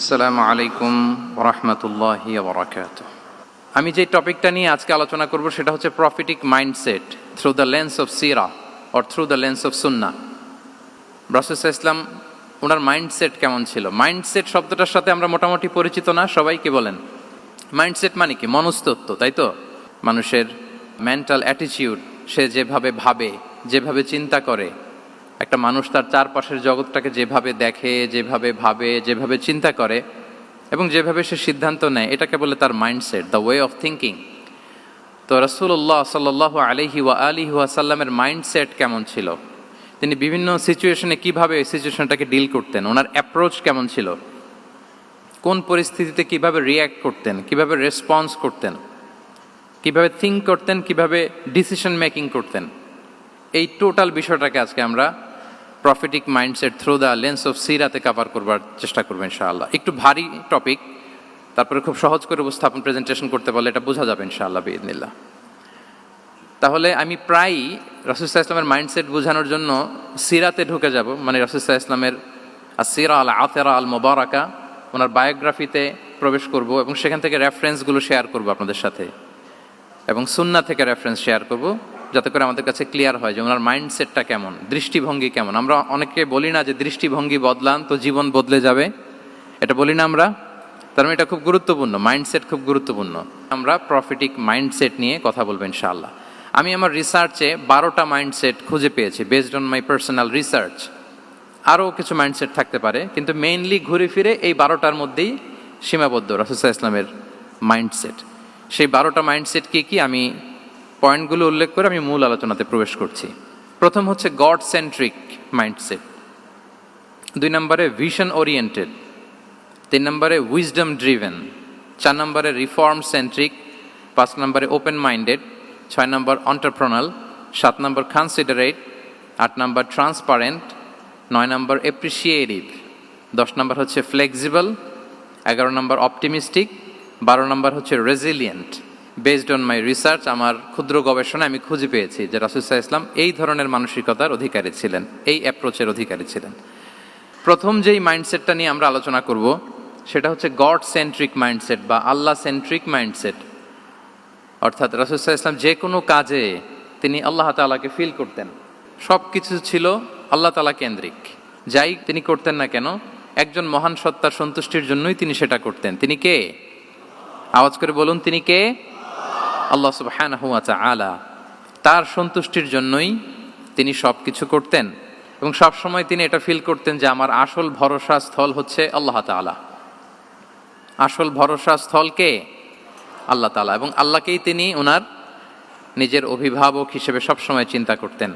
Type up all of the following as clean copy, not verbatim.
আসসালামু আলাইকুম ওয়া রাহমাতুল্লাহি ওয়া বারাকাতুহু। আমি যে টপিকটা নিয়ে আজকে আলোচনা করব সেটা হচ্ছে prophetic mindset through the lens of সিরা or through the lens of সুন্নাহ। রাসূল সাল্লাল্লাহু আলাইহি ওয়াসাল্লাম ওনার মাইন্ডসেট কেমন ছিল? মাইন্ডসেট শব্দটার সাথে আমরা মোটামুটি পরিচিত না, সবাই কি বলেন? মাইন্ডসেট মানে কি? মনস্তত্ত্ব, তাই তো? মানুষের মেন্টাল অ্যাটিটিউড, সে যেভাবে ভাবে, যেভাবে চিন্তা করে, একটা মানুষ তার চারপাশের জগৎটাকে যেভাবে দেখে, যেভাবে ভাবে, যেভাবে চিন্তা করে এবং যেভাবে সে সিদ্ধান্ত নেয়, এটাকে বলে তার mindset, the way of thinking. তো রাসূলুল্লাহ সাল্লাল্লাহু আলাইহি ওয়া আলিহি ওয়াসাল্লামের মাইন্ডসেট কেমন ছিল? তিনি বিভিন্ন সিচুয়েশনে কিভাবে এই সিচুয়েশনটাকে ডিল করতেন, ওনার অ্যাপ্রোচ কেমন ছিল, কোন পরিস্থিতিতে কিভাবে রিয়্যাক্ট করতেন, কিভাবে রেসপন্স করতেন, কিভাবে থিঙ্ক করতেন, কিভাবে ডিসিশন মেকিং করতেন, এই টোটাল বিষয়টাকে আজকে আমরা prophetic mindset through the lens of সিরাতে কভার করবার চেষ্টা করবো ইনশাআল্লাহ। একটু ভারী টপিক, তারপরে খুব সহজ করে উপস্থাপন প্রেজেন্টেশন করতে পারলে এটা বোঝা যাবে ইনশাআল্লাহ বিইذنিল্লাহ। তাহলে আমি প্রায়ই রাসূল সাল্লাল্লাহু আলাইহি ওয়াসাল্লামের মাইন্ডসেট বোঝানোর জন্য সিরাতে ঢুকে যাব, মানে রাসূল সাল্লাল্লাহু আলাইহি ওয়াসাল্লামের আসিরা আল আতেরা আল মুবারাকা, ওনার বায়োগ্রাফিতে প্রবেশ করব এবং সেখান থেকে রেফারেন্সগুলো শেয়ার করব আপনাদের সাথে, এবং সুন্নাহ থেকে রেফারেন্স শেয়ার করব, যাতে করে আমাদের কাছে ক্লিয়ার হয় যে ওনার মাইন্ডসেটটা কেমন, দৃষ্টিভঙ্গি কেমন। আমরা অনেকে বলি না যে দৃষ্টিভঙ্গি বদলান তো জীবন বদলে যাবে, এটা বলি না আমরা? তার মানে এটা খুব গুরুত্বপূর্ণ, মাইন্ডসেট খুব গুরুত্বপূর্ণ। আমরা প্রফিটিক মাইন্ডসেট নিয়ে কথা বলবো ইনশাআল্লাহ। আমি আমার রিসার্চে 12টা মাইন্ডসেট খুঁজে পেয়েছি, based on my personal research. আরও কিছু মাইন্ডসেট থাকতে পারে, কিন্তু মেইনলি ঘুরে ফিরে এই 12টার মধ্যেই সীমাবদ্ধ রাসূল সাল্লাল্লাহু আলাইহি ওয়াসাল্লামের মাইন্ডসেট। সেই 12টা মাইন্ডসেট কি কি, আমি পয়েন্টগুলো উল্লেখ করে আমি মূল আলোচনাতে প্রবেশ করছি। প্রথম হচ্ছে গড সেন্ট্রিক মাইন্ডসেট, 2 নম্বরে ভিশন ওরিয়েন্টেড, 3 নম্বরে উইজডম ড্রিভেন, 4 নম্বরে রিফর্ম সেন্ট্রিক, 5 নম্বরে ওপেন মাইন্ডেড, 6 নম্বর এন্টারপ্রেনাল, 7 নম্বর কনসিডারেট, 8 নম্বর ট্রান্সপারেন্ট, 9 নম্বর অ্যাপ্রিসিয়েটিভ, 10 নম্বর হচ্ছে ফ্লেক্সিবল, 11 নম্বর অপটিমিস্টিক, 12 নম্বর হচ্ছে resilient. Based on my research, আমার ক্ষুদ্র গবেষণা আমি খুঁজে পেয়েছি যে রাসূল সাল্লাল্লাহু আলাইহি ওয়াসাল্লাম এই ধরনের মানসিকতার অধিকারী ছিলেন, এই অ্যাপ্রোচের অধিকারী ছিলেন। প্রথম যেই মাইন্ডসেটটা নিয়ে আমরা আলোচনা করব সেটা হচ্ছে গড সেন্ট্রিক মাইন্ডসেট বা আল্লাহ সেন্ট্রিক মাইন্ডসেট। অর্থাৎ রাসূল সাল্লাল্লাহু আলাইহি ওয়াসাল্লাম যে কোনো কাজে তিনি আল্লাহ তাআলাকে ফিল করতেন, সব কিছু ছিল আল্লাহ তাআলা কেন্দ্রিক। যাই তিনি করতেন না কেন, একজন মহান সত্তার সন্তুষ্টির জন্যই তিনি সেটা করতেন। তিনি কে? আওয়াজ করে বলুন, তিনি কে? আল্লাহ সুবহানাহু ওয়া তাআলা। তার সন্তুষ্টির জন্যই তিনি সব কিছু করতেন এবং সব সময় তিনি এটা ফিল করতেন যে আমার আসল ভরসা স্থল হচ্ছে আল্লাহ তাআলা। আসল ভরসা স্থল কে? আল্লাহ তাআলা। এবং আল্লাহকেই তিনি ওনার নিজের অভিভাবক হিসেবে সবসময় চিন্তা করতেন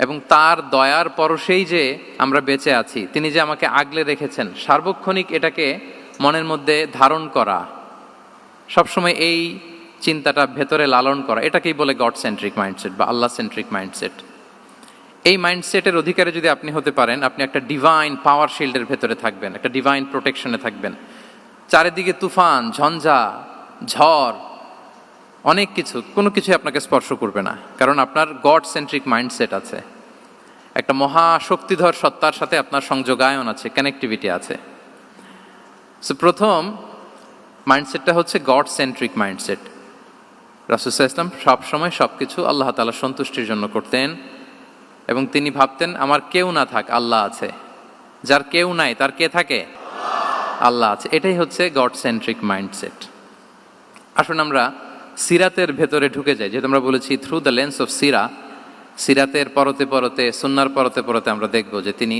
এবং তার দয়ার পরশেই যে আমরা বেঁচে আছি, তিনি যে আমাকে আগলে রেখেছেন, সার্বক্ষণিক এটাকে মনের মধ্যে ধারণ করা, সবসময় এই চিন্তাটা ভেতরে লালন করা, এটাকেই বলে গড সেন্ট্রিক মাইন্ডসেট বা আল্লাহ সেন্ট্রিক মাইন্ডসেট। এই মাইন্ডসেটের অধিকারী যদি আপনি হতে পারেন, আপনি একটা ডিভাইন পাওয়ার শিল্ডের ভেতরে থাকবেন, একটা ডিভাইন প্রোটেকশনে থাকবেন। চারিদিকে তুফান, ঝঞ্ঝা, ঝড়, অনেক কিছু, কোনো কিছু আপনাকে স্পর্শ করবে না, কারণ আপনার গড সেন্ট্রিক মাইন্ডসেট আছে। একটা মহাশক্তিধর সত্তার সাথে আপনার সংযোগায়ন আছে, কানেক্টিভিটি আছে। সো প্রথম মাইন্ডসেটটা হচ্ছে গড সেন্ট্রিক মাইন্ডসেট। রাসূল সাল্লাল্লাহু আলাইহি ওয়াসাল্লাম সবসময় সব কিছু আল্লাহ তাআলার সন্তুষ্টির জন্য করতেন এবং তিনি ভাবতেন আমার কেউ না থাক, আল্লাহ আছে। যার কেউ নাই তার কে থাকে? আল্লাহ আছে। এটাই হচ্ছে গড সেন্ট্রিক মাইন্ডসেট। আসুন আমরা সিরাতের ভেতরে ঢুকে যাই, যেহেতু আমরা বলেছি থ্রু দ্য লেন্স অফ সিরা। সিরাতের পরতে পরতে, সুন্নাহর পরতে পরতে আমরা দেখব যে তিনি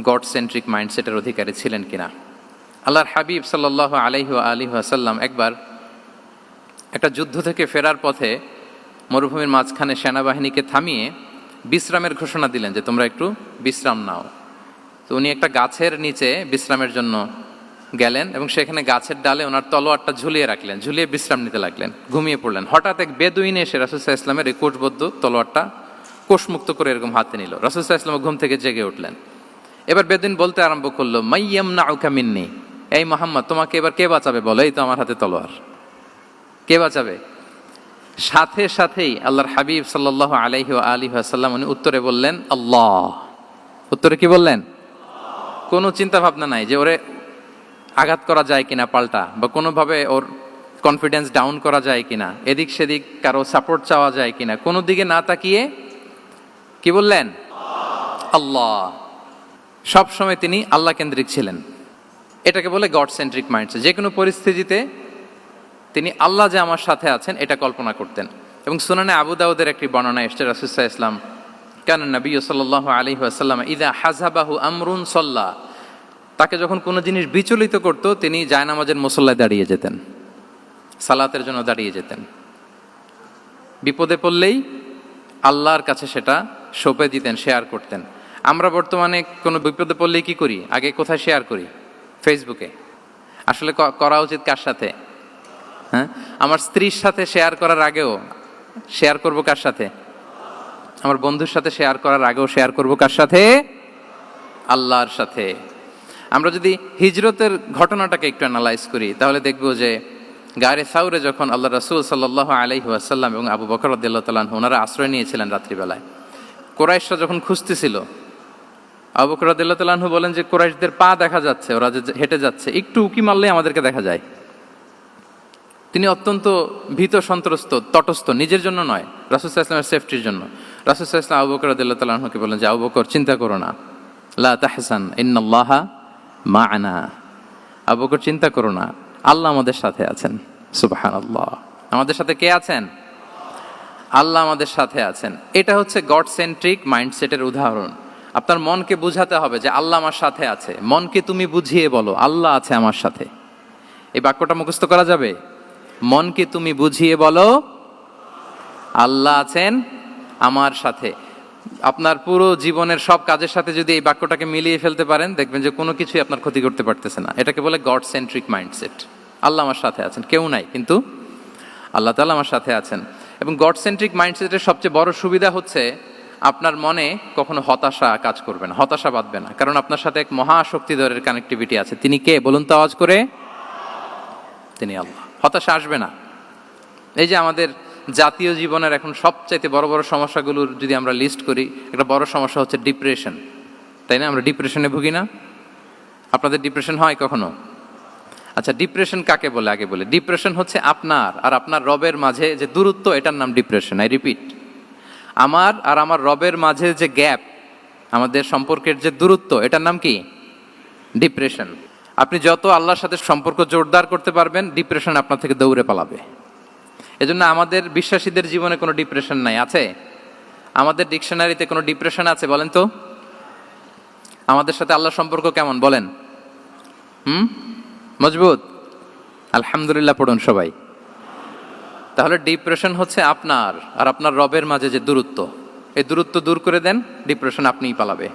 গড সেন্ট্রিক মাইন্ডসেটের অধিকারী ছিলেন কিনা। আল্লাহর হাবিব সাল্লাল্লাহু আলাইহি ওয়া আলিহি ওয়াসাল্লাম একবার একটা যুদ্ধ থেকে ফেরার পথে মরুভূমির মাঝখানে সেনাবাহিনীকে থামিয়ে বিশ্রামের ঘোষণা দিলেন যে তোমরা একটু বিশ্রাম নাও। তো উনি একটা গাছের নিচে বিশ্রামের জন্য গেলেন এবং সেখানে গাছের ডালে ওনার তলোয়ারটা ঝুলিয়ে রাখলেন, ঝুলিয়ে বিশ্রাম নিতে লাগলেন, ঘুমিয়ে পড়লেন। হঠাৎ এক বেদুইন এসে রাসূল সাল্লাল্লাহু আলাইহি ওয়াসাল্লামের এই কোষবদ্ধ তলোয়ারটা কোষমুক্ত করে এরকম হাতে নিল। রাসূল সাল্লাল্লাহু আলাইহি ওয়াসাল্লাম ঘুম থেকে জেগে উঠলেন। এবার বেদুইন বলতে আরম্ভ করলো, মাইয়ামনাউকা মিন্নি, এই মুহাম্মদ তোমাকে এবার কে বাঁচাবে বলো, এই তো আমার হাতে তলোয়ার, কে বাঁচাবে? সাথে সাথেই আল্লাহর হাবিব সাল্লাল্লাহু আলাইহি ওয়া আলিহি ওয়াসাল্লাম উনি উত্তরে বললেন আল্লাহ। উত্তরে কি বললেন? কোনো চিন্তা ভাবনা নাই যে ওরে আঘাত করা যায় কিনা পাল্টা, বা কোনোভাবে ওর কনফিডেন্স ডাউন করা যায় কিনা, এদিক সেদিক কারো সাপোর্ট চাওয়া যায় কিনা, কোনো দিকে না তাকিয়ে কি বললেন? আল্লাহ। সব সময় তিনি আল্লাহ কেন্দ্রিক ছিলেন। এটাকে বলে গড সেন্ট্রিক মাইন্ডসেট। যে কোনো পরিস্থিতিতে তিনি আল্লাহ যে আমার সাথে আছেন এটা কল্পনা করতেন। এবং সুনানে আবু দাউদের একটি বর্ণনা এসেছে, রাসূল সাল্লাল্লাহু আলাইহি ওয়াসাল্লাম কানা নবী সাল্লাল্লাহু আলাইহি ওয়াসাল্লাম ইযা হাযাবাহু আমরুন সাল্লা, তাকে যখন কোনো জিনিস বিচলিত করত তিনি জায়নামাজের মুসল্লায় দাঁড়িয়ে যেতেন, সালাতের জন্য দাঁড়িয়ে যেতেন। বিপদে পড়লেই আল্লাহর কাছে সেটা সঁপে দিতেন, শেয়ার করতেন। আমরা বর্তমানে কোনো বিপদে পড়লেই কি করি? আগে কোথায় শেয়ার করি? ফেসবুকে। আসলে করা উচিত কার সাথে? হ্যাঁ, আমার স্ত্রীর সাথে শেয়ার করার আগেও শেয়ার করব কার সাথে? আমার বন্ধুর সাথে শেয়ার করার আগেও শেয়ার করব কার সাথে? আল্লাহর সাথে। আমরা যদি হিজরতের ঘটনাটাকে একটু অ্যানালাইজ করি তাহলে দেখব যে গারে সাউরে যখন আল্লাহ রাসূল সাল্লাল্লাহু আলাইহি ওয়াসাল্লাম এবং আবু বকর রাদিয়াল্লাহু তাআলা আনহু ওনারা আশ্রয় নিয়েছিলেন রাত্রিবেলায়, কুরাইশরা যখন খুঁজতেছিল, আবু বকর রাদিয়াল্লাহু তাআলা আনহু বলেন যে কুরাইশদের পা দেখা যাচ্ছে, ওরা যে হেঁটে যাচ্ছে, একটু উকি মারলেই আমাদেরকে দেখা যায়। তিনি অত্যন্ত ভীত সন্ত্রস্ত, তটস্থ, নিজের জন্য নয়, রাসূল সাল্লাল্লাহু আলাইহি ওয়াসাল্লামের সেফটির জন্য। রাসূল সাল্লাল্লাহু আলাইহি ওয়াসাল্লাম আবু বকর রাদিয়াল্লাহু তাআলা আনহুকে বলেন যে আবু বকর চিন্তা করো না, লা তাহসান ইন্নাল্লাহা মা'ানা, আবু বকর চিন্তা করো না, আল্লাহ আমাদের সাথে আছেন। সুবহানাল্লাহ। আমাদের সাথে কে আছেন? আল্লাহ আমাদের সাথে আছেন। এটা হচ্ছে গড সেন্ট্রিক মাইন্ডসেটের উদাহরণ। আপনার মনকে বুঝাতে হবে যে আল্লাহ আমার সাথে আছে। মনকে তুমি বুঝিয়ে বলো আল্লাহ আছে আমার সাথে। এই বাক্যটা মুখস্থ করা যাবে? মনকে তুমি বুঝিয়ে বলো আল্লাহ আছেন আমার সাথে। আপনার পুরো জীবনের সব কাজের সাথে যদি এই বাক্যটাকে মিলিয়ে ফেলতে পারেন দেখবেন যে কোনো কিছুই আপনার ক্ষতি করতে পারতেছে না। এটাকে বলে গড সেন্ট্রিক মাইন্ডসেট। আল্লাহ আমার সাথে আছেন, কেউ নাই কিন্তু আল্লাহ তাআলা আমার সাথে আছেন। এবং গড সেন্ট্রিক মাইন্ডসেটের সবচেয়ে বড় সুবিধা হচ্ছে আপনার মনে কখনো হতাশা কাজ করবে না, হতাশা বাঁধবে না, কারণ আপনার সাথে এক মহাশক্তিধরের কানেক্টিভিটি আছে। তিনি কে বলুন তো আওয়াজ করে? তিনি আল্লাহ। হতাশা আসবে না। এই যে আমাদের জাতীয় জীবনের এখন সবচাইতে বড় বড় সমস্যাগুলোর যদি আমরা লিস্ট করি, একটা বড় সমস্যা হচ্ছে ডিপ্রেশন, তাই না? আমরা ডিপ্রেশনে ভুগি না? আপনাদের ডিপ্রেশন হয় কখনো? আচ্ছা, ডিপ্রেশন কাকে বলে আগে বলে। ডিপ্রেশন হচ্ছে আপনার আর আপনার রবের মাঝে যে দূরত্ব, এটার নাম ডিপ্রেশন। আই রিপিট, আমার আর আমার রবের মাঝে যে গ্যাপ, আমাদের সম্পর্কের যে দূরত্ব, এটার নাম কি? ডিপ্রেশন। আপনি যত আল্লাহর সাথে সম্পর্ক জোরদার করতে পারবেন, ডিপ্রেশন আপনার থেকে দৌড়ে পালাবে। এজন্য আমাদের বিশ্বাসীদের জীবনে কোনো ডিপ্রেশন নাই। আছে? আমাদের ডিকশনারিতে কোনো ডিপ্রেশন আছে বলেন তো? আমাদের সাথে আল্লাহর সম্পর্ক কেমন বলেন? মজবুত? আলহামদুলিল্লাহ পড়ুন সবাই। তাহলে ডিপ্রেশন হচ্ছে আপনার আর আপনার রবের মাঝে যে দূরত্ব, এই দূরত্ব দূর করে দেন, ডিপ্রেশন আপনিই পালাবে।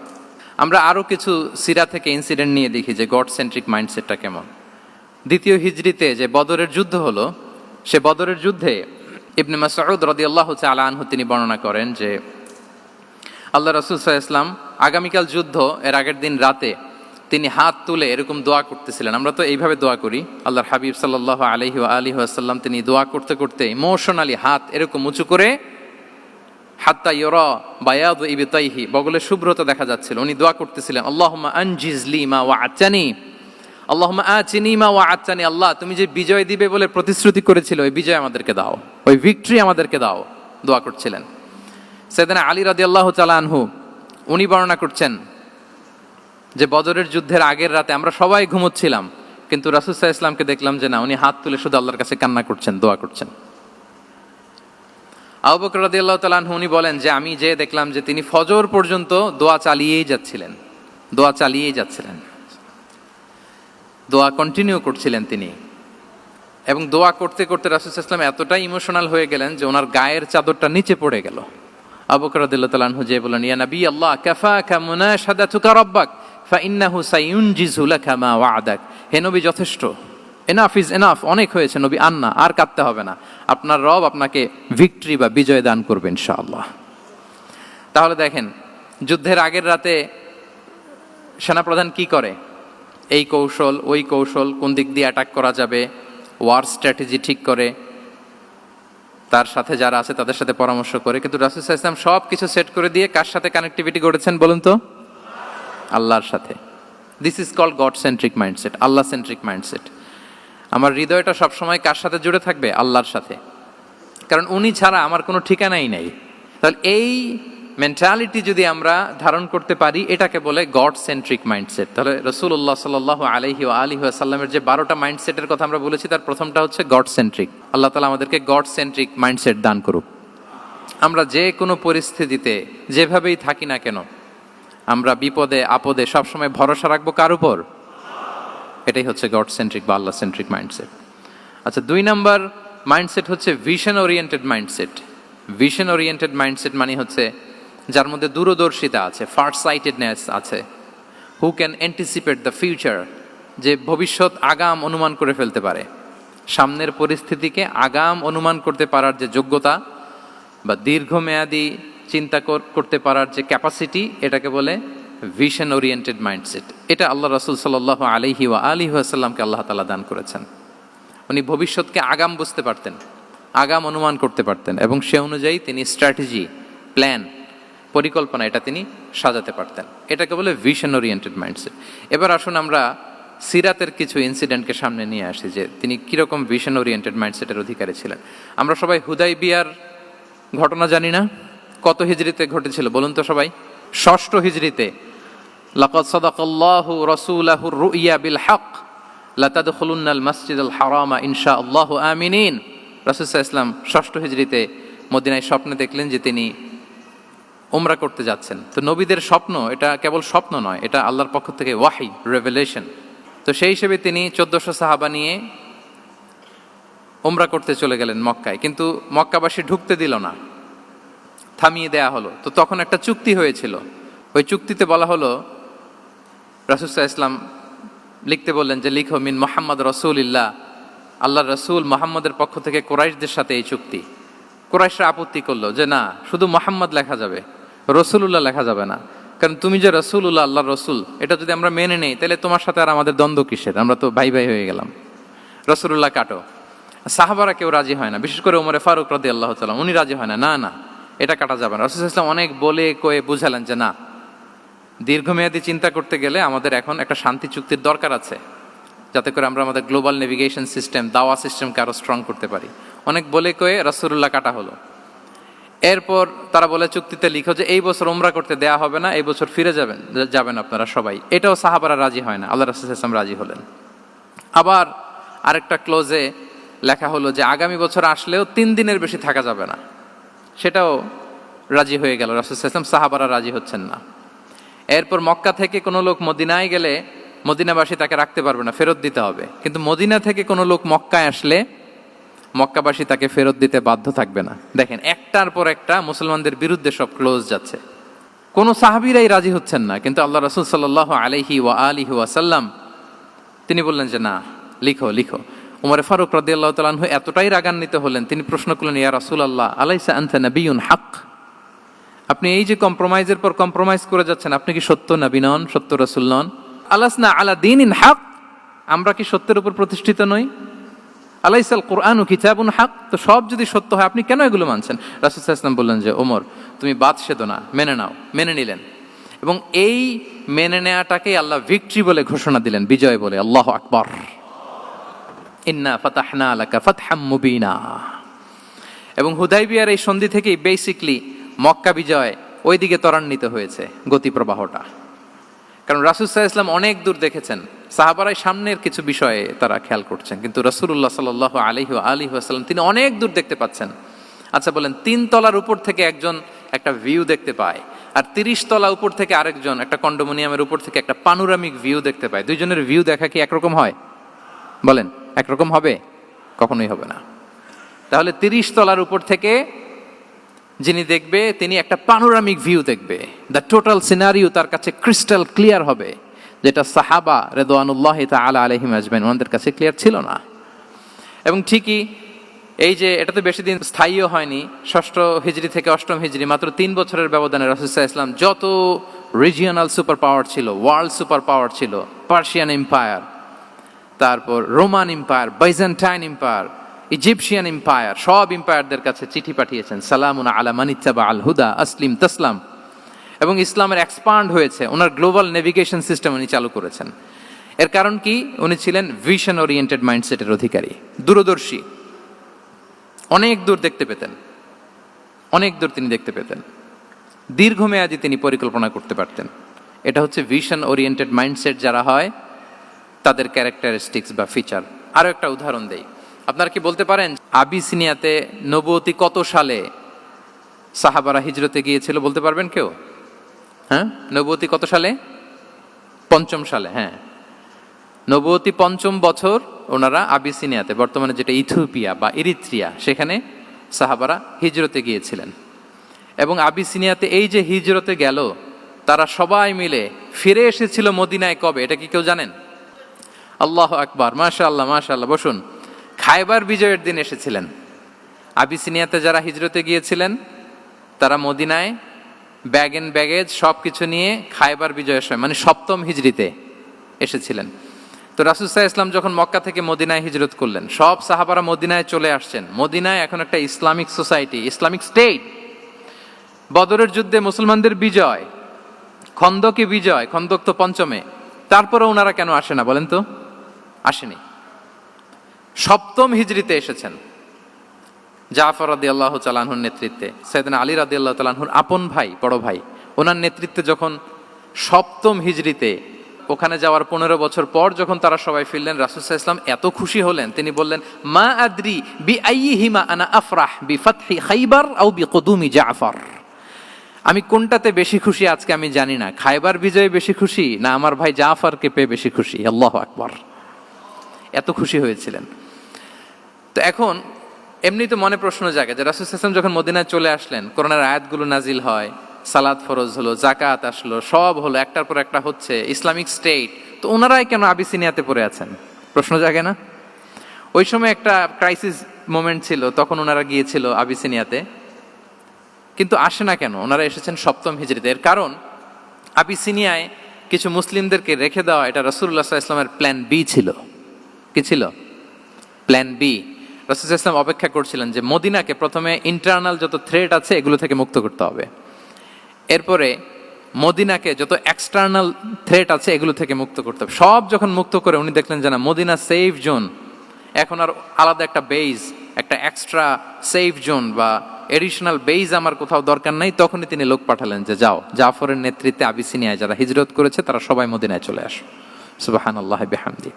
আমরা আরো কিছু সিরা থেকে ইনসিডেন্ট নিয়ে দেখি যে গড সেন্ট্রিক মাইন্ডসেটটা কেমন। দ্বিতীয় হিজরিতে যে বদরের যুদ্ধ হলো, সে বদরের যুদ্ধে ইবনে মাসউদ রাদিয়াল্লাহু তাআলা আনহু তিনি বর্ণনা করেন যে আল্লাহ রাসূল সাল্লাল্লাহু আলাইহি ওয়াসাল্লাম আগামীকাল যুদ্ধ, এর আগের দিন রাতে তিনি হাত তুলে এরকম দোয়া করতেছিলেন। আমরা তো এইভাবে দোয়া করি। আল্লাহর হাবিব সাল্লাল্লাহু আলাইহি ওয়া আলিহি ওয়াসাল্লাম তিনি দোয়া করতে করতে ইমোশনালি হাত এরকম উঁচু করে, হাত্তা ইউরা বায়াদু ইবতাইহি, বগলের শুভ্রতা দেখা যাচ্ছিল, উনি দোয়া করতেছিলেন আল্লাহুম্মা আনজিজ লি মা ওয়া'আতানি, আল্লাহুম্মা আতিনি মা ওয়া'আতানি, আল্লাহ তুমি যে বিজয় দিবে বলে প্রতিশ্রুতি করেছিল, ওই বিজয় আমাদেরকে দাও, ওই ভিক্টরি আমাদেরকে দাও। দোয়া করছিলেন। সাইয়েদনা আলী রাদিয়াল্লাহু তাআলা আনহু উনি বর্ণনা করছেন যে বদরের যুদ্ধের আগের রাতে আমরা সবাই ঘুমোচ্ছিলাম, কিন্তু রাসূল সাল্লাল্লাহু আলাইহি ওয়াসাল্লামকে দেখলাম যে না, উনি হাত তুলে শুধু আল্লাহর কাছে কান্না করছেন, দোয়া করছেন। আবু বকর রাদিয়াল্লাহু তাআলা আনহু উনি বলেন যে আমি যে দেখলাম যে তিনি ফজর পর্যন্ত দোয়া চালিয়েই যাচ্ছিলেন, দোয়া চালিয়েই যাচ্ছিলেন, দোয়া কন্টিনিউ করছিলেন তিনি। এবং দোয়া করতে করতে রাসূল সাল্লাল্লাহু আলাইহি ওয়াসাল্লাম এতটাই ইমোশনাল হয়ে গেলেন যে ওনার গায়ের চাদরটা নিচে পড়ে গেল। আবু বকর রাদিয়াল্লাহু তাআলা আনহু যে বলেন ইয়া নবী আল্লাহ কাফাকা মুনাশাদাতুকা রাব্বাক ফাইন্নাহু সায়ুনজিজু লাকা মা ওয়া'দাক, হে নবী যথেষ্ট, এনাফ ইজ এনাফ, অনেক হয়েছে নবী, আন্না, আর কাঁদতে হবে না, আপনার রব আপনাকে ভিক্টরি বা বিজয় দান করবে ইনশাআল্লাহ। তাহলে দেখেন, যুদ্ধের আগের রাতে সেনাপ্রধান কি করে? এই কৌশল ওই কৌশল, কোন দিক দিয়ে অ্যাটাক করা যাবে, ওয়ার স্ট্র্যাটেজি ঠিক করে, তার সাথে যারা আছে তাদের সাথে পরামর্শ করে। কিন্তু রাসূল সাল্লাল্লাহু আলাইহি ওয়াসাল্লাম সব কিছু সেট করে দিয়ে কার সাথে কানেক্টিভিটি গড়েছেন বলুন তো? আল্লাহর সাথে। This is called God centric mindset, Allah centric mindset. আমার হৃদয়টা সবসময় কার সাথে জুড়ে থাকবে? আল্লাহর সাথে, কারণ উনি ছাড়া আমার কোনো ঠিকানাই নেই। তাহলে এই মেন্টালিটি যদি আমরা ধারণ করতে পারি, এটাকে বলে গড সেন্ট্রিক মাইন্ডসেট। তাহলে রাসূলুল্লাহ সাল্লাল্লাহু আলাইহি ওয়া আলিহি ওয়াসাল্লামের যে 12টা মাইন্ডসেটের কথা আমরা বলেছি, তার প্রথমটা হচ্ছে গড সেন্ট্রিক। আল্লাহ তাআলা আমাদেরকে গড সেন্ট্রিক মাইন্ডসেট দান করুক। আমরা যে কোনো পরিস্থিতিতে যেভাবেই থাকি না কেন, আমরা বিপদে আপদে সবসময় ভরসা রাখবো কার উপর? এটাই হচ্ছে গড সেন্ট্রিক বা আল্লাহ সেন্ট্রিক মাইন্ডসেট। আচ্ছা, 2 নাম্বার মাইন্ডসেট হচ্ছে vision oriented mindset. Vision oriented mindset মানে হচ্ছে যার মধ্যে দূরদর্শিতা আছে, ফার সাইটেডনেস আছে, who can anticipate the future, যে ভবিষ্যৎ আগাম অনুমান করে ফেলতে পারে, সামনের পরিস্থিতিকে আগাম অনুমান করতে পারার যে যোগ্যতা বা দীর্ঘমেয়াদী চিন্তা করতে পারার যে ক্যাপাসিটি, এটাকে বলে ভিশন ওরিয়েন্টেড মাইন্ডসেট। এটা আল্লাহ রাসূল সাল্লাল্লাহু আলাইহি ওয়া আলিহি ওয়াসাল্লামকে আল্লাহ তাআলা দান করেছেন। উনি ভবিষ্যৎকে আগাম বুঝতে পারতেন, আগাম অনুমান করতে পারতেন, এবং সে অনুযায়ী তিনি স্ট্র্যাটেজি, প্ল্যান, পরিকল্পনা এটা তিনি সাজাতে পারতেন। এটাকে বলে ভিশন ওরিয়েন্টেড মাইন্ডসেট। এবার আসুন আমরা সিরাতের কিছু ইনসিডেন্টকে সামনে নিয়ে আসি যে তিনি কীরকম ভিশন ওরিয়েন্টেড মাইন্ডসেটের অধিকারী ছিলেন। আমরা সবাই হুদাইবিয়ার ঘটনা জানি না? কত হিজরিতে ঘটেছিল বলুন তো সবাই? 6ষ্ঠ হিজরিতে। লাকাদ সাদাকাল্লাহু রাসূলাহুর রুইয়া বিল হক লাতাদখুলুন্নাল মাসজিদাল হারামা ইনশাআল্লাহু আমিনিন। রাসূল সাল্লাল্লাহু আলাইহি ওয়াসাল্লাম 6ষ্ঠ হিজরিতে মদিনায় স্বপ্নে দেখলেন যে তিনি উমরা করতে যাচ্ছেন। তো নবীদের স্বপ্ন এটা কেবল স্বপ্ন নয়, এটা আল্লাহর পক্ষ থেকে ওয়াহি, রেভেলেশন। তো সেই হিসেবে তিনি 1400 সাহাবা নিয়ে উমরা করতে চলে গেলেন মক্কায়, কিন্তু মক্কাবাসী ঢুকতে দিল না, থামিয়ে দেয়া হলো। তো তখন একটা চুক্তি হয়েছিল, ওই চুক্তিতে বলা হলো, রাসূল সাল্লাল্লাহু আলাইহি ওয়াসাল্লাম লিখতে বললেন যে লিখো মিন মুহাম্মদ রাসূলিল্লাহ, আল্লাহর রাসূল মুহাম্মদের পক্ষ থেকে কুরাইশদের সাথে এই চুক্তি। কুরাইশরা আপত্তি করলো যে না, শুধু মুহাম্মদ লেখা যাবে, রাসূলুল্লাহ লেখা যাবে না, কারণ তুমি যে রাসূলুল্লাহ, আল্লাহর রাসূল, এটা যদি আমরা মেনে নেই তাহলে তোমার সাথে আর আমাদের দ্বন্দ্ব কিসের, আমরা তো ভাই ভাই হয়ে গেলাম, রাসূলুল্লাহ কাটো। সাহাবারা কেউ রাজি হয় না, বিশেষ করে ওমরে ফারুক রাদিয়াল্লাহু তাআলা, উনি রাজি হয় না, না না এটা কাটা যাবে না। রাসূল সাল্লাল্লাহু আলাইহি ওয়াসাল্লাম অনেক বলে কয়ে বুঝালেন যে না, দীর্ঘমেয়াদী চিন্তা করতে গেলে আমাদের এখন একটা শান্তি চুক্তির দরকার আছে, যাতে করে আমরা আমাদের গ্লোবাল নেভিগেশন সিস্টেম, দাওয়া সিস্টেমকে আরো স্ট্রং করতে পারি। অনেক বলে কয়ে রাসূলুল্লাহ কাটা হলো। এরপর তারা বলে চুক্তিতে লিখো যে এই বছর উমরা করতে দেয়া হবে না, এই বছর ফিরে যাবেন আপনারা সবাই। এটাও সাহাবারা রাজি হয় না, আল্লাহ রাসূল সাল্লাল্লাহু আলাইহি ওয়াসাল্লাম রাজি হলেন। আবার আরেকটা ক্লোজে লেখা হলো যে আগামী বছর আসলেও 3 দিনের বেশি থাকা যাবে না, সেটাও রাজি হয়ে গেল রাসূল সাল্লাল্লাহু আলাইহি ওয়াসাল্লাম, সাহাবারা রাজি হচ্ছেন না। এরপর মক্কা থেকে কোনো লোক মদিনায় গেলে মদিনাবাসী তাকে রাখতে পারবে না, ফেরত দিতে হবে। কিন্তু মদিনা থেকে কোনো লোক মক্কায় আসলে মক্কাবাসী তাকে ফেরত দিতে বাধ্য থাকবে না। দেখেন, একটার পর একটা মুসলমানদের বিরুদ্ধে সব ক্লোজ যাচ্ছে, কোনো সাহাবীরাই রাজি হচ্ছেন না। কিন্তু আল্লাহ রাসূল সাল্লাল্লাহু আলাইহি ওয়া আলিহি ওয়াসাল্লাম তিনি বললেন যে না, লিখো লিখো। উমর ফারুক রাদিয়াল্লাহু তাআলা আনহু এতটাই রাগান্বিত হলেন, তিনি প্রশ্ন করলেন, ইয়া রাসূলুল্লাহ, আলাইসা আনতা নাবিয়্যুন হক, আপনি এই যে কম্প্রোমাইজের পর কম্প্রোমাইজ করে যাচ্ছেন, আপনি কি সত্য নবী নন, সত্য রাসূল নন? আলাসনা আলা দীনিন হক, আমরা কি সত্যের উপর প্রতিষ্ঠিত নই? আলাইসাল কুরআনু কিতাবুন হক, তো সব যদি সত্য হয় আপনি কেন এগুলো মানছেন? রাসূল সাল্লাল্লাহু আলাইহি ওয়াসাল্লাম বললেন যে ওমর, তুমি বাদ সেদো না, মেনে নাও। মেনে নিলেন, এবং এই মেনে নেওয়াটাকেই আল্লাহ ভিক্টরি বলে ঘোষণা দিলেন, বিজয় বলে। আল্লাহু আকবার। ইন্না ফাতাহনা লাকা ফাতহাম মুবিনা। এবং হুদাইবিয়ার এই সন্ধি থেকেই বেসিকলি মক্কা বিজয় ওইদিকে ত্বরান্বিত হয়েছে গতি প্রবাহটা। কারণ রাসূল সাল্লাল্লাহু আলাইহি ওয়াসাল্লাম অনেক দূর দেখেছেন, সাহাবারাই সামনের কিছু বিষয়ে তারা খেয়াল করছেন, কিন্তু রাসূলুল্লাহ সাল্লাল্লাহু আলাইহি ওয়া আলিহি ওয়াসাল্লাম তিনি অনেক দূর দেখতে পাচ্ছেন। আচ্ছা বলেন, 3 তলার উপর থেকে একজন একটা ভিউ দেখতে পায়, আর 30 তলা উপর থেকে আরেকজন একটা কন্ডোমিনিয়ামের উপর থেকে একটা পানোরামিক ভিউ দেখতে পায়, দুইজনের ভিউ দেখা কি একরকম হয়? বলেন, একরকম হবে? কখনোই হবে না। তাহলে 30 তলার উপর থেকে যিনি দেখবে তিনি একটা পানোরামিক ভিউ দেখবে, দ্য টোটাল সিনারিও তার কাছে ক্রিস্টাল ক্লিয়ার হবে, যেটা সাহাবা রিদওয়ানুল্লাহি তাআলা আলাইহিম আজমাইন ওনাদের কাছে ক্লিয়ার ছিল না। এবং ঠিকই এই যে এটা তো বেশি দিন স্থায়ীও হয়নি, 6ষ্ঠ হিজরি থেকে 8ম হিজরি, মাত্র 3 বছরের ব্যবধানে রাসূল সাল্লাল্লাহু আলাইহি ওয়াসাল্লাম যত রিজিওনাল সুপার পাওয়ার ছিল, ওয়ার্ল্ড সুপার পাওয়ার ছিল, পার্সিয়ান এম্পায়ার, তারপর Roman empire, Byzantine empire, Egyptian empire, সব এম্পায়ারদের কাছে চিঠি পাঠিয়েছেন, সালামুন আলা মান ইত্তাবা আল হুদা আসলিম তাসলাম। এবং ইসলামের এক্সপান্ড হয়েছে, ওনার গ্লোবাল নেভিগেশন সিস্টেম উনি চালু করেছেন। এর কারণ কি? উনি ছিলেন ভিশন ওরিয়েন্টেড মাইন্ডসেটের অধিকারী, দূরদর্শী, অনেক দূর দেখতে পেতেন, অনেক দূর তিনি দেখতে পেতেন, দীর্ঘমেয়াদী তিনি পরিকল্পনা করতে পারতেন। এটা হচ্ছে ভিশন ওরিয়েন্টেড মাইন্ডসেট যারা হয় তাদের ক্যারেক্টারিস্টিক্স বা ফিচার। আরও একটা উদাহরণ দেই, আপনারা কি বলতে পারেন আবিসিনিয়াতে নবুয়তি কত সালে সাহাবারা হিজরতে গিয়েছিল? বলতে পারবেন কেউ? হ্যাঁ, নবুয়তি কত সালে? 5ম সালে। হ্যাঁ, নবুয়তি 5ম বছর ওনারা আবিসিনিয়াতে, বর্তমানে যেটা ইথিওপিয়া বা ইরিত্রিয়া, সেখানে সাহাবারা হিজরতে গিয়েছিলেন। এবং আবিসিনিয়াতে এই যে হিজরতে গেল, তারা সবাই মিলে ফিরে এসেছিল মদিনায় কবে? এটা কি কেউ জানেন? আল্লাহু আকবার, মাশাআল্লাহ মাশাআল্লাহ। বসুন। খায়বার বিজয়ের দিন এসেছিলেন। আবিসিনিয়াতে যারা হিজরতে গিয়েছিলেন তারা মদিনায় ব্যাগ এন্ড ব্যাগেজ সব কিছু নিয়ে খায়বার বিজয়ের সময়, মানে 7ম হিজরিতে এসেছিলেন। তো রাসূল সাল্লাল্লাহু আলাইহি ওয়াসাল্লাম যখন মক্কা থেকে মদিনায় হিজরত করলেন, সব সাহাবারা মদিনায় চলে আসছেন। মদিনায় এখন একটা ইসলামিক সোসাইটি, ইসলামিক স্টেট। বদরের যুদ্ধে মুসলমানদের বিজয়, খন্দকে বিজয়, খন্দক তো 5মে। তারপরে ওনারা কেন আসে না বলেন তো? আসেনি। 7ম হিজরিতে এসেছেন জাফর রাদিয়াল্লাহু তাআলা আনহুর নেতৃত্বে, সাইয়েদনা আলী রাদিয়াল্লাহু তাআলা আনহুর আপন ভাই, বড় ভাই, ওনার নেতৃত্বে যখন 7ম হিজরিতে ওখানে যাওয়ার 15 বছর পর যখন তারা সবাই ফিরলেন, রাসূল সাল্লাল্লাহু আলাইহি ওয়াসাল্লাম এত খুশি হলেন, তিনি বললেন, মা আদরি বিআইয়িহিমা আনা আফরাহ বিফাতহি খাইবার আও বিকুদুমি জাফর। আমি কোনটাতে বেশি খুশি আজকে আমি জানি না, খায়বার বিজয়ে বেশি খুশি না আমার ভাই জাফরকে পেয়ে বেশি খুশি। আল্লাহু আকবার, এত খুশি হয়েছিলেন। তো এখন এমনি তো মনে প্রশ্ন জাগে যে রাসূল সাল্লাল্লাহু আলাইহি ওয়াসাল্লাম যখন মদিনায় চলে আসলেন, কোরআনের আয়াতগুলো নাজিল হয়, সালাত ফরজ হলো, জাকাত আসলো, সব হলো, একটার পর একটা হচ্ছে, ইসলামিক স্টেট, তো ওনারাই কেন আবিসিনিয়াতে পড়ে আছেন? প্রশ্ন জাগে না? ওই সময় একটা ক্রাইসিস মোমেন্ট ছিল, তখন ওনারা গিয়েছিল আবিসিনিয়াতে, কিন্তু আসে না কেন? ওনারা এসেছেন 7ম হিজরিতে। এর কারণ আবিসিনিয়ায় কিছু মুসলিমদেরকে রেখে দেওয়া, এটা রাসূলুল্লাহ সাল্লাল্লাহু আলাইহি ওয়াসাল্লামের প্ল্যান বি ছিল। কি ছিল? Plan B. রাসূল সাল্লাল্লাহু আলাইহি ওয়াসাল্লাম অপেক্ষা করছিলেন যে মদিনাকে প্রথমে ইন্টারনাল যত থ্রেট আছে এগুলো থেকে মুক্ত করতে হবে, এরপরে মদিনাকে যত এক্সটার্নাল থ্রেট আছে এগুলো থেকে মুক্ত করতে হবে। সব যখন মুক্ত করে উনি দেখলেন যে না, মদিনা সেফ জোন, এখন আর আলাদা একটা বেজ, একটা এক্সট্রা সেফ জোন বা এডিশনাল বেজ আমার কোথাও দরকার নাই, তখনই তিনি লোক পাঠালেন যে যাও, জাফরের নেতৃত্বে আবিসিনিয়ায় যারা হিজরত করেছে তারা সবাই মদিনায় চলে আসো। সুবহানাল্লাহি বিহামদি।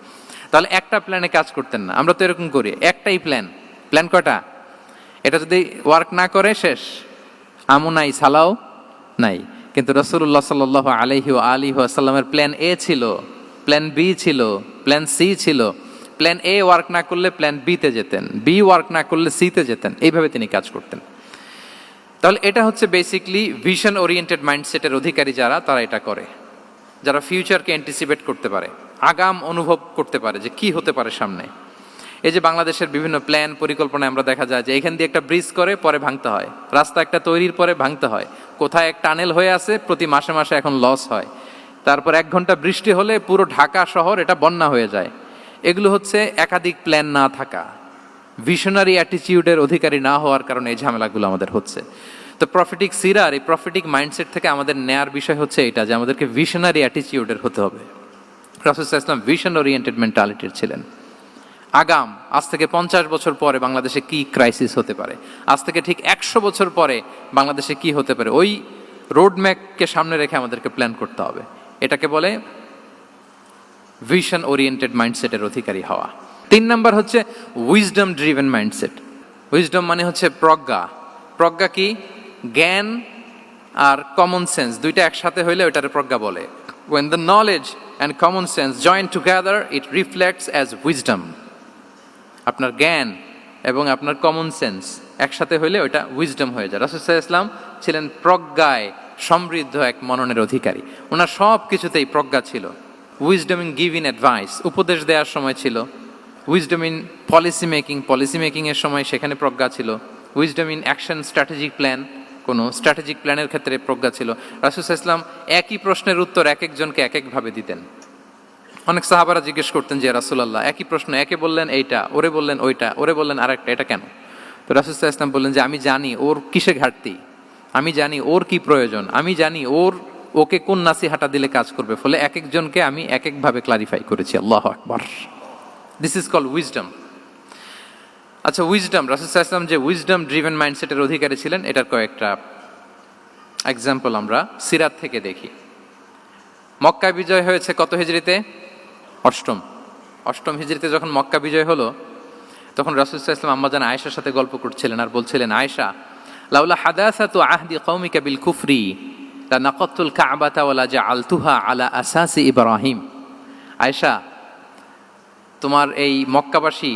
তাহলে একটা প্ল্যানে কাজ করতেন না, আমরা তো এরকম করি, একটাই প্ল্যান। প্ল্যান কয়টা? এটা যদি ওয়ার্ক না করে শেষ, আমু নাই সালাও নাই। কিন্তু রাসূলুল্লাহ সাল্লাল্লাহু আলাইহি ওয়া আলিহি ওয়াসাল্লামের প্ল্যান এ ছিল, প্ল্যান বি ছিল, প্ল্যান সি ছিল। প্ল্যান এ ওয়ার্ক না করলে প্ল্যান বি তে যেতেন, বি ওয়ার্ক না করলে সি তে যেতেন, এইভাবে তিনি কাজ করতেন। তাহলে এটা হচ্ছে বেসিকলি ভিশন ওরিয়েন্টেড মাইন্ডসেটের অধিকারী যারা, তারা এটা করে, যারা ফিউচারকে অ্যান্টিসিপেট করতে পারে, আগাম অনুভব করতে পারে যে কি হতে পারে সামনে। এই যে বাংলাদেশের বিভিন্ন প্ল্যান পরিকল্পনায় আমরা দেখা যায় যে এখান দিয়ে একটা ব্রিজ করে পরে ভাঙতে হয়, রাস্তা একটা তৈরির পরে ভাঙতে হয়, কোথায় এক টানেল হয়ে আছে প্রতি মাসে মাসে এখন লস হয়, তারপর 1 ঘন্টা বৃষ্টি হলে পুরো ঢাকা শহর এটা বন্যা হয়ে যায়। এগুলো হচ্ছে একাধিক প্ল্যান না থাকা, ভিশনারি অ্যাটিটিউডের অধিকারী না হওয়ার কারণে এই ঝামেলাগুলো আমাদের হচ্ছে। তো প্রফেটিক সিরার এই প্রফেটিক মাইন্ডসেট থেকে আমাদের নেয়ার বিষয় হচ্ছে এটা, যে আমাদেরকে ভিশনারি অ্যাটিটিউডের হতে হবে। রাসূল সাল্লাল্লাহু আলাইহি ওয়াসাল্লাম ভিশন ওরিয়েন্টেড মেন্টালিটির ছিলেন। আগাম, আজ থেকে 50 বছর পরে বাংলাদেশে কি ক্রাইসিস হতে পারে, আজ থেকে ঠিক 100 বছর পরে বাংলাদেশে কি হতে পারে, ওই রোডম্যাপকে সামনে রেখে আমাদেরকে প্ল্যান করতে হবে। এটাকে বলে ভিশন ওরিয়েন্টেড মাইন্ডসেটের অধিকারী হওয়া। 3 নাম্বার হচ্ছে উইজডম ড্রিভেন মাইন্ডসেট। উইজডম মানে হচ্ছে প্রজ্ঞা। প্রজ্ঞা কি? জ্ঞান আর কমন সেন্স দুইটা একসাথে হইলে ওইটারে প্রজ্ঞা বলে। When the knowledge and common sense join together, it reflects as wisdom. আপনার জ্ঞান এবং আপনার কমন সেন্স একসাথে হইলে ওইটা উইজডম হয়ে যায়। রাসূল সাল্লাল্লাহু আলাইহি ওয়াসাল্লাম ছিলেন প্রজ্ঞায় সমৃদ্ধ এক মননের অধিকারী। ওনার সব কিছুতেই প্রজ্ঞা ছিল। উইজডম ইন গিভিং অ্যাডভাইস, উপদেশ দেওয়ার সময় ছিল। উইজডম ইন পলিসি মেকিং এর সময় সেখানে প্রজ্ঞা ছিল। Wisdom in action, strategic plan, কোনো স্ট্র্যাটেজিক প্ল্যানের ক্ষেত্রে প্রজ্ঞা ছিল। রাসূল সাল্লাল্লাহু আলাইহি ওয়াসাল্লাম একই প্রশ্নের উত্তর এক একজনকে এক একভাবে দিতেন। অনেক সাহাবারা জিজ্ঞেস করতেন যে রাসূলুল্লাহ একই প্রশ্ন, একে বললেন এইটা, ওরে বললেন ওইটা, ওরে বললেন আরেকটা, এটা কেন? তো রাসূল সাল্লাল্লাহু আলাইহি ওয়াসাল্লাম বললেন যে আমি জানি ওর কিসে ঘাটতি, আমি জানি ওর কি প্রয়োজন, আমি জানি ওকে কোন নাসিহাটা দিলে কাজ করবে, ফলে এক একজনকে আমি এক একভাবে ক্লারিফাই করেছি। আল্লাহু আকবার। This is called wisdom. আচ্ছা, উইজডম, রাসূল সাল্লাল্লাহু আলাইহি ওয়াসাল্লাম যে উইজডম ড্রিভেন মাইন্ডসেটের অধিকারী ছিলেন, এটার কয়েকটা এক্সাম্পল আমরা সিরাত থেকে দেখি। মক্কা বিজয় হয়েছে কত হিজরিতে? অষ্টম হিজরিতে যখন মক্কা বিজয় হলো, তখন রাসূল সাল্লাল্লাহু আলাইহি ওয়াসাল্লাম আম্মাজান আয়েশার সাথে গল্প করছিলেন আর বলছিলেন, আয়েশা, লাউলা হাদাসাতু আহদি কওমিকা বিল কুফরি লা নাকাতুল কাবাতা ওয়া লা জাআলতুহা আলা আসাসি ইব্রাহিম। আয়েশা, তোমার এই মক্কাবাসী,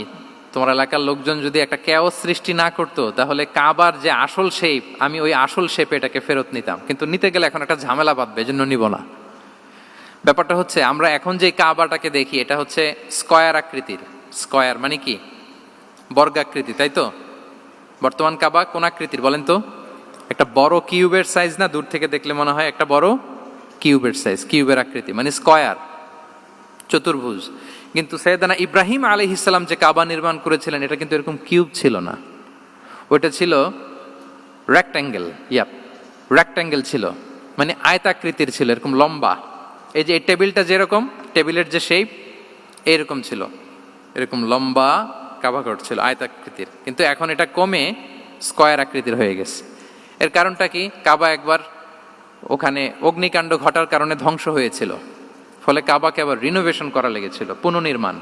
তোমার এলাকার লোকজন যদি একটা কেওস সৃষ্টি না করতো, তাহলে কাবার যে আসল শেপ, আমি ওই আসল শেপে এটাকে ফেরত নিতাম, কিন্তু নিতে গেলে এখন একটা ঝামেলা বাঁধবে, এজন্য নিব না। ব্যাপারটা হচ্ছে, আমরা এখন যে কাবাটাকে দেখি, এটা হচ্ছে স্কয়ার আকৃতির। স্কয়ার মানে কি? বর্গাকৃতি, তাই তো? বর্তমান কাবা কোন আকৃতির বলেন তো? একটা বড় কিউবের সাইজ না? দূর থেকে দেখলে মনে হয় একটা বড় কিউবের সাইজ, কিউবের আকৃতি মানে স্কয়ার, চতুর্ভুজ। কিন্তু সাইয়েদনা ইব্রাহিম আলাইহিস সালাম যে কাবা নির্মাণ করেছিলেন, এটা কিন্তু এরকম কিউব ছিল না, ওটা ছিল রেক্ট্যাঙ্গেল। রেক্ট্যাঙ্গেল ছিল, মানে আয়তাকৃতির ছিল, এরকম লম্বা। এই যে এই টেবিলটা যেরকম, টেবিলের যে শেপ এরকম ছিল, এরকম লম্বা কাবাঘর ছিল আয়তাকৃতির। কিন্তু এখন এটা কমে স্কয়ার আকৃতির হয়ে গেছে। এর কারণটা কি? কাবা একবার ওখানে অগ্নিকাণ্ড ঘটার কারণে ধ্বংস হয়েছিল, ফলে কাবাকে আবার রিনোভেশন করা লেগেছিল, পুনর্নির্মাণ।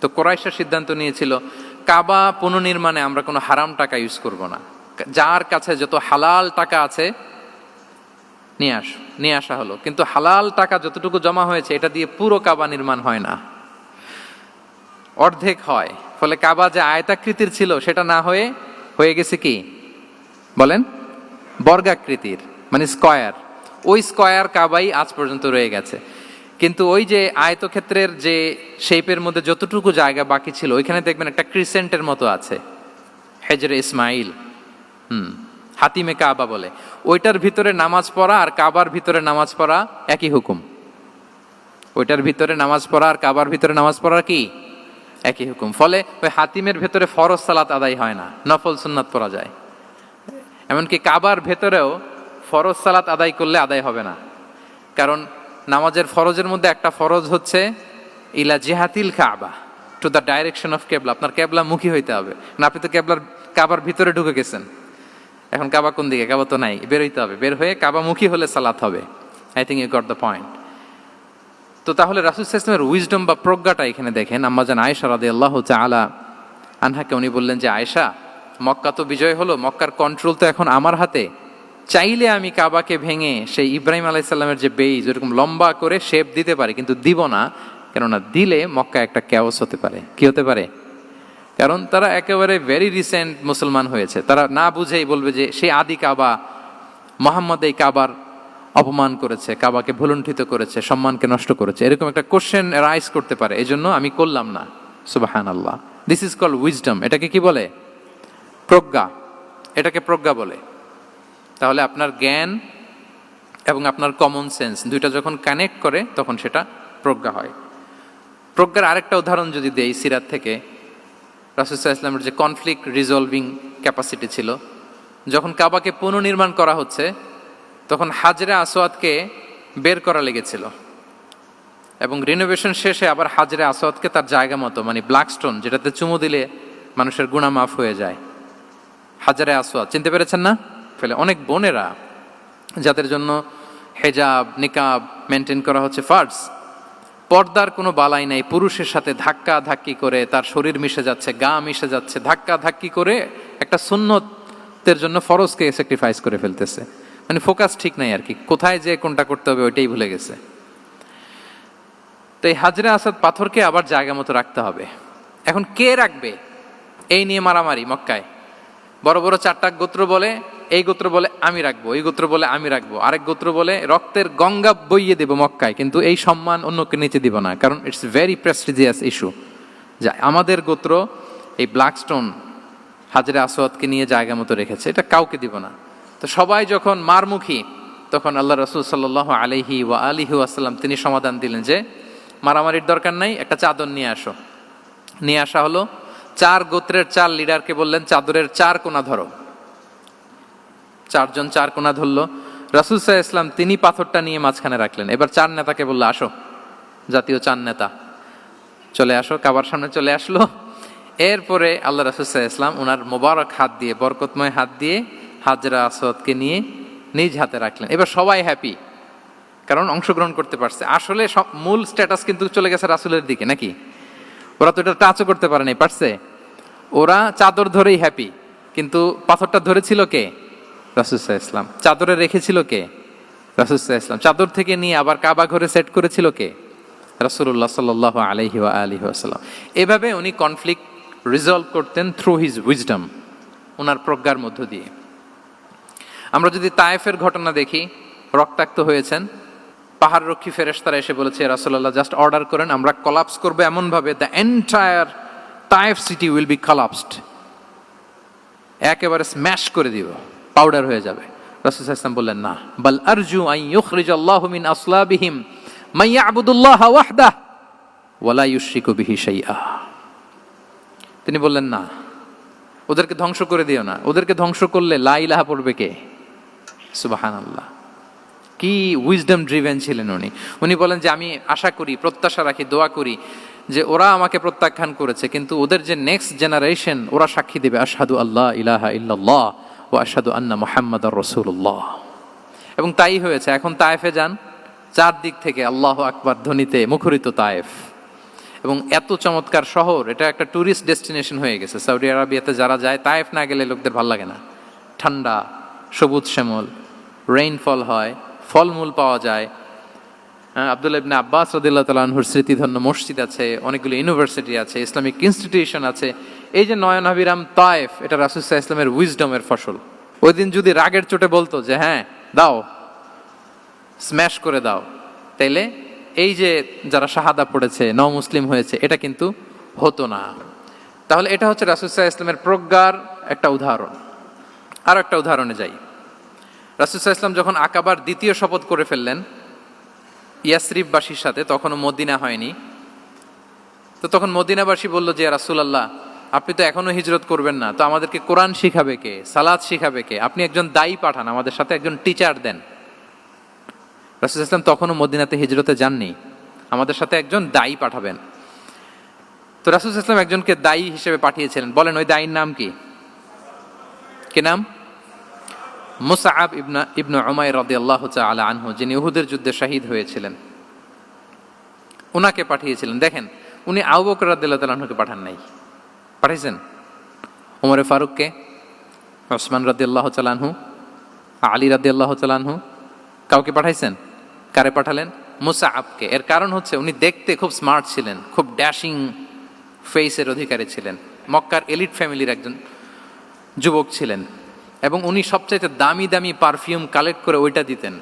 তো কুরাইশরা সিদ্ধান্ত নিয়েছিল, কাবা পুনর্নির্মাণে আমরা কোনো হারাম টাকা ইউজ করব না, যার কাছে যত হালাল টাকা আছে নিয়ে আসা হলো। কিন্তু হালাল টাকা যতটুকু জমা হয়েছে, এটা দিয়ে পুরো কাবা নির্মাণ হয় না, অর্ধেক হয়। ফলে কাবা যে আয়তাকৃতির ছিল, সেটা না হয়ে গেছে কি বলেন? বর্গাকৃতির, মানে স্কয়ার। ওই স্কয়ার কাবাই আজ পর্যন্ত রয়ে গেছে। কিন্তু ওই যে আয়তক্ষেত্রের যে শেপের মধ্যে যতটুকু জায়গা বাকি ছিল, ওইখানে দেখবেন একটা ক্রিসেন্টের মতো আছে, হেজরে ইসমাইল, হাতিমে কাবা বলে। ওইটার ভিতরে নামাজ পড়া আর কাবার ভিতরে নামাজ পড়া একই হুকুম। ওইটার ভিতরে নামাজ পড়া আর কাবার ভিতরে নামাজ পড়া কি একই হুকুম। ফলে ওই হাতিমের ভেতরে ফরজ সালাত আদায় হয় না, নফল সুন্নাত পড়া যায়। এমনকি কাবার ভেতরেও ফরজ সালাত আদায় করলে আদায় হবে না, কারণ নামাজের ফরজের মধ্যে একটা ফরজ হচ্ছে ইলা জিহাতিল কাবা, টু দ্য ডাইরেকশন অফ কেবলা। আপনার কেবলা মুখী হইতে হবে না। আপনি তো কাবার ভিতরে ঢুকে গেছেন, এখন কাবা কোন দিকে? কাবা তো নাই, বের হইতে হবে। বের হয়ে কাবা মুখী হলে সালাত হবে। I think you got the point. তো তাহলে রাসূল সাল্লাল্লাহু আলাইহি ওয়াসাল্লামের উইজডম বা প্রজ্ঞাটা এখানে দেখেন। আম্মাজান আয়েশা রাদিয়াল্লাহু তাআলা আনহাকে উনি বললেন যে, আয়েশা, মক্কা তো বিজয় হলো, মক্কার কন্ট্রোল তো এখন আমার হাতে। চাইলে আমি কাবাকে ভেঙে সেই ইব্রাহিম আলাইহিস সালামের যে বেইজ, এরকম লম্বা করে শেপ দিতে পারি, কিন্তু দিব না। কেননা দিলে মক্কা একটা ক্যাওস হতে পারে। কি হতে পারে? কারণ তারা একেবারে ভেরি রিসেন্ট মুসলমান হয়েছে, তারা না বুঝেই বলবে যে সেই আদি কাবা, মুহাম্মদ এই কাবার অপমান করেছে, কাবাকে ভুলুণ্ঠিত করেছে, সম্মানকে নষ্ট করেছে, এরকম একটা কোশ্চেন রাইজ করতে পারে। এই জন্য আমি করলাম না। সুবহানাল্লাহ। This is called wisdom. এটাকে কি বলে? প্রজ্ঞা। এটাকে প্রজ্ঞা বলে। তাহলে আপনার জ্ঞান এবং আপনার কমন সেন্স দুইটা যখন কানেক্ট করে, তখন সেটা প্রজ্ঞা হয়। প্রজ্ঞার আরেকটা উদাহরণ যদি দেই সিরাত থেকে, রাসূল সাল্লাল্লাহু আলাইহি ওয়াসাল্লামের যে কনফ্লিক্ট রিজলভিং ক্যাপাসিটি ছিল, যখন কাবাকে পুনর্নির্মাণ করা হচ্ছে, তখন হাজরে আসওয়াদকে বের করা লেগেছিল, এবং রিনোভেশন শেষে আবার হাজরে আসওয়াদকে তার জায়গা মতো, মানে ব্ল্যাক স্টোন, যেটাতে চুমু দিলে মানুষের গুনাহ মাফ হয়ে যায়, হাজরে আসওয়াদ, চিনতে পেরেছেন না? ফলে অনেক বোনেরা যাদের জন্য হেজাব নিকাব মেনটেন করা হচ্ছে ফার্জ, পর্দার কোনো বালাই নাই, পুরুষের সাথে ধাক্কা ধাক্কি করে তার শরীর মিশে যাচ্ছে, গা মিশে যাচ্ছে, ধাক্কা ধাক্কি করে একটা সুন্নতের জন্য ফরজকে স্যাক্রিফাইস করে ফেলতেছে। মানে ফোকাস ঠিক নাই আর কি, কোথায় যে কোনটা করতে হবে ওইটাই ভুলে গেছে। তো এই হাজরে আসওয়াদ পাথরকে আবার জায়গা মতো রাখতে হবে। এখন কে রাখবে, এই নিয়ে মারামারি মক্কায়। বড় বড় চারটা গোত্র বলে, এই গোত্র বলে আমি রাখবো, এই গোত্র বলে আমি রাখবো, আরেক গোত্র বলে রক্তের গঙ্গা বইয়ে দেব মক্কায়, কিন্তু এই সম্মান অন্যকে নিতে দিব না, কারণ ইটস ভেরি প্রেস্টিজিয়াস ইস্যু, যে আমাদের গোত্র এই ব্ল্যাক স্টোন হাজরে আসওয়াদকে নিয়ে জায়গা মতো রেখেছে, এটা কাউকে দিব না। তো সবাই যখন মারমুখী, তখন আল্লাহ রাসূল সাল্লাল্লাহু আলাইহি ওয়া আলিহি ওয়াসাল্লাম তিনি সমাধান দিলেন যে মারামারির দরকার নাই, একটা চাদর নিয়ে আসো। নিয়ে আসা হলো। 4 গোত্রের 4 লিডারকে বললেন, চাদরের 4 কোণা ধরো। চারজন চার কোণা ধরলো, রাসূল সাল্লাল্লাহু আলাইহি ওয়াসাল্লাম তিনি পাথরটা নিয়ে মাঝখানে রাখলেন। এবার চার নেতাকে বললো, আসো, জাতীয় চার নেতা চলে আসো, কাবার সামনে চলে আসলো। এরপরে আল্লাহ রাসূল সাল্লাল্লাহু আলাইহি ওয়াসাল্লাম ওনার মোবারক হাত দিয়ে, বরকতময় হাত দিয়ে হাজরা আসওয়াদকে নিয়ে নিজ হাতে রাখলেন। এবার সবাই হ্যাপি, কারণ অংশগ্রহণ করতে পারছে। আসলে সব মূল স্ট্যাটাস কিন্তু চলে গেছে রাসূলের দিকে, নাকি? ওরা তো এটা টাচও করতে পারে নাই, পারছে? ওরা চাদর ধরেই হ্যাপি, কিন্তু পাথরটা ধরেছিল কে? রাসূল সাল্লাল্লাহু আলাইহি ওয়াসাল্লাম। চাদরে রেখেছিল কে? রাসূল সাল্লাল্লাহু আলাইহি ওয়াসাল্লাম। চাদর থেকে নিয়ে আবার কাবা ঘরে সেট করেছিল কে? রাসূলুল্লাহ সাল্লাল্লাহু আলাইহি ওয়া আলিহি ওয়াসাল্লাম। এভাবে উনি কনফ্লিক্ট রিজলভ করতেন থ্রু হিজ উইজডম, ওনার প্রজ্ঞার মধ্য দিয়ে। আমরা যদি তায়েফের ঘটনা দেখি, রক্তাক্ত হয়েছেন, পাহাড় রক্ষী ফেরেশতারা এসে বলেছে, রাসূলুল্লাহ জাস্ট অর্ডার করেন, আমরা কলাপস করবো এমন ভাবে the entire Taif city will be collapsed, একেবারে স্ম্যাশ করে দিব, পাউডার হয়ে যাবে। রাসূল সাল্লাল্লাহু আলাইহি ওয়াসাল্লাম বললেন, না, বাল আরজু আন ইউখরিজাল্লাহু মিন আসলাবিহিম মান ইয়াবুদুল্লাহ ওয়াহদাহু ওয়া লা ইউশরিকু বিহি শাইআ। তিনি বললেন, না, ওদেরকে ধ্বংস করে দিও না। ওদেরকে ধ্বংস করলে লা ইলাহা পড়বে কে? সুবহানাল্লাহ। কি উইজডম ড্রিভেন ছিলেন উনি। উনি বলেন যে আমি আশা করি, প্রত্যাশা রাখি, দোয়া করি যে ওরা আমাকে প্রত্যাখ্যান করেছে, কিন্তু ওদের যে নেক্সট জেনারেশন, ওরা সাক্ষী দেবে আশহাদু আল্লাহ ইলাহা ইল্লাল্লাহ ওয়া আশহাদু আন্না মুহাম্মাদার রাসূলুল্লাহ। এবং তাই হয়েছে। এখন তায়েফে যান, চারদিক থেকে আল্লাহু আকবার ধ্বনিতে মুখরিত তায়েফ। এবং এত চমৎকার শহর, এটা একটা ট্যুরিস্ট ডেস্টিনেশন হয়ে গেছে। সৌদি আরবিয়াতে যারা যায়, তায়েফ না গেলে লোকদের ভালো লাগে না। ঠান্ডা, সবুজ শ্যামল, রেইনফল হয়, ফলমূল পাওয়া যায়। আব্দুল্লাহ ইবনে আব্বাস রাদিয়াল্লাহু তাআলা আনহুর স্মৃতিধন্য মসজিদ আছে, অনেকগুলো ইউনিভার্সিটি আছে, ইসলামিক ইনস্টিটিউশন আছে। এই যে নয়নাভিরাম তায়েফ, এটা রাসূল সাল্লাল্লাহু আলাইহি ওয়াসাল্লামের উইজডমের ফসল। ওই দিন যদি রাগের চোটে বলতো যে হ্যাঁ দাও, স্ম্যাশ করে দাও, তাইলে এই যে যারা শাহাদা পড়েছে, মুসলিম হয়েছে, এটা কিন্তু হতো না। তাহলে এটা হচ্ছে রাসূল সাল্লাল্লাহু আলাইহি ওয়াসাল্লামের প্রজ্ঞার একটা উদাহরণ। আরো একটা উদাহরণে যাই। রাসূল সাল্লাল্লাহু আলাইহি ওয়াসাল্লাম যখন আকাবার দ্বিতীয় শপথ করে ফেললেন ইয়াসরিববাসীর সাথে, তখনও মদিনা হয়নি, তো তখন মদিনাবাসী বলল যে রাসূলুল্লাহ, আপনি তো এখনো হিজরত করবেন না, তো আমাদেরকে কোরআন শিখাবে কে, সালাত শিখাবে কে? আপনি একজন দায়ী পাঠান, আমাদের সাথে একজন টিচার দেন। রাসূল সাল্লাল্লাহু আলাইহি ওয়াসাল্লাম তখনও মদিনাতে হিজরতে যাননি, আমাদের সাথে একজন দায়ী পাঠাবেন। তো রাসূল সাল্লাল্লাহু আলাইহি ওয়াসাল্লাম একজনকে দায়ী হিসেবে পাঠিয়েছিলেন। বলেন ওই দায়ীর নাম কি? কি নাম? মুসআব ইবনে উমাইর রাদিয়াল্লাহু তাআলা আনহু, যিনি উহুদের যুদ্ধে শহীদ হয়েছিলেন, উনাকে পাঠিয়েছিলেন। দেখেন, উনি আবু বকর রাদিয়াল্লাহু তাআলা আনহুকে পাঠান নাই, পাঠিয়েছেন ওমরে ফারুককে, ওসমান রাদিয়াল্লাহু তাআলা আনহু, আলী রাদিয়াল্লাহু তাআলা আনহু। কাউকে পাঠাইছেন? কারে পাঠালেন? মুসআবকে। এর কারণ হচ্ছে উনি দেখতে খুব স্মার্ট ছিলেন, খুব ড্যাশিং ফেসের অধিকারী ছিলেন, মক্কার এলিট ফ্যামিলির একজন যুবক ছিলেন, এবং উনি সবচাইতে দামি দামি পারফিউম কালেক্ট করে ওইটা দিতেন।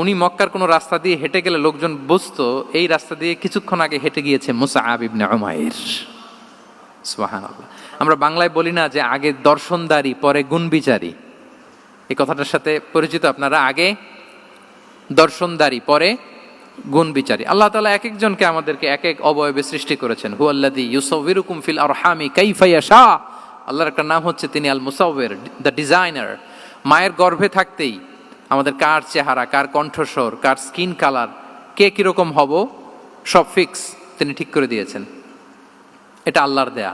উনি মক্কার কোনো রাস্তা দিয়ে হেঁটে গেলে লোকজন বুঝতো এই রাস্তা দিয়ে কিছুক্ষণ আগে হেঁটে গিয়েছে মুসআব ইবনে উমাইর। সুবহানাল্লাহ। আমরা বাংলায় বলি না যে আগে দর্শনদারি পরে গুণবিচারী? এই কথাটার সাথে পরিচিত আপনারা? আগে দর্শনদারি পরে গুণবিচারী। আল্লাহ তাআলা এক একজনকে আমাদেরকে এক এক অবয়বে সৃষ্টি করেছেন। হুয়াল্লাযী ইউসাউবিরুকুম ফিল আরহামি কাইফা ইয়াশা। আল্লাহর একটা নাম হচ্ছে তিনি আল মুসাউবির, দ্য ডিজাইনার। মায়ের গর্ভে থাকতেই আমাদের কার চেহারা, কার কণ্ঠস্বর, কার স্কিন কালার, কে কিরকম হব, সব ফিক্স তিনি ঠিক করে দিয়েছেন। এটা আল্লাহর দেয়া।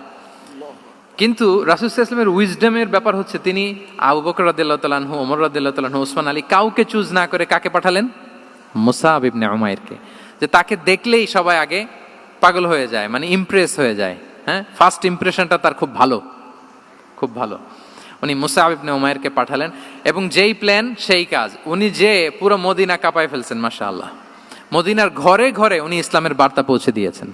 কিন্তু রাসূল সাল্লাল্লাহু আলাইহি ওয়াসাল্লামের উইজডমের ব্যাপার হচ্ছে তিনি আবু বকর রাদিয়াল্লাহু তাআলা আনহু, ওমর রাদিয়াল্লাহু তাআলা আনহু, ওসমান আলী, কাউকে চুজ না করে কাকে পাঠালেন? মুসআব ইবনে উমাইরকে। যে তাকে দেখলেই সবাই আগে পাগল হয়ে যায়, মানে ইমপ্রেস হয়ে যায়। হ্যাঁ, ফার্স্ট ইমপ্রেশনটা তার খুব ভালো, খুব ভালো। উনি মুসআব ইবনে উমাইরকে পাঠালেন, এবং যেই প্ল্যান সেই কাজ। উনি যে পুরো মদিনা কাঁপায় ফেলছেন, মাশাআল্লাহ। মদিনার ঘরে ঘরে উনি ইসলামের বার্তা পৌঁছে দিয়েছেন।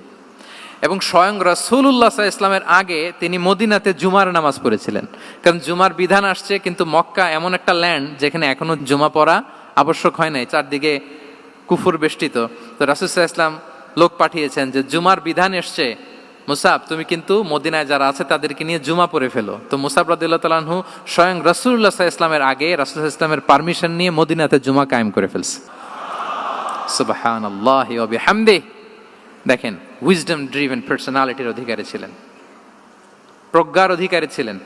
এবং স্বয়ং রাসূলুল্লাহ সাল্লাল্লাহু আলাইহি ওয়াসাল্লামের আগে তিনি মদিনাতে জুমার নামাজ পড়েছিলেন, কারণ জুমার বিধান আসছে। কিন্তু মক্কা এমন একটা ল্যান্ড যেখানে এখনো জুমা পড়া আবশ্যক হয় নাই, চারদিকে কুফর বেষ্টিত। তো রাসূল সাল্লাল্লাহু আলাইহি ওয়াসাল্লাম লোক পাঠিয়েছেন যে জুমার বিধান এসছে, মুসাব তুমি কিন্তু মদিনায় যারা আছে তাদেরকে নিয়ে জুমা পড়ে ফেলো। তো মুসাব রাদিয়াল্লাহু তাআলা আনহু স্বয়ং রাসূলুল্লাহ সাল্লাল্লাহু আলাইহি ওয়াসাল্লামের আগে রাসূল সাল্লাল্লাহু আলাইহি ওয়াসাল্লামের পারমিশন নিয়ে মদিনাতে জুমা কায়েম করে ফেলছে। সুবহানাল্লাহি ওয়া বিহামদিহি। দেখেন, উইজডম ড্রিভেন পার্সোনালিটির অধিকারী ছিলেন, প্রজ্ঞার অধিকারী ছিলেন,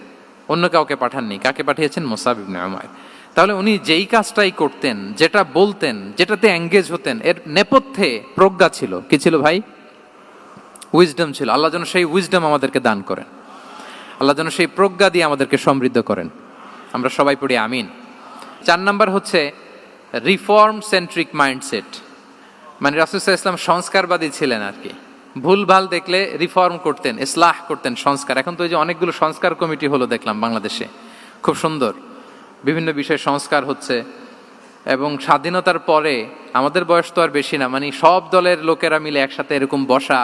অন্য কাউকে পাঠাননি। কাকে পাঠিয়েছেন? মুসআব ইবনে উমাইর। তাহলে উনি যেই কাজটাই করতেন, যেটা বলতেন, যেটাতে এঙ্গেজ হতেন, এর নেপথ্যে প্রজ্ঞা ছিল। কি ছিল ভাই? উইজডম ছিল। আল্লাহ যেন সেই উইজডম আমাদেরকে দান করেন, আল্লাহ যেন সেই প্রজ্ঞা দিয়ে আমাদেরকে সমৃদ্ধ করেন। আমরা সবাই পড়ি আমিন। 4 নাম্বার হচ্ছে রিফর্ম সেন্ট্রিক মাইন্ডসেট। মানে রাসূল সাল্লাল্লাহু আলাইহি ওয়াসাল্লাম সংস্কারবাদী ছিলেন আর কি। ভুলভাল দেখলে রিফর্ম করতেন, ইসলাহ করতেন, সংস্কার। এখন তো এই যে অনেকগুলো সংস্কার কমিটি হলো দেখলাম বাংলাদেশে, খুব সুন্দর, বিভিন্ন বিষয়ে সংস্কার হচ্ছে। এবং স্বাধীনতার পরে আমাদের বয়স তো আর বেশি না, মানে সব দলের লোকেরা মিলে একসাথে এরকম বসা,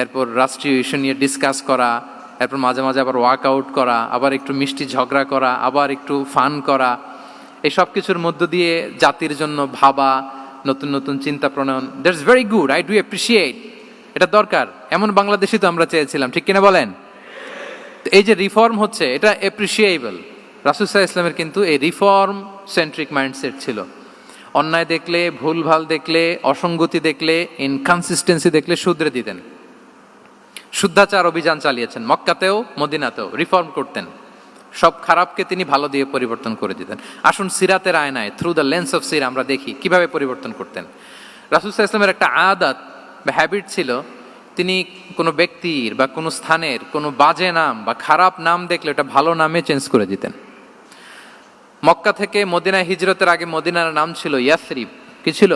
এরপর রাষ্ট্রীয় ইস্যু নিয়ে ডিসকাস করা, এরপর মাঝে মাঝে আবার ওয়ার্কআউট করা, আবার একটু মিষ্টি ঝগড়া করা, আবার একটু ফান করা, এই সব কিছুর মধ্য দিয়ে জাতির জন্য ভাবা, নতুন নতুন চিন্তা প্রণয়ন। That's very good, I do appreciate, এটা দরকার। এমন বাংলাদেশই তো আমরা চেয়েছিলাম, ঠিক কিনা বলেন? এই যে রিফর্ম হচ্ছে, এটা অ্যাপ্রিসিয়েবল। রাসূল সাল্লাল্লাহু আলাইহি ওয়াসাল্লামের কিন্তু এই রিফর্ম সেন্ট্রিক মাইন্ডসেট ছিল। অন্যায় দেখলে, ভুলভাল দেখলে, অসঙ্গতি দেখলে, ইনকনসিস্টেন্সি দেখলে শুধরে দিতেন। শুদ্ধাচার অভিযান চালিয়েছেন মক্কাতেও মদিনাতেও, রিফর্ম করতেন। সব খারাপকে তিনি ভালো দিয়ে পরিবর্তন করে দিতেন। আসুন সিরাতের আয়নায়, থ্রু দ্য লেন্স অফ সিরা, আমরা দেখি কিভাবে পরিবর্তন করতেন। রাসূল সাল্লাল্লাহু আলাইহি ওয়াসাল্লামের একটা আদাত বা হ্যাবিট ছিল, তিনি কোনো ব্যক্তির বা কোনো স্থানের কোনো বাজে নাম বা খারাপ নাম দেখলে ওটা ভালো নামে চেঞ্জ করে দিতেন। মক্কা থেকে মদিনায় হিজরতের আগে মদিনার নাম ছিল ইয়াসরিব। কি ছিল?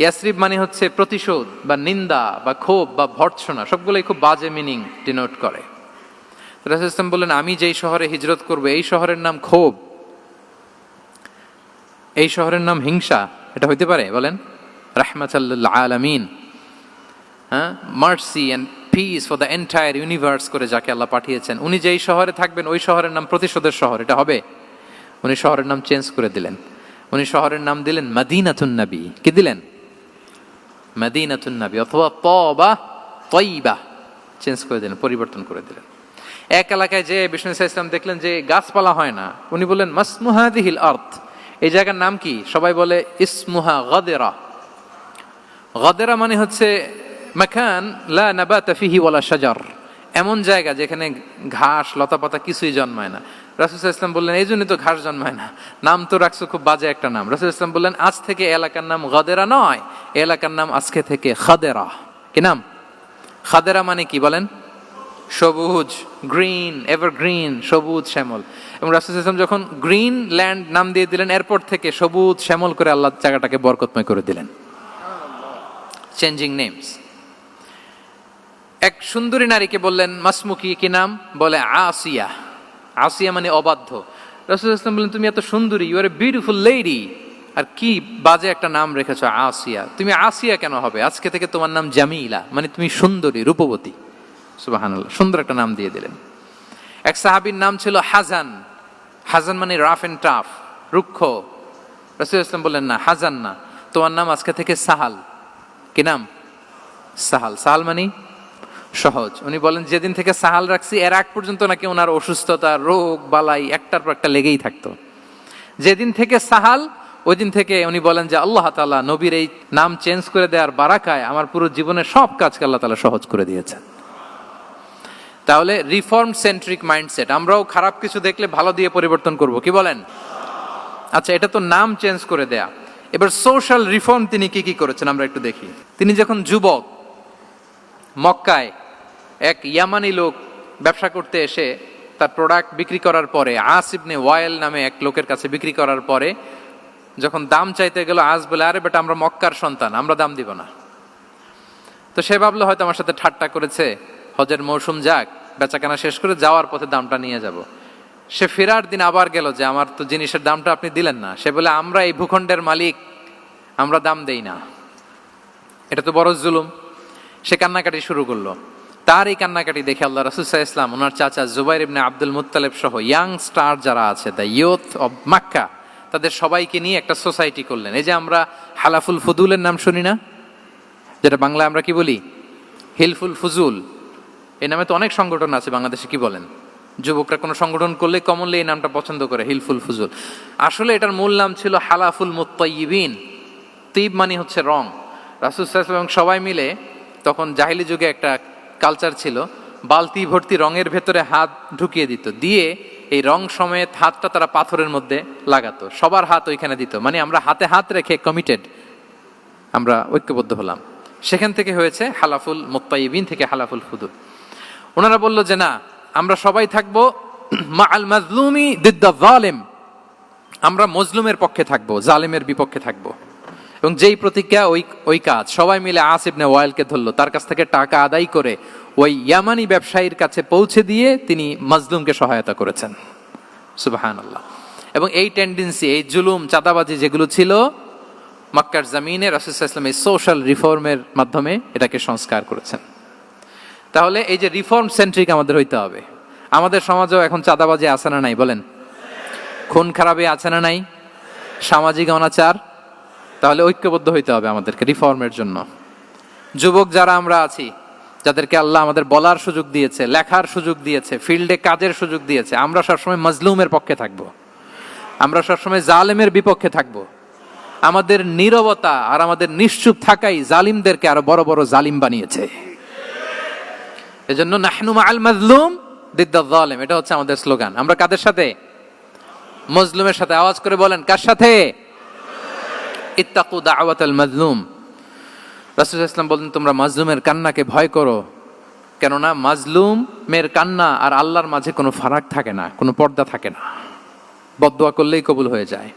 ইয়াসরিব মানে হচ্ছে প্রতিশোধ বা নিন্দা বা ক্ষোভ বা ভর্ৎসনা, সবগুলোই খুব বাজে মিনিং ডিনোট করে। রাসূল সাল্লাল্লাহু আলাইহি ওয়াসাল্লাম বললেন, আমি যেই শহরে হিজরত করব এই শহরের নাম ক্ষোভ, এই শহরের নাম হিংসা, এটা হইতে পারে? বলেন। রাহমাতাল লিল আলামিন, হ্যাঁ, mercy and peace for the entire universe করে যাকে আল্লাহ পাঠিয়েছেন, উনি যেই শহরে থাকবেন ওই শহরের নাম প্রতিশোধের শহর, এটা হবে? উনি শহরের নাম চেঞ্জ করে দিলেন। উনি শহরের নাম দিলেন মদিনাতুন নবী। কি দিলেন? মদিনাতুন নবী, অথবা তবা তয়্যিবা, চেঞ্জ করে দিলেন, পরিবর্তন করে দিলেন। এক এলাকায় যে বিষ্ণু ইসলাম দেখলেন যে গাছপালা হয় না, উনি বললেন মাসমু হাযিহিল আরদ, এই জায়গার নাম কি? সবাই বলে ইসমুহা গাদেরা। গাদেরা মানে হচ্ছে মাকান লা নাবাতা ফিহি ওয়ালা শাজার, এমন জায়গা যেখানে ঘাস লতাপাতা কিছুই জন্মায় না। রাসূল সাল্লাল্লাহু আলাইহি ওয়াসাল্লাম বললেন, এই জন্যই তো ঘাস জন্মায় না, নাম তো রাখছো খুব বাজে একটা নাম। রাসূল সাল্লাল্লাহু আলাইহি ওয়াসাল্লাম বললেন, আজ থেকে এলাকার নাম গাদেরা নয়, এলাকার নাম আজকে থেকে খাদেরা। কি নাম? খাদেরা মানে কি বলেন? সবুজ, গ্রিন, এভারগ্রিন, সবুজ শ্যামল। এবং রাসূল সাল্লাল্লাহু আলাইহি ওয়াসাল্লাম যখন গ্রিন ল্যান্ড নাম দিয়ে দিলেন, এরপর থেকে সবুজ শ্যামল করে আল্লাহ জায়গাটাকে বরকতময় করে দিলেন। Changing names. এক সুন্দরী নারীকে বললেন মাসমুকি, কি নাম? বলে আসিয়া। আসিয়া মানে অবাধ্য। রাসূল সাল্লাল্লাহু আলাইহি ওয়াসাল্লাম বললেন, তুমি এত সুন্দরী, you are a beautiful lady, আর কি বাজে একটা নাম রেখেছো আসিয়া। তুমি আসিয়া কেন হবে? আজকে থেকে তোমার নাম জামিলা, মানে তুমি সুন্দরী, রূপবতী। সুবহানাল্লাহ, সুন্দর একটা নাম দিয়ে দিলেন। এক সাহাবীর নাম ছিল হাজান। হাজান মানে রাফ এন্ড টাফ, রুক্ষ। রাসূল সাল্লাল্লাহু আলাইহি ওয়াসাল্লাম বললেন, না, হাজান না, তোমার নাম আজকে থেকে সাহাল। কি নাম? সাহাল। সাহাল মানে সহজ। উনি বলেন, যেদিন থেকে সাহাল রাখছি এর আগ পর্যন্ত নাকি ওনার অসুস্থতা, রোগ বালাই একটার পর একটা লেগেই থাকতো। যেদিন থেকে সাহাল, ওই দিন থেকে উনি বলেন যে আল্লাহ তাআলা নবীর এই নাম চেঞ্জ করে দেওয়ার বারাকায় আমার পুরো জীবনের সব কাজকে আল্লাহ তাআলা সহজ করে দিয়েছেন। তাহলে রিফর্ম সেন্ট্রিক মাইন্ডসেট, আমরাও খারাপ কিছু দেখলে ভালো দিয়ে পরিবর্তন করব। কি বলেন? আচ্ছা, এটা তো নাম চেঞ্জ করে দেয়া। এবার সোশ্যাল রিফর্ম তিনি কি কি করেছেন আমরা একটু দেখি। তিনি যখন যুবক, মক্কায় এক ইয়ামানি লোক ব্যবসা করতে এসে তার প্রোডাক্ট বিক্রি করার পরে, আস ইবনে ওয়াইল নামে এক লোকের কাছে বিক্রি করার পরে যখন দাম চাইতে গেল, আস বলে, আরে বেটা, আমরা মক্কার সন্তান, আমরা দাম দিব না। তো সে ভাবলো হয়তো আমার সাথে ঠাট্টা করেছে, হজের মৌসুম যাক, বেচাকেনা শেষ করে যাওয়ার পথে দামটা নিয়ে যাব। সে ফেরার দিন আবার গেল যে আমার তো জিনিসের দামটা আপনি দিলেন না। সে বলে, আমরা এই ভূখণ্ডের মালিক, আমরা দাম দেই না, এটা তো বড় জুলুম। সে কান্নাকাটি শুরু করলো। তার এই কান্নাকাটি দেখে আল্লাহ রাসূল সাল্লাল্লাহু আলাইহি ওয়াসাল্লাম, ওনার চাচা জুবাইর ইবনে আব্দুল মুত্তালিব সহ ইয়াং স্টার যারা আছে, দ্য ইয়ুথ অব মক্কা, তাদের সবাইকে নিয়ে একটা সোসাইটি করলেন। এই যে আমরা হালাফুল ফুদুলের নাম শুনি না, যেটা বাংলায় আমরা কি বলি? হিলফুল ফুজুল। এই নামে তো অনেক সংগঠন আছে বাংলাদেশে। কি বলেন? যুবকরা কোনো সংগঠন করলে কমনলি এই নামটা পছন্দ করে, হিলফুল ফুজুল। আসলে এটার মূল নাম ছিল হালাফুল মুত্তাইয়িবিন। তিব মানে হচ্ছে রং। রাসূল সাল্লাল্লাহু আলাইহি ওয়াসাল্লাম সবাই মিলে, তখন জাহিলি যুগে একটা কালচার ছিল, বালতি ভর্তি রঙের ভেতরে হাত ঢুকিয়ে দিত, দিয়ে এই রং সমেত হাতটা তারা পাথরের মধ্যে লাগাতো, সবার হাত ওইখানে দিত, মানে আমরা হাতে হাত রেখে কমিটেড, আমরা ঐক্যবদ্ধ হলাম। সেখান থেকে হয়েছে হালাফুল মুত্তাইবিন থেকে হালাফুল ফুদুল। ওনারা বলল যে না, আমরা সবাই থাকবো মা আল মাজলুমি দিদ্দা জালেম, আমরা মজলুমের পক্ষে থাকবো, জালেমের বিপক্ষে থাকবো। এবং যেই প্রতিজ্ঞা ওই কাজ, সবাই মিলে আস ইবনে ওয়াইলকে ধরলো, তার কাছ থেকে টাকা আদায় করে ওই ইয়ামানি ব্যবসায়ীর কাছে পৌঁছে দিয়ে তিনি মাজলুমকে সহায়তা করেছেন। সুবহানাল্লাহ। এবং এই টেন্ডেন্সি, এই জুলুম, চাঁদাবাজি যেগুলো ছিল মক্কার জমিনে, রাসূল সাল্লাল্লাহু আলাইহি ওয়াসাল্লাম এই সোশ্যাল রিফর্মের মাধ্যমে এটাকে সংস্কার করেছেন। তাহলে এই যে রিফর্ম সেন্ট্রিক আমাদের হইতে হবে। আমাদের সমাজেও এখন চাঁদাবাজি আছে না নাই বলেন? খুন খারাপি আছে না নাই? সামাজিক অনাচার? তাহলে ঐক্যবদ্ধ হইতে হবে আমাদেরকে রিফর্মের জন্য। যুবক যারা আমরা আছি, যাদেরকে আল্লাহ আমাদের বলার সুযোগ দিয়েছে, লেখার সুযোগ দিয়েছে, ফিল্ডে কাজের সুযোগ দিয়েছে, আমরা সবসময় মজলুমের পক্ষে থাকব, আমরা সবসময় জালেমের বিপক্ষে থাকব। আমাদের নীরবতা আর আমাদের নিশ্চুপ থাকাই জালিমদেরকে আরো বড় বড় জালিম বানিয়েছে। এজন্য নাহনু মাআল মাজলুম দিদ্দা যালিম, এটা হচ্ছে আমাদের স্লোগান। আমরা কাদের সাথে? মজলুমের সাথে। আওয়াজ করে বলেন, কার সাথে? ইত্তাকু দাওয়াতাল মাজলুম। রাসূল সাল্লাল্লাহু আলাইহি ওয়াসাল্লাম বলেন, তোমরা মাজলুমের কান্নাকে ভয় করো, কেননা মাজলুমের কান্না আর আল্লাহর মাঝে কোনো ফারাক থাকে না, কোনো পর্দা থাকে না, বদদোয়া করলেই কবুল হয়ে যায়।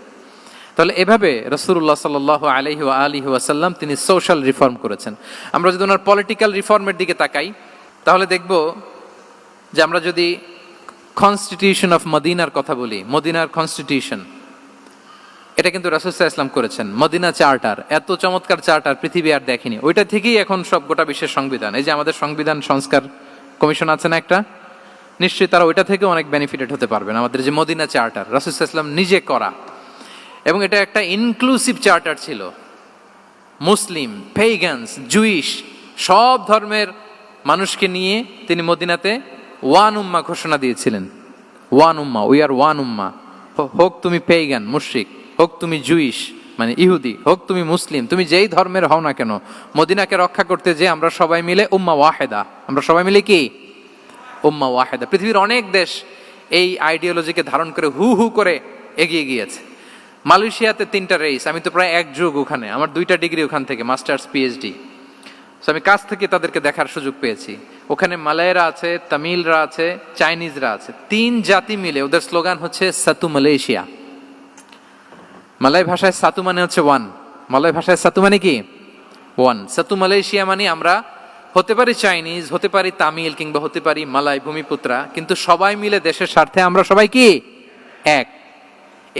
তাহলে এভাবে রাসূলুল্লাহ সাল্লাল্লাহু আলাইহি ওয়া আলিহি ওয়াসাল্লাম তিনি সোশ্যাল রিফর্ম করেছেন। আমরা যদি ওনার পলিটিক্যাল রিফর্মের দিকে তাকাই, তাহলে দেখব যে আমরা যদি কনস্টিটিউশন অফ মদিনার কথা বলি, মদিনার কনস্টিটিউশন, এটা কিন্তু রাসূল সাল্লাল্লাহু আলাইহি ওয়াসাল্লাম করেছেন। মদিনা চার্টার, এত চমৎকার চার্টার পৃথিবী আর দেখেনি। ওইটা থেকেই এখন সব গোটা বিশ্বের সংবিধান। এই যে আমাদের সংবিধান সংস্কার কমিশন আছে না একটা, নিশ্চয়ই তারা ওইটা থেকে অনেক বেনিফিটেড হতে পারবেন। আমাদের যে মদিনা চার্টার, রাসূল সাল্লাল্লাহু আলাইহি ওয়াসাল্লাম নিজে করা, এবং এটা একটা ইনক্লুসিভ চার্টার ছিল। মুসলিম, পেগানস, জুইশ, সব ধর্মের মানুষকে নিয়ে তিনি মদিনাতে ওয়ান উম্মা ঘোষণা দিয়েছিলেন। One Umma, we are one উম্মা। হোক তুমি পেগান মুশরিক, হোক তুমি জুইশ মানে ইহুদি, হোক তুমি মুসলিম, তুমি যেই ধর্মের হও না কেন, মদিনাকে রক্ষা করতে যে আমরা সবাই মিলে উম্মা ওয়াহেদা, আমরা সবাই মিলে কি উম্মা ওয়াহেদা। পৃথিবীর অনেক দেশ এই আইডিওলজিকে ধারণ করে হু হু করে এগিয়ে গিয়েছে। মালয়েশিয়াতে 3টা রেস, আমি তো প্রায় এক যুগ ওখানে, আমার 2টা ডিগ্রি ওখান থেকে, মাস্টার্স পিএইচডি। আমি কাছ থেকে তাদেরকে দেখার সুযোগ পেয়েছি। ওখানে মালয়েরা আছে, তামিলরা আছে, চাইনিজরা আছে, 3 জাতি মিলে ওদের স্লোগান হচ্ছে সাতু মালয়েশিয়া। মালয় ভাষায় সাতু মানে হচ্ছে ওয়ান, মালয় ভাষায় সাতু মানে কি ওয়ান। সাতু মালয়েশিয়া মানে আমরা হতে পারি চাইনিজ, হতে পারি তামিল, কিংবা হতে পারি মালয় ভূমিপুত্রা, কিন্তু সবাই মিলে দেশের স্বার্থে আমরা সবাই কি এক।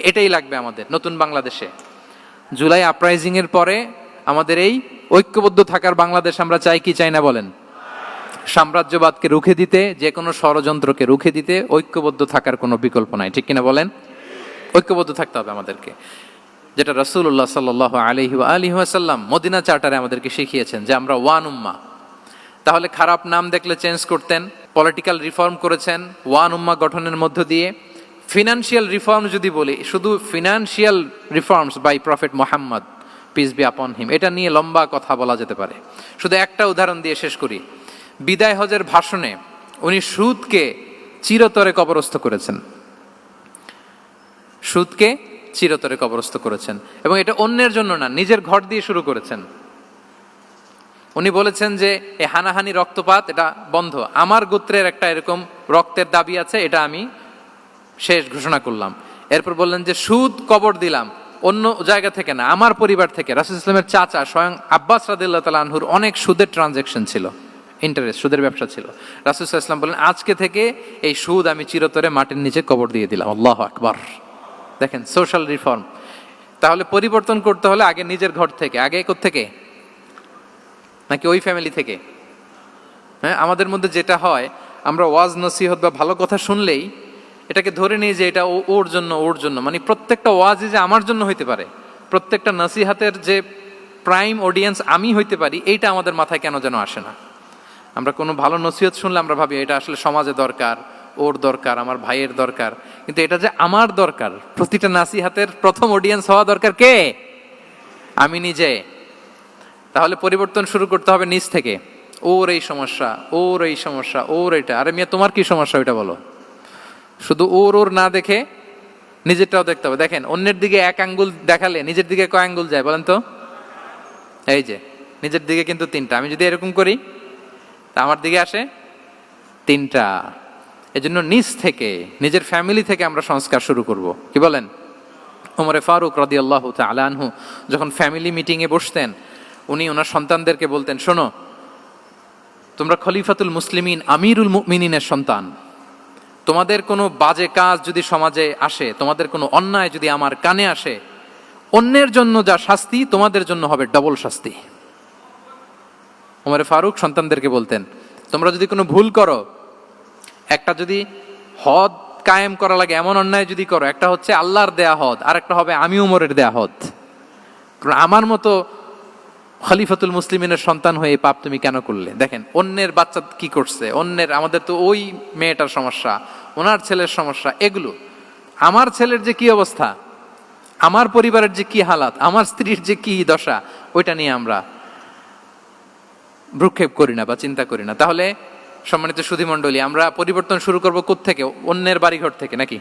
এটাই লাগবে আমাদের নতুন বাংলাদেশে। জুলাই আপরাইজিং এর পরে আমাদের এই ঐক্যবদ্ধ থাকার বাংলাদেশ আমরা চাই কি চাই না বলেন? সাম্রাজ্যবাদকে রুখে দিতে, যে কোনো ষড়যন্ত্রকে রুখে দিতে ঐক্যবদ্ধ থাকার কোনো বিকল্প নাই, ঠিক কিনা বলেন? ঐক্যবদ্ধ থাকতে হবে আমাদেরকে, যেটা রাসূলুল্লাহ সাল্লাল্লাহু আলাইহি ওয়া আলিহি ওয়াসাল্লাম মদিনা চার্টারে আমাদেরকে শিখিয়েছেন যে আমরা ওয়ান উম্মাহ। তাহলে খারাপ নাম দেখলে চেঞ্জ করতেন, পলিটিক্যাল রিফর্ম করেছেন ওয়ান উম্মাহ গঠনের মধ্য দিয়ে। ফিনান্সিয়াল রিফর্ম যদি বলি, শুধু financial reforms by prophet Muhammad peace be upon him, এটা নিয়ে লম্বা কথা বলা যেতে পারে। শুধু একটা উদাহরণ দিয়ে শেষ করি। বিদায় হজের ভাষণে উনি সুদকে চিরতরে কবরস্থ করেছেন, সুদকে চিরতরে কবরস্থ করেছেন, এবং এটা অন্যের জন্য না, নিজের ঘর দিয়ে শুরু করেছেন। উনি বলেছেন যে এই হানাহানি, রক্তপাত এটা বন্ধ, আমার গোত্রের একটা এরকম রক্তের দাবি আছে, এটা আমি শেষ ঘোষণা করলাম। এরপর বললেন যে সুদ কবর দিলাম, অন্য জায়গা থেকে না, আমার পরিবার থেকে। রাসূল সাল্লাল্লাহু আলাইহি ওয়াসাল্লামের চাচা স্বয়ং আব্বাস রাদিয়াল্লাহু তাআলা আনহুর অনেক সুদের ট্রানজাকশন ছিল, ইন্টারেস্ট, সুদের ব্যবসা ছিল। রাসূল সাল্লাল্লাহু আলাইহি ওয়াসাল্লাম বলেন আজকে থেকে এই সুদ আমি চিরতরে মাটির নিচে কবর দিয়ে দিলাম। আল্লাহু আকবার। দেখেন সোশ্যাল রিফর্ম। তাহলে পরিবর্তন করতে হলে আগে নিজের ঘর থেকে, আগে কোত্থেকে? নাকি ওই ফ্যামিলি থেকে? হ্যাঁ, আমাদের মধ্যে যেটা হয়, আমরা ওয়াজ নসিহত বা ভালো কথা শুনলেই এটাকে ধরে নিই যে এটা ওর জন্য, ওর জন্য, মানে প্রত্যেকটা ওয়াজই যে আমার জন্য হইতে পারে, প্রত্যেকটা নসিহাতের যে প্রাইম অডিয়েন্স আমি হইতে পারি, এইটা আমাদের মাথায় কেন যেন আসে না। আমরা কোনো ভালো নসিহত শুনলে আমরা ভাবি এটা আসলে সমাজে দরকার, ওর দরকার, আমার ভাইয়ের দরকার, কিন্তু এটা যে আমার দরকার, প্রতিটা নাসিহাতের প্রথম অডিয়েন্স হওয়া দরকার কে? আমি নিজে। তাহলে পরিবর্তন শুরু করতে হবে নিজ থেকে। ওর এই সমস্যা, ওর এই সমস্যা, ওর এটা, আরে মিয়া তোমার কি সমস্যা ওইটা বলো। শুধু ওর ওর না দেখে নিজেরটাও দেখতে হবে। দেখেন, অন্যের দিকে এক আঙ্গুল দেখালে নিজের দিকে কয় আঙ্গুল যায় বলেন তো? এই যে নিজের দিকে কিন্তু তিনটা। আমি যদি এরকম করি তা আমার দিকে আসে তিনটা। এজন্য নিজ থেকে, নিজের ফ্যামিলি থেকে আমরা সংস্কার শুরু করব। কি বলেন? ওমরে ফারুক রাদিয়াল্লাহু তাআলা আনহু যখন ফ্যামিলি মিটিংয়ে বসতেন, উনি ওনার সন্তানদেরকে বলতেন, শোনো, তোমরা খলিফাতুল মুসলিমিন, আমিরুল মুমিনিনের সন্তান। তোমাদের কোনো বাজে কাজ যদি সমাজে আসে, তোমাদের কোনো অন্যায় যদি আমার কানে আসে, অন্যের জন্য যা শাস্তি তোমাদের জন্য হবে ডবল শাস্তি। ওমরে ফারুক সন্তানদেরকে বলতেন, তোমরা যদি কোনো ভুল করো, একটা যদি হদ কায়েম করা লাগে এমন অন্যায় যদি করো, একটা হচ্ছে আল্লাহর দেয়া হদ, আর একটা হবে আমি উমরের দেয়া হদ। কারণ আমার মতো খলিফাতুল মুসলিমিনের সন্তান হয়ে এই পাপ তুমি কেন করলে? দেখেন অন্যের বাচ্চা কি করছে, অন্যের, আমাদের তো ওই মেয়েটার সমস্যা, ওনার ছেলের সমস্যা, এগুলো আমার ছেলের যে কি অবস্থা, আমার পরিবারের যে কি হালাত, আমার স্ত্রীর যে কি দশা, ওইটা নিয়ে আমরা ভ্রুক্ষেপ করি না বা চিন্তা করি না। তাহলে সম্মানিত সুধীমণ্ডলী, আমরা পরিবর্তন শুরু করবো কোত্থেকে? অন্যের বাড়িঘর থেকে নাকি?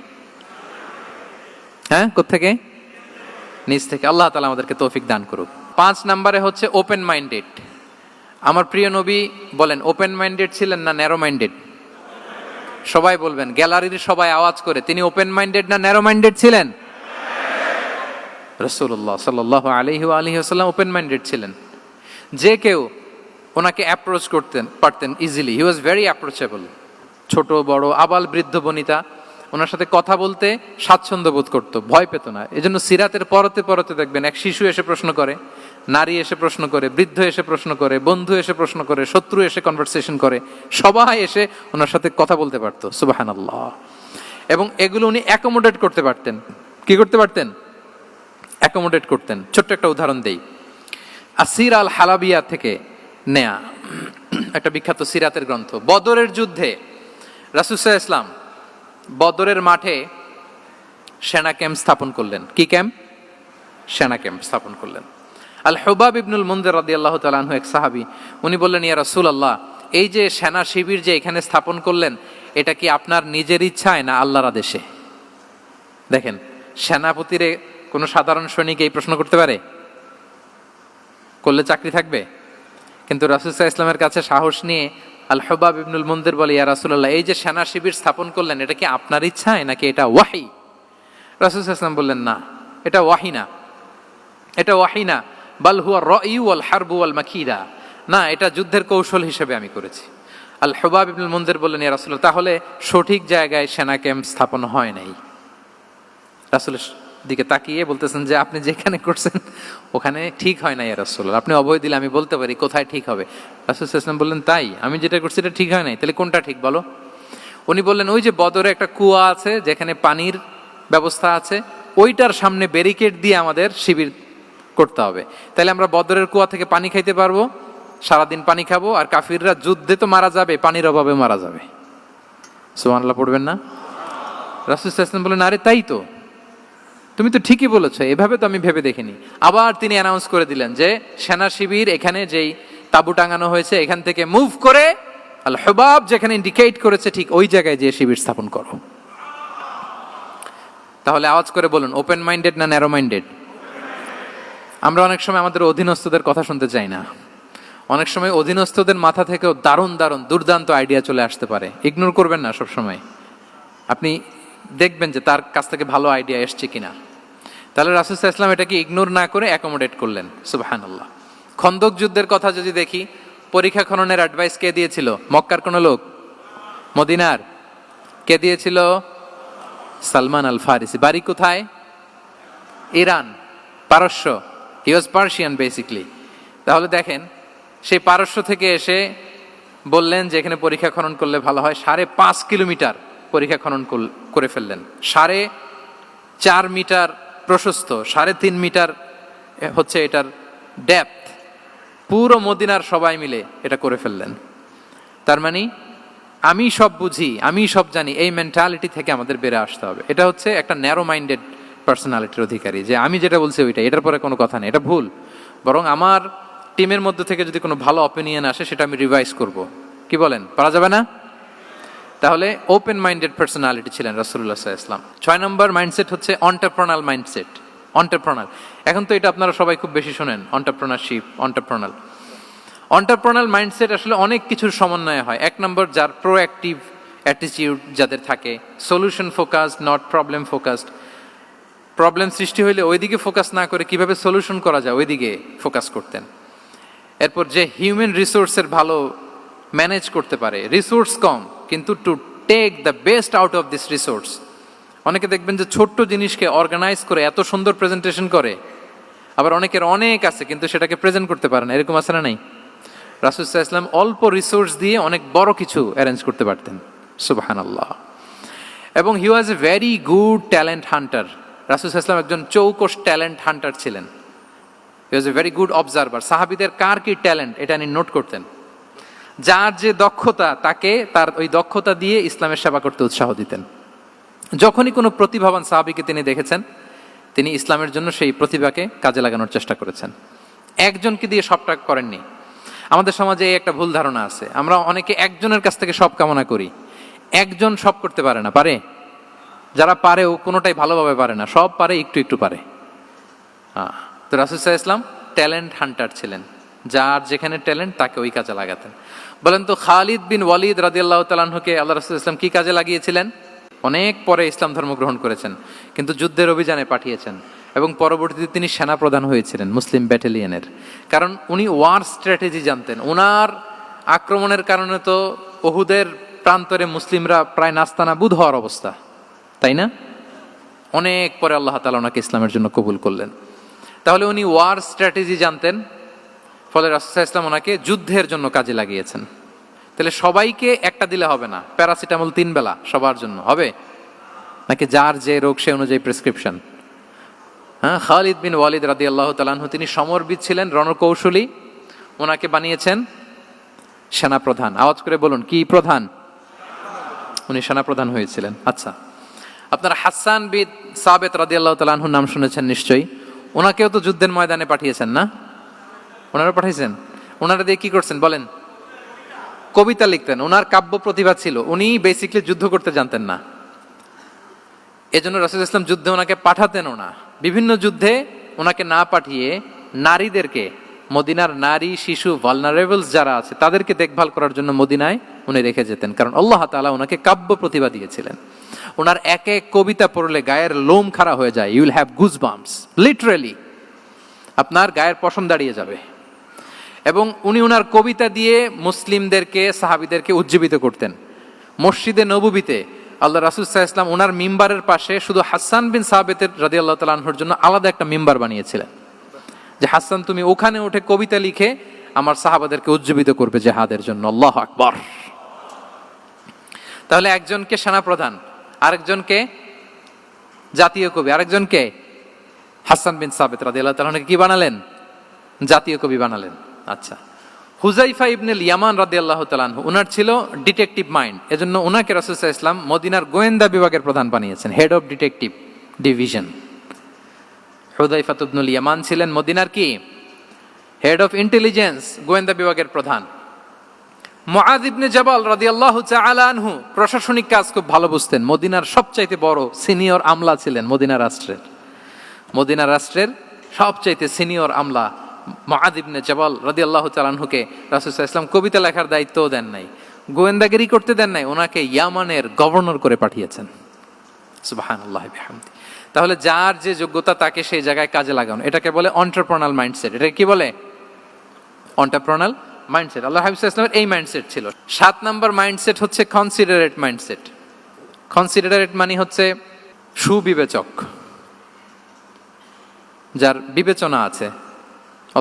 হ্যাঁ, কোত্থেকে? নিজ থেকে। আল্লাহ তাআলা আমাদেরকে তৌফিক দান করুক। 5 নম্বরে হচ্ছে ওপেন মাইন্ডেড। আমার প্রিয় নবী বলেন, ওপেন মাইন্ডেড ছিলেন না ন্যারো মাইন্ডেড? সবাই বলবেন, গ্যালারির সবাই আওয়াজ করে, তিনি ওপেন মাইন্ডেড না ন্যারো মাইন্ডেড ছিলেন? রাসূলুল্লাহ সাল্লাল্লাহু আলাইহি ওয়া আলিহি ওয়াসাল্লাম ওপেন মাইন্ডেড ছিলেন। যে কেউ ওনাকে অ্যাপ্রোচ করতেন পারতেন easily. He was very approachable. ছোট বড় আবাল বৃদ্ধ বনিতা ওনার সাথে কথা বলতে স্বাচ্ছন্দ্য বোধ করতো, ভয় পেত না। এজন্য সিরাতের পরতে পরতে দেখবেন এক শিশু এসে প্রশ্ন করে, নারী এসে প্রশ্ন করে, বৃদ্ধ এসে প্রশ্ন করে, বন্ধু এসে প্রশ্ন করে, শত্রু এসে কনভারসেশন করে, সবাই এসে ওনার সাথে কথা বলতে পারতো। সুবহানাল্লাহ। এবং এগুলো উনি অ্যাকোমোডেট করতে পারতেন। কি করতে পারতেন? অ্যাকোমোডেট করতেন। ছোট্ট একটা উদাহরণ দেই, আসির আল হালাবিয়া থেকে নেয়া একটা বিখ্যাত সিরাতের গ্রন্থ। বদরের যুদ্ধে রাসূল সাল্লাল্লাহু আলাইহি ওয়াসাল্লাম বদরের মাঠে সেনা ক্যাম্প স্থাপন করলেন। কি ক্যাম্প? সেনা ক্যাম্প স্থাপন করলেন। আল হুবাব ইবনুল মুনজির রাদিয়াল্লাহু তাআলা আনহু এক সাহাবী, উনি বললেন, ইয়া রাসূলুল্লাহ, এই যে সেনা শিবির যে এখানে স্থাপন করলেন, এটা কি আপনার নিজের ইচ্ছায় না আল্লাহর আদেশে? দেখেন, সেনাপতিরে কোনো সাধারণ সৈনিক এই প্রশ্ন করতে পারে? করলে চাকরি থাকবে? কিন্তু রাসূল সাল্লাল্লাহু আলাইহি ওয়াসাল্লামের কাছে সাহস নিয়ে আল হুবাব ইবনুল মুনজির বলে, ইয়া রাসূলুল্লাহ, এই যে সেনা শিবির স্থাপন করলেন, এটা কি আপনার ইচ্ছায় নাকি এটা ওয়াহি? রাসূল সাল্লাল্লাহু আলাইহি ওয়াসাল্লাম বললেন, না, এটা ওয়াহি না, এটা ওয়াহি না, বাল হুয়া রায়ু ওয়াল হারবু ওয়াল মাকিদা, না, এটা যুদ্ধের কৌশল হিসেবে আমি করেছি। আল হুবাব ইবনুল মুনজির বললেন, ইয়া রাসূলুল্লাহ, তাহলে সঠিক জায়গায় সেনা ক্যাম্প স্থাপন হয় নাই। রাসূলের দিকে তাকিয়ে বলতেছেন যে আপনি যেখানে করছেন ওখানে ঠিক হয় না ইয়া রাসূলুল্লাহ, আপনি অভয় দিলে আমি বলতে পারি কোথায় ঠিক হবে। রাসূল সাল্লাল্লাহু আলাইহি ওয়াসাল্লাম বললেন, তাই? আমি যেটা করছি এটা ঠিক হয় নাই, তাহলে কোনটা ঠিক বলো? উনি বললেন, ওই যে বদরে একটা কুয়া আছে যেখানে পানির ব্যবস্থা আছে, ওইটার সামনে ব্যারিকেড দিয়ে আমাদের শিবির করতে হবে। তাহলে আমরা বদরের কুয়া থেকে পানি খাইতে পারবো, সারাদিন পানি খাবো, আর কাফিররা যুদ্ধে তো মারা যাবে, পানির অভাবে মারা যাবে। সুবহানাল্লাহ পড়বেন না? রাসূল সাল্লাল্লাহু আলাইহি ওয়াসাল্লাম বললেন, আরে তাই তো, তুমি তো ঠিকই বলেছো, এভাবে তো আমি ভেবে দেখিনি। আবার তিনি অ্যানাউন্স করে দিলেন যে সেনা শিবির এখানে যেই তাঁবু টাঙানো হয়েছে এখান থেকে মুভ করে আল হুবাব যেখানে ইন্ডিকেট করেছে ঠিক ওই জায়গায় যে শিবির স্থাপন করো। তাহলে আওয়াজ করে বলুন, ওপেন মাইন্ডেড না ন্যারো মাইন্ডেড? আমরা অনেক সময় আমাদের অধীনস্থদের কথা শুনতে চাই না। অনেক সময় অধীনস্থদের মাথা থেকেও দারুণ দারুণ দুর্দান্ত আইডিয়া চলে আসতে পারে। ইগনোর করবেন না সব সময়, আপনি দেখবেন যে তার কাছ থেকে ভালো আইডিয়া এসছে কিনা। তাহলে রাসূল সাল্লাল্লাহু আলাইহি ওয়াসাল্লাম এটাকে ইগনোর না করে অ্যাকোমোডেট করলেন। সুবহানাল্লাহ। খন্দক যুদ্ধের কথা যদি দেখি, পরীক্ষা খননের অ্যাডভাইস কে দিয়েছিল? মক্কার কোন লোক? মদিনার? কে দিয়েছিল? সালমান আল ফারিসি। বাড়ি কোথায়? ইরান, পারস্য। হি ওয়াজ পার্সিয়ান বেসিকলি। তাহলে দেখেন, সেই পারস্য থেকে এসে বললেন যে এখানে পরীক্ষা খনন করলে ভালো হয়। 5.5 কিলোমিটার পরীক্ষা খনন করে ফেললেন। 4.5 মিটার প্রশস্ত, 3.5 মিটার হচ্ছে এটার ডেপথ। পুরো মদিনার সবাই মিলে এটা করে ফেললেন। তার মানে আমি সব বুঝি, আমি সব জানি, এই মেন্টালিটি থেকে আমাদের বেড়ে আসতে হবে। এটা হচ্ছে একটা ন্যারো মাইন্ডেড পার্সোনালিটির অধিকারী, যে আমি যেটা বলছি ওইটা, এটার পরে কোনো কথা নেই, এটা ভুল। বরং আমার টিমের মধ্যে থেকে যদি কোনো ভালো অপিনিয়ন আসে সেটা আমি রিভাইজ করব। কি বলেন, পারা যাবে না? তাহলে ওপেন মাইন্ডেড পার্সোনালিটি ছিলেন রাসূলুল্লাহ সাল্লাল্লাহু আলাইহি ওয়াসাল্লাম। 6 নম্বর মাইন্ডসেট হচ্ছে এন্টারপ্রেনাল মাইন্ডসেট। এন্টারপ্রেনাল, এখন তো এটা আপনারা সবাই খুব বেশি শোনেন, এন্টারপ্রেনারশিপ, এন্টারপ্রেনাল। এন্টারপ্রেনাল মাইন্ডসেট আসলে অনেক কিছুর সমন্বয় হয়। 1 নম্বর, যার প্রোঅ্যাক্টিভ অ্যাটিটিউড যাদের থাকে, solution focused, not problem focused. Problem সৃষ্টি হইলে ওইদিকে ফোকাস না করে কিভাবে সলিউশন করা যায় ওইদিকে ফোকাস করতেন। এরপর যে হিউম্যান রিসোর্সের ভালো ম্যানেজ করতে পারে, রিসোর্স কম কিন্তু to take the best out of this resource. অনেকে দেখবেন যে ছোট্ট জিনিসকে অর্গানাইজ করে এত সুন্দর প্রেজেন্টেশন করে, আবার অনেকের অনেক আছে কিন্তু সেটাকে প্রেজেন্ট করতে পারে না, এরকম আছে না নাই? রাসূল সাল্লাল্লাহু আলাইহি ওয়াসাল্লাম অল্প রিসোর্স দিয়ে অনেক বড় কিছু অ্যারেঞ্জ করতে পারতেন, সুবহানাল্লাহ। এবং he was a very good talent hunter. রাসূল সাল্লাল্লাহু আলাইহি ওয়াসাল্লাম একজন চৌকস ট্যালেন্ট হান্টার ছিলেন। He was a very good observer. সাহাবীদের কার কি ট্যালেন্ট এটা তিনি নোট করতেন। যার যে দক্ষতা তাকে তার ওই দক্ষতা দিয়ে ইসলামের সেবা করতে উৎসাহ দিতেন। যখনই কোনো প্রতিভাবান সাহাবীকে তিনি দেখেছেন, তিনি ইসলামের জন্য সেই প্রতিভাকে কাজে লাগানোর চেষ্টা করেছেন। একজনকে দিয়ে সবটা করেননি। আমাদের সমাজে এই একটা ভুল ধারণা আছে, আমরা অনেকে একজনের কাছ থেকে সব কামনা করি। একজন সব করতে পারে না, পারে? যারা পারেও কোনোটাই ভালোভাবে পারে না, সব পারে একটু একটু পারে। তো রাসূল সাল্লাল্লাহু আলাইহি ওয়াসাল্লাম ট্যালেন্ট হান্টার ছিলেন, যার যেখানে ট্যালেন্ট তাকে ওই কাজে লাগাতেন। বলেন তো খালিদ বিন ওয়ালিদ রাদিয়াল্লাহু তাআলা আনহুকে আল্লাহ রাসূল সাল্লাল্লাহু আলাইহি ওয়াসাল্লাম কি কাজে লাগিয়েছিলেন? অনেক পরে ইসলাম ধর্ম গ্রহণ করেছেন, কিন্তু যুদ্ধের অভিযানে পাঠিয়েছেন এবং পরবর্তীতে তিনি সেনাপ্রধান হয়েছিলেন মুসলিম ব্যাটালিয়নের। কারণ উনি ওয়ার স্ট্র্যাটেজি জানতেন। ওনার আক্রমণের কারণে তো উহুদের প্রান্তরে মুসলিমরা প্রায় নাস্তানাবুদ হওয়ার অবস্থা, তাই না? অনেক পরে আল্লাহ তাআলা ওনাকে ইসলামের জন্য কবুল করলেন। তাহলে উনি ওয়ার স্ট্র্যাটেজি জানতেন, ফলে রাসূল সাল্লাল্লাহু আলাইহি ওয়াসাল্লাম ওনাকে যুদ্ধের জন্য কাজে লাগিয়েছেন। তাহলে সবাইকে একটা দিলে হবে না, প্যারাসিটামল 3 বেলা সবার জন্য হবে নাকি যার যে রোগ সে অনুযায়ী প্রেসক্রিপশন? হ্যাঁ, খালিদ বিন ওয়ালিদ রাদিয়াল্লাহু তাআলা আনহু তিনি সমরবিদ ছিলেন, রণকৌশলী। ওনাকে বানিয়েছেন সেনাপ্রধান। আওয়াজ করে বলুন, কি প্রধান? উনি সেনাপ্রধান হয়েছিলেন। আচ্ছা, আপনারা হাসান বিন সাবিত রাদিয়াল্লাহু তাআলা আনহুর নাম শুনেছেন নিশ্চয়ই। ওনাকেও তো যুদ্ধের ময়দানে পাঠিয়েছেন না? ওনারা পাঠিয়েছেন। ওনারা দিয়ে কি করছেন বলেন? কবিতা লিখতেন। ওনার কাব্য প্রতিভা ছিল। উনি বেসিক্যালি যুদ্ধ করতে জানতেন না, এজন্য রাসূল সাল্লাল্লাহু আলাইহি ওয়াসাল্লাম যুদ্ধে ওনাকে পাঠাতেনও না। বিভিন্ন যুদ্ধে ওনাকে না পাঠিয়ে নারীদেরকে, মদিনার নারী শিশু ভালনারেবলস যারা আছে তাদেরকে দেখভাল করার জন্য মদিনায় উনি রেখে যেতেন, কারণ আল্লাহ তাআলা ওনাকে কাব্য প্রতিভা দিয়েছিলেন। ওনার এক এক কবিতা পড়লে গায়ের লোম খাড়া হয়ে যায়। You will have goosebumps, literally আপনার গায়ের পশম দাঁড়িয়ে যাবে। এবং উনি ওনার কবিতা দিয়ে মুসলিমদেরকে, সাহাবীদেরকে উজ্জীবিত করতেন। মসজিদে নববীতে আল্লাহ রাসূল সাল্লাল্লাহু আলাইহি ওয়াসাল্লাম ওনার মিম্বারের পাশে শুধু হাসান বিন সাবিতের রাদিয়াল্লাহু তাআলা আনহুর জন্য আলাদা একটা মিম্বার বানিয়েছিলেন, যে হাসান তুমি ওখানে উঠে কবিতা লিখে আমার সাহাবাদেরকে উজ্জীবিত করবে জিহাদের জন্য। আল্লাহু আকবার। তাহলে একজনকে সেনাপ্রধান, আরেকজনকে জাতীয় কবি, আরেকজনকে হাসান বিন সাবিত রাদিয়াল্লাহু তাআলা আনহুকে কি বানালেন? জাতীয় কবি বানালেন। আচ্ছা, হুযাইফা ইবনুল ইয়ামান রাদিয়াল্লাহু তাআলা আনহু, ওনার ছিল ডিটেকটিভ মাইন্ড, এজন্য ওনাকে রাসূল সাল্লাল্লাহু আলাইহি ওয়াসাল্লাম মদিনার গোয়েন্দা বিভাগের প্রধান বানিয়েছেন, head of detective division. Huzaifa ibnul Yaman ছিলেন মদিনার কি? হেড অফ ইন্টেলিজেন্স, গোয়েন্দা বিভাগের প্রধান। মুআয ইবনে জাবাল রাদিয়াল্লাহু তাআলা আনহু প্রশাসনিক কাজ খুব ভালো বুঝতেন। মদিনার সবচাইতে বড় সিনিয়র আমলা ছিলেন মদিনা রাষ্ট্রের। মদিনা রাষ্ট্রের সবচাইতে সিনিয়র আমলা মুআয ইবনে জাবাল রাদিয়াল্লাহু তাআলা আনহুকে রাসূল সাল্লাল্লাহু আলাইহি ওয়াসাল্লাম কবিতা লেখার দায়িত্বও দেন নাই, গোয়েন্দাগিরি করতে দেন নাই, ওনাকে ইয়ামানের গভর্নর করে পাঠিয়েছেন। সুবহানাল্লাহ বিহামদি। তাহলে যার যে যোগ্যতা তাকে সেই জায়গায় কাজে লাগানো, এটাকে বলে এন্টারপ্রেনাল মাইন্ডসেট। এটা কি বলে? এন্টারপ্রেনাল মাইন্ডসেট। আল্লাহ হাবিব সাল্লাল্লাহু আলাইহি ওয়াসাল্লামের এই মাইন্ডসেট ছিল। 7 নম্বর মাইন্ডসেট হচ্ছে কনসিডারেট মাইন্ডসেট। কনসিডারেট মানে হচ্ছে সুবিবেচক, যার বিবেচনা আছে,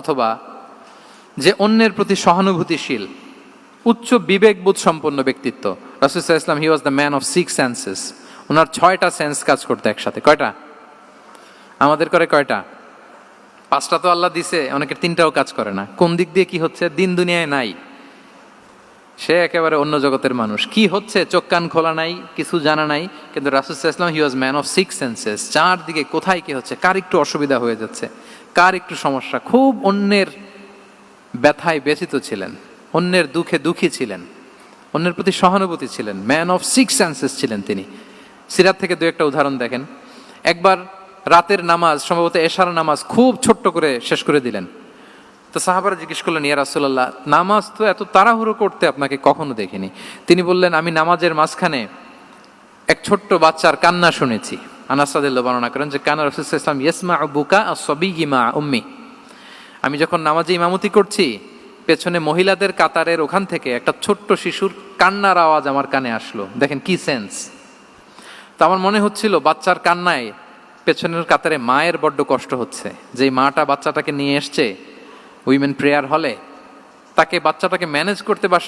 অথবা যে অন্যের প্রতি সহানুভূতিশীল, উচ্চ বিবেকবোধ সম্পন্ন ব্যক্তিত্ব। রাসূল সাল্লাল্লাহু আলাইহি ওয়াসাল্লাম he was the man of 6 senses. ওনার 6টা সেন্স কাজ করতে একসাথে। কয়টা? আমাদের করে কয়টা? 5টা তো আল্লাহ দিছে, অনেকের 3টাও কাজ করে না। কোন দিক দিয়ে কি হচ্ছে দিন দুনিয়ায় নাই, সে একেবারে অন্য জগতের মানুষ। কি হচ্ছে চোখ কান খোলা নাই, কিছু জানা নাই। কিন্তু রাসূল সাল্লাল্লাহু আলাইহি ওয়াসাল্লাম he was man of 6 senses. চারদিকে কোথায় কি হচ্ছে, কার একটু অসুবিধা হয়ে যাচ্ছে, কার একটু সমস্যা, খুব অন্যের ব্যথায় ব্যথিত ছিলেন, অন্যের দুঃখে দুঃখী ছিলেন। অন্যের প্রতি সহানুভূতি ছিলেন, ম্যান অফ সিক্স সেন্সেস ছিলেন তিনি। সিরাত থেকে দু একটা উদাহরণ দেখেন। একবার রাতের নামাজ, সম্ভবত এশার নামাজ, খুব ছোট্ট করে শেষ করে দিলেন। তো সাহাবারা জিজ্ঞেস করলেন, ইয়া রাসূলুল্লাহ, নামাজ তো এত তাড়াহুড়ো করতে আপনাকে কখনো দেখিনি। তিনি বললেন, আমি নামাজের মাঝখানে এক ছোট্ট বাচ্চার কান্না শুনেছি। আনাস রাদিয়াল্লাহু বর্ণনা করেন যে কানা রাসূলুল্লাহ সাল্লাল্লাহু আলাইহি ওয়াসাল্লাম ইয়াসমাউ বুকা আস-সাবিয়্যি মা উম্মি। আমি যখন নামাজে ইমামতি করছি, পেছনে মহিলাদের কাতারের ওখান থেকে একটা ছোট্ট শিশুর কান্নার আওয়াজ আমার কানে আসলো। দেখেন কি সেন্স। তো আমার মনে হচ্ছিল বাচ্চার কান্নায় পেছনের কাতারে মায়ের বড্ড কষ্ট হচ্ছে। যেই মাটা বাচ্চাটাকে নিয়ে এসছে উইমেন প্রেয়ার হলে, তাকে বাচ্চাটাকে ম্যানেজ করতে বা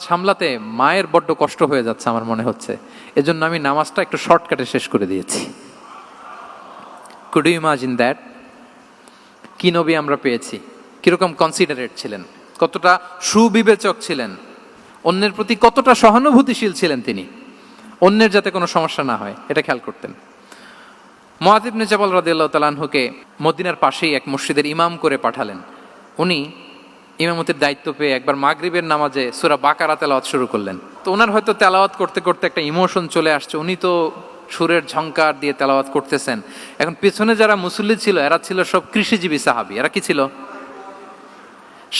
সামলাতে মায়ের বড্ড কষ্ট হয়ে যাচ্ছে আমার মনে হচ্ছে। এজন্য আমি নামাজটা একটু শর্টকাটে শেষ করে দিয়েছি। Could you imagine that? কি নবী আমরা পেয়েছি, কিরকম কনসিডারেট ছিলেন, কতটা সুবিবেচক ছিলেন, অন্যের প্রতি কতটা সহানুভূতিশীল ছিলেন তিনি, অন্যের যাতে কোনো সমস্যা না হয় এটা খেয়াল করতেন। মুআয ইবনে জাবাল রাদিয়াল্লাহু তাআলা আনহুকে মদিনার পাশেই এক মসজিদের ইমাম করে পাঠালেন। উনি ইমামতির দায়িত্ব পেয়ে একবার মাগরিবের নামাজে সূরা বাকারা তেলাওয়াত শুরু করলেন। তো ওনার হয়তো তেলাওয়াত করতে করতে একটা ইমোশন চলে আসছে, উনি তো সুরের ঝংকার দিয়ে তেলাওয়াত করতেছেন। এখন পেছনে যারা মুসল্লি ছিল এরা ছিল সব কৃষিজীবী সাহাবী। এরা কি ছিল?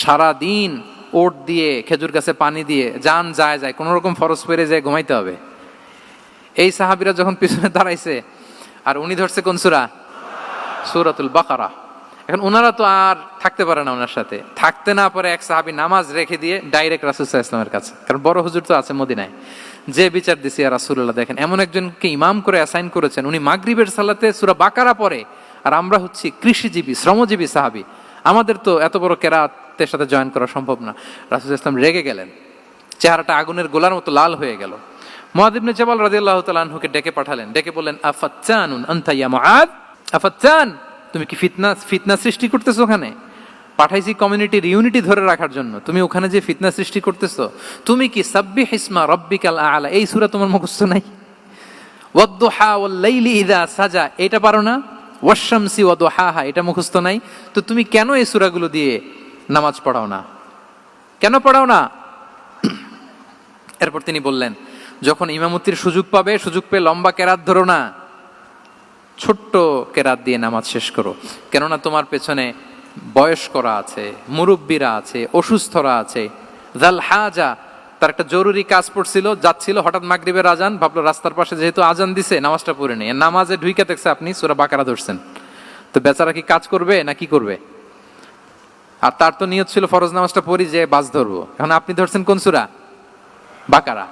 সারা দিন ওট দিয়ে, খেজুর গাছে পানি দিয়ে জান যায় কোনো রকম ফরজ পেরে যায় ঘুমাইতে হবে। এই সাহাবীরা যখন পিছনে দাঁড়াইছে আর উনি ধরছে কোন সূরা? সূরাতুল বাকারা। এখন ওনারা তো আর থাকতে পারে না, ওনার সাথে থাকতে না পারে এক সাহাবী নামাজ রেখে দিয়ে ডাইরেক্ট রাসূল সাল্লাল্লাহু আলাইহি ওয়াসাল্লামের কাছে, কারণ বড় হুজুর তো আছে মদিনায়। যে বিচার দিছে ইয়া রাসূলুল্লাহ, দেখেন এমন একজনকে ইমাম করে অ্যাসাইন করেছেন, উনি মাগরিবের সালাতে সূরা বাকারা পড়ে, আর আমরা হচ্ছি কৃষিজীবী শ্রমজীবী সাহাবী, আমাদের তো এত বড় কেরাতের সাথে জয়েন করা সম্ভব না। রাসূল সাল্লাল্লাহু আলাইহি ওয়াসাল্লাম রেগে গেলেন, চেহারাটা আগুনের গোলার মতো লাল হয়ে গেল। মুআয ইবনে জাবাল রাদিয়াল্লাহু তাআলা আনহুকে ডেকে পাঠালেন, ডেকে বললেন, আফাত্তানুন আনতা ইয়া মুআয, আফাত্তান, তুমি কি ফিতনা সৃষ্টি করতেছো? ওখানে পাঠাইছি কমিউনিটির ইউনিটি ধরে রাখার জন্য, তুমি ওখানে যে ফিতনা সৃষ্টি করতেছো। তুমি কি সাব্বিহ ইসমা রাব্বিকাল আ'লা এই সূরা তোমার মুখস্থ নাই? ওয়াদ-দুহা ওয়াল-লাইলি ইযা সাজা এটা পারো না? ওয়াশ-শামসি ওয়া-দুহাহা এটা মুখস্থ নাই? তো তুমি কেন এই সূরাগুলো দিয়ে নামাজ পড়াও না? কেন পড়াও না? এরপর তিনি বললেন, যখন ইমামতির সুযোগ পাবে, সুযোগ পেয়ে লম্বা কেরাত ধরো না, ছোট্ট কেরাত দিয়ে নামাজ শেষ করো। কেননা তোমার পেছনে বয়স্করা আছে, মুরব্বীরা আছে, অসুস্থরা আছে। জাল হাজা, তার একটা জরুরি কাজ পড়ছিল, যাচ্ছিল, হঠাৎ মাগরিবের আজান, ভাবলো রাস্তার পাশে যেহেতু আজান দিছে নামাজটা পড়ে নেই। নামাজে ঢুইকে দেখছে আপনি সূরা বাকারা ধরছেন, তো বেচারা কি কাজ করবে না কি করবে? আর তার তো নিয়ত ছিল ফরজ নামাজটা পড়ি যে বাস ধরবো, এখন আপনি ধরছেন কোন সূরা? বাকারা।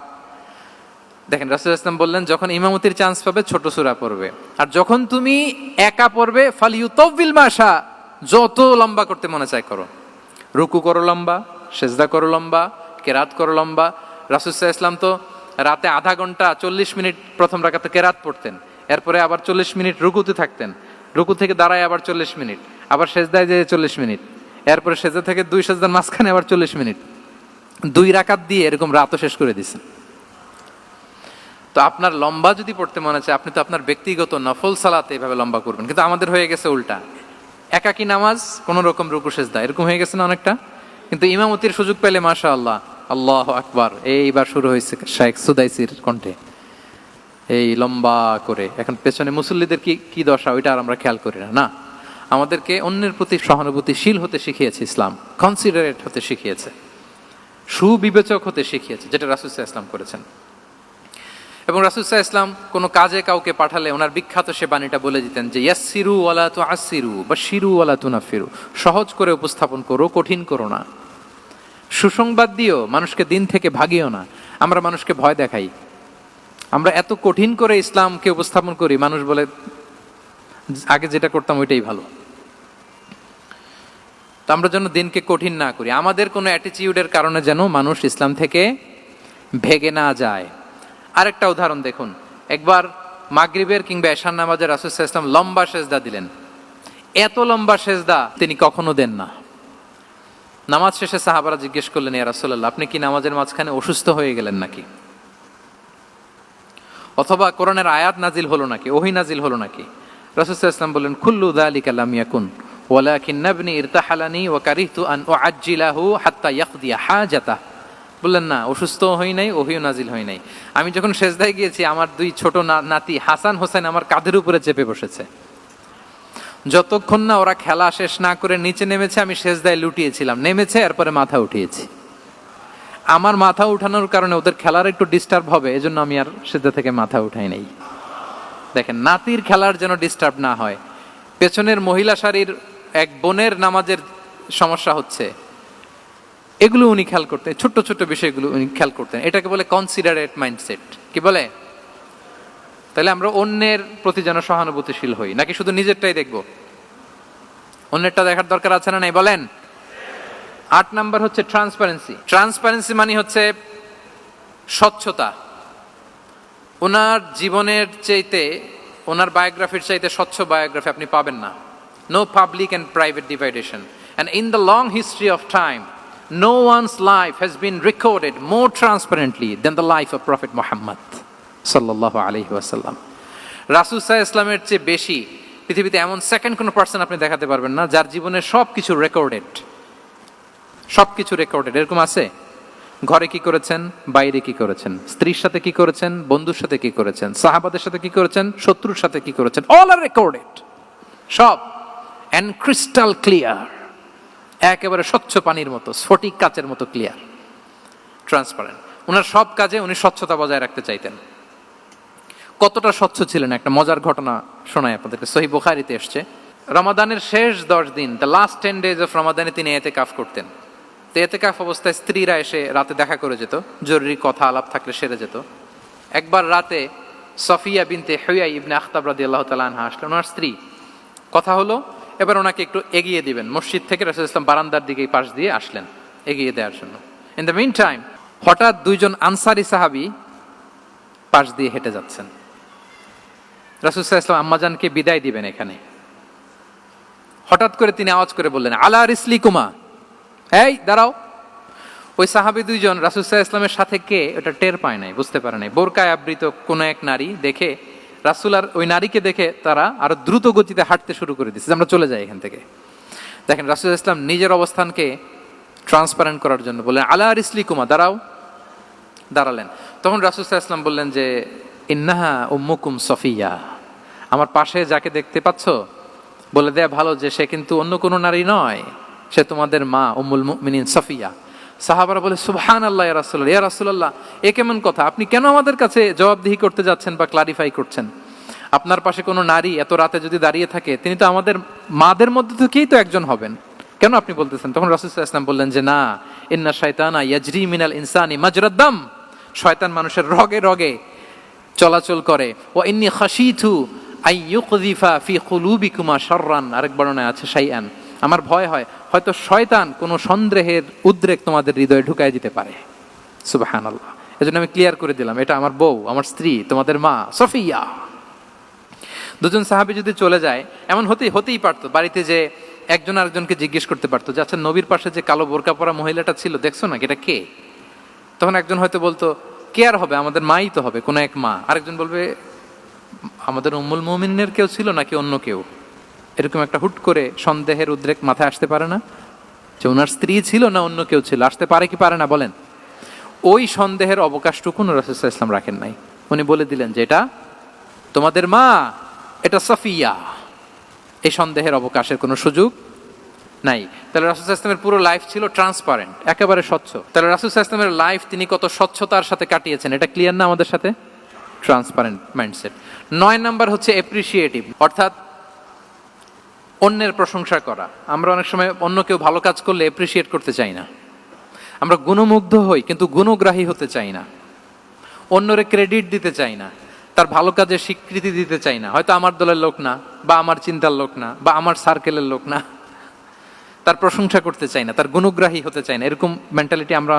দেখেন রাসূল সাল্লাল্লাহু আলাইহি ওয়াসাল্লাম বললেন, যখন ইমামতির চান্স পাবে ছোট সূরা পড়বে, আর যখন তুমি একা পড়বে ফালিউতাউবিল মাশা, যত লম্বা করতে মনে চায় করো, রুকু করো লম্বা, সেজদা করো লম্বা, কেরাত করো লম্বা। রাসূল সাল্লাল্লাহু আলাইহি ওয়াসাল্লাম তো রাতে আধা ঘন্টা 40 মিনিট প্রথম রাকাতে কেরাত পড়তেন, এরপরে আবার 40 মিনিট রুকুতে থাকতেন, রুকু থেকে দাঁড়ায় আবার 40 মিনিট, আবার সেজদায় যেয়ে 40 মিনিট, এরপরে সেজদা থেকে 2 সেজদার মাঝখানে আবার 40 মিনিট, 2 রাকাত দিয়ে এরকম রাতও শেষ করে দিয়েছেন। তো আপনার লম্বা যদি পড়তে মনে চায়, আপনি তো আপনার ব্যক্তিগত নফল সালাতে এভাবে লম্বা করবেন। কিন্তু আমাদের হয়ে গেছে উল্টা, একাকী নামাজ কোন রকম রুকু সেজদা এরকম হয়ে গেছে না অনেকটা। কিন্তু ইমামতির সুযোগ পেলে মাশাআল্লাহ, আল্লাহু আকবার, এইবার শুরু হয়েছে শাইখ সুদাইসির কণ্ঠে এই লম্বা করে। এখন পেছনে মুসল্লিদের কি দশা ওইটা আর আমরা খেয়াল করি না। না, আমাদেরকে অন্যের প্রতি সহানুভূতিশীল হতে শিখিয়েছে ইসলাম, কনসিডারেট হতে শিখিয়েছে, সুবিবেচক হতে শিখিয়েছে, যেটা রাসূল সাল্লাল্লাহু আলাইহি ওয়াসাল্লাম করেছেন। এবং রাসূল সাল্লাল্লাহু আলাইহি ওয়াসাল্লাম কোনো কাজে কাউকে পাঠালে ওনার বিখ্যাত সে বাণীটা বলে দিতেন যে ইয়াসসিরু ওয়ালা তুআসসিরু বাশশিরু ওয়ালা তুনাফিরু, সহজ করে উপস্থাপন করো, কঠিন করো না। সুসংবাদ দিও, মানুষকে দিন থেকে ভাগিও না। আমরা মানুষকে ভয় দেখাই, আমরা এত কঠিন করে ইসলামকে উপস্থাপন করি, মানুষ বলে আগে যেটা করতাম ওইটাই ভালো। তো আমরা যেন দিনকে কঠিন না করি, আমাদের কোনো অ্যাটিটিউডের কারণে যেন মানুষ ইসলাম থেকে ভেগে না যায়। আরেকটা উদাহরণ দেখুন, একবার মাগরিবের কিংবা এশার নামাজে রাসূল সাল্লাল্লাহু আলাইহি ওয়াসাল্লাম লম্বা সেজদা দিলেন। এত লম্বা সেজদা তিনি কখনো দেন না। নামাজ শেষে সাহাবারা জিজ্ঞেস করলেন, ইয়া রাসূলুল্লাহ, আপনি কি নামাজের মাঝখানে অসুস্থ হয়ে গেলেন নাকি? অথবা কোরআনের আয়াত নাজিল হলো নাকি, ওহী নাজিল হলো নাকি? রাসূল সাল্লাল্লাহু আলাইহি ওয়াসাল্লাম বললেন, কুল্লু যালিকা লাম ইয়াকুন ওয়ালাকিন নাবনি ইরতাহালানি ওয়া কারিহতু আন উআজ্জিলাহু হাত্তা ইয়াকদিয়া হাজাতাহ বললেন না, অসুস্থ হই নাই, ওহিও নাজিল হয় নাই। আমি যখন সেজদায় গিয়েছি, আমার দুই ছোট নাতি হাসান হোসেন আমার কাঁধের উপরে চেপে বসেছে। যতক্ষণ না ওরা খেলা শেষ না করে নিচে নেমেছে, আমি সেজদায় লুটিয়েছিলাম। নেমেছে, এরপরে মাথা উঠিয়েছি। আমার মাথা উঠানোর কারণে ওদের খেলার একটু ডিস্টার্ব হবে, এজন্য আমি আর সেজদা থেকে মাথা উঠাই নাই। দেখেন, নাতির খেলার যেন ডিস্টার্ব না হয়। পেছনের মহিলা সারির এক বোনের নামাজের সমস্যা হচ্ছে, এগুলো উনি খেয়াল করতেন, ছোট্ট ছোট্ট বিষয়গুলো উনি খেয়াল করতেন। এটাকে বলে কনসিডারেট মাইন্ডসেট। কি বলে? তাহলে আমরা অন্যের প্রতি যেন সহানুভূতিশীল হই, নাকি শুধু নিজেরটাই দেখবো? অন্যেরটা দেখার দরকার আছে না নাই বলেন? 8 নাম্বার হচ্ছে ট্রান্সপারেন্সি। ট্রান্সপারেন্সি মানে হচ্ছে স্বচ্ছতা। ওনার জীবনের চাইতে, ওনার বায়োগ্রাফির চাইতে স্বচ্ছ বায়োগ্রাফি আপনি পাবেন না। No public and private dividation. And in the long history of time, no one's life has been recorded more transparently than the life of Prophet Muhammad sallallahu alaihi wasallam. রাসূল সাল্লাল্লাহু আলাইহি ওয়াসাল্লামের চেয়ে বেশি পৃথিবীতে এমন সেকেন্ড কোন পারসন আপনি দেখাতে পারবেন না যার জীবনের সবকিছু রেকর্ডেড। সবকিছু রেকর্ডেড। এরকম আছে? ঘরে কি করেছেন, বাইরে কি করেছেন, স্ত্রীর সাথে কি করেছেন, বন্ধুর সাথে কি করেছেন, সাহাবাদের সাথে কি করেছেন, শত্রুর সাথে কি করেছেন, অল আর রেকর্ডেড। সব এন্ড ক্রিস্টাল ক্লিয়ার, একেবারে স্বচ্ছ পানির মতো, স্ফটিক কাচের মতো ক্লিয়ার, ট্রান্সপারেন্ট। ওনার সব কাজে উনি স্বচ্ছতা বজায় রাখতে চাইতেন। কতটা স্বচ্ছ ছিলেন, একটা মজার ঘটনা শোনাই আপনাদেরকে। সহিহ বুখারীতে এসেছে, রমাদানের শেষ 10 দিন, দ্য লাস্ট 10 days অফ রমাদানে তিনি ইতিকাফ করতেন। তো ইতিকাফ অবস্থায় স্ত্রীরা এসে রাতে দেখা করে যেত, জরুরি কথা আলাপ থাকলে সেরে যেত। একবার রাতে সফিয়া বিনতে হুয়াই ইবনে আখতাব রাদিয়াল্লাহু তাআলা আনহা আসলেন, ওনার স্ত্রী। কথা হলো, এবার ওনাকে একটু এগিয়ে দিবেন। মসজিদ থেকে রাসূল সাল্লাল্লাহু আলাইহি ওয়াসাল্লাম বারান্দার দিকে পাশ দিয়ে আসলেন এগিয়ে দেওয়ার জন্য। ইন দ্য মিন টাইম, হঠাৎ দুইজন আনসারী সাহাবী পাশ দিয়ে হেঁটে যাচ্ছেন। রাসূল সাল্লাল্লাহু আলাইহি ওয়াসাল্লাম আম্মাজানকে বিদায় দিবেন এখানে। হঠাৎ করে তিনি আওয়াজ করে বললেন, আলা রিসলিকুমা, এই দাঁড়াও। ওই সাহাবী দুইজন রাসূল সাল্লাল্লাহু আলাইহি ওয়াসাল্লামের সাথে কে ওটা টের পায় নাই, বুঝতে পারে নাই। বোরকায় আবৃত কোন এক নারী দেখে রাসূল আর ওই নারীকে দেখে তারা আরো দ্রুত গতিতে হাঁটতে শুরু করে দিচ্ছে, আমরা চলে যাই এখান থেকে। দেখেন, রাসূল সাল্লাল্লাহু আলাইহি ওয়াসাল্লাম নিজের অবস্থানকে ট্রান্সপারেন্ট করার জন্য বললেন, আলা রিসলিকুমা, দাঁড়াও। দাঁড়ালেন। তখন রাসূল সাল্লাল্লাহু আলাইহি ওয়াসাল্লাম বললেন যে, ইন্নাহা উম্মুকুম সফিয়া, আমার পাশে যাকে দেখতে পাচ্ছ, বলে দেয়া ভালো যে সে কিন্তু অন্য কোনো নারী নয়, সে তোমাদের মা উম্মুল মুমিনিন সফিয়া। সাহাবারা বলে, সুবহানাল্লাহ ইয়া রাসূলুল্লাহ, ইয়া রাসূলুল্লাহ, এ কেমন কথা? আপনি কেন আমাদের কাছে জবাবদিহি করতে যাচ্ছেন বা ক্লারিফাই করছেন? আপনার পাশে কোনো নারী এত রাতে যদি দাঁড়িয়ে থাকে, তিনি তো আমাদের মাদের মধ্যে থেকেই তো একজন হবেন, কেন আপনি বলতেছেন? তখন রাসূল সাল্লাল্লাহু আলাইহি ওয়াসাল্লাম বললেন যে, না, ইন্না শাইতানা ইয়াজরি মিনাল ইনসানি মাজরাদ দাম, শয়তান মানুষের রগে রগে চলাচল করে। ওয়া ইন্নী খাশিতু আইয়ুকযিফা ফি কুলুবিকুমা শাররান, আরেক বর্ণনায় আছে শাইআন, আমার ভয় হয় হয়তো শয়তান কোনো সন্দেহের উদ্রেক তোমাদের হৃদয়ে ঢুকায় দিতে পারে। সুবহানাল্লাহ। এজন্য আমি ক্লিয়ার করে দিলাম, এটা আমার বউ, আমার স্ত্রী, তোমাদের মা সফিয়া। দুজন সাহাবী যদি চলে যায়, এমন হতেই পারতো বাড়িতে যে একজন আরেকজনকে জিজ্ঞেস করতে পারতো যে, আচ্ছা, নবীর পাশে যে কালো বোরকা পরা মহিলাটা ছিল, দেখছো না, এটা কে? তখন একজন হয়তো বলতো, কে আর হবে, আমাদের মাই তো হবে, কোনো এক মা। আরেকজন বলবে, আমাদের উম্মুল মুমিনের কেউ ছিল নাকি অন্য কেউ? এরকম একটা হুট করে সন্দেহের উদ্রেক মাথায় আসতে পারে না যে ওনার স্ত্রী ছিল না অন্য কেউ ছিল? আসতে পারে কি পারে না বলেন? ওই সন্দেহের অবকাশটুকু রাসূল সাল্লাল্লাহু আলাইহি ওয়াসাল্লাম রাখেন নাই। উনি বলে দিলেন যে, এটা তোমাদের মা, এটা সফিয়া। এই সন্দেহের অবকাশের কোনো সুযোগ নাই। তাহলে রাসূল সাল্লাল্লাহু আলাইহি ওয়াসাল্লামের পুরো লাইফ ছিল ট্রান্সপারেন্ট, একেবারে স্বচ্ছ। তাহলে রাসূল সাল্লাল্লাহু আলাইহি ওয়াসাল্লামের লাইফ তিনি কত স্বচ্ছতার সাথে কাটিয়েছেন, এটা ক্লিয়ার না আমাদের সাথে? Transparent mindset. 9 নাম্বার হচ্ছে অ্যাপ্রিশিয়েটিভ, অর্থাৎ অন্যের প্রশংসা করা। আমরা অনেক সময় অন্য কেউ ভালো কাজ করলে অ্যাপ্রিশিয়েট করতে চাই না, আমরা গুণমুগ্ধ হই কিন্তু গুণগ্রাহী হতে চাই না, অন্যরে ক্রেডিট দিতে চাই না, তার ভালো কাজে স্বীকৃতি দিতে চাই না। হয়তো আমার দলের লোক না, বা আমার চিন্তার লোক না, বা আমার সার্কেলের লোক না, তার প্রশংসা করতে চাই না, তার গুণগ্রাহী হতে চাই না। এরকম মেন্টালিটি আমরা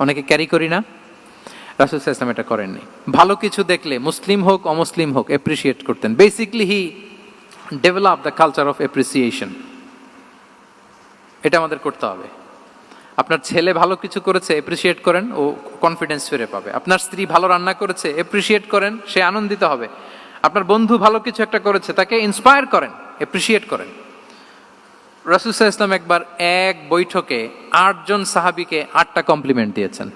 অনেকে ক্যারি করি না? রাসূল সাল্লাল্লাহু আলাইহি ওয়াসাল্লাম এটা করেননি। ভালো কিছু দেখলে মুসলিম হোক অমুসলিম হোক অ্যাপ্রিশিয়েট করতেন। Basically he develop the culture of appreciation. এটা আমাদের করতে হবে। আপনার ছেলে ভালো কিছু করেছে, অ্যাপ্রিশিয়েট করেন, ও কনফিডেন্স ফিরে পাবে। আপনার স্ত্রী ভালো রান্না করেছে, অ্যাপ্রিশিয়েট করেন, সে আনন্দিত হবে। আপনার বন্ধু ভালো কিছু একটা করেছে, তাকে ইন্সপায়ার করেন, অ্যাপ্রিশিয়েট করেন। রাসূল সাল্লাল্লাহু আলাইহি ওয়াসাল্লাম একবার এক বৈঠকে 8 জন সাহাবীকে 8টা কমপ্লিমেন্ট দিয়েছেন।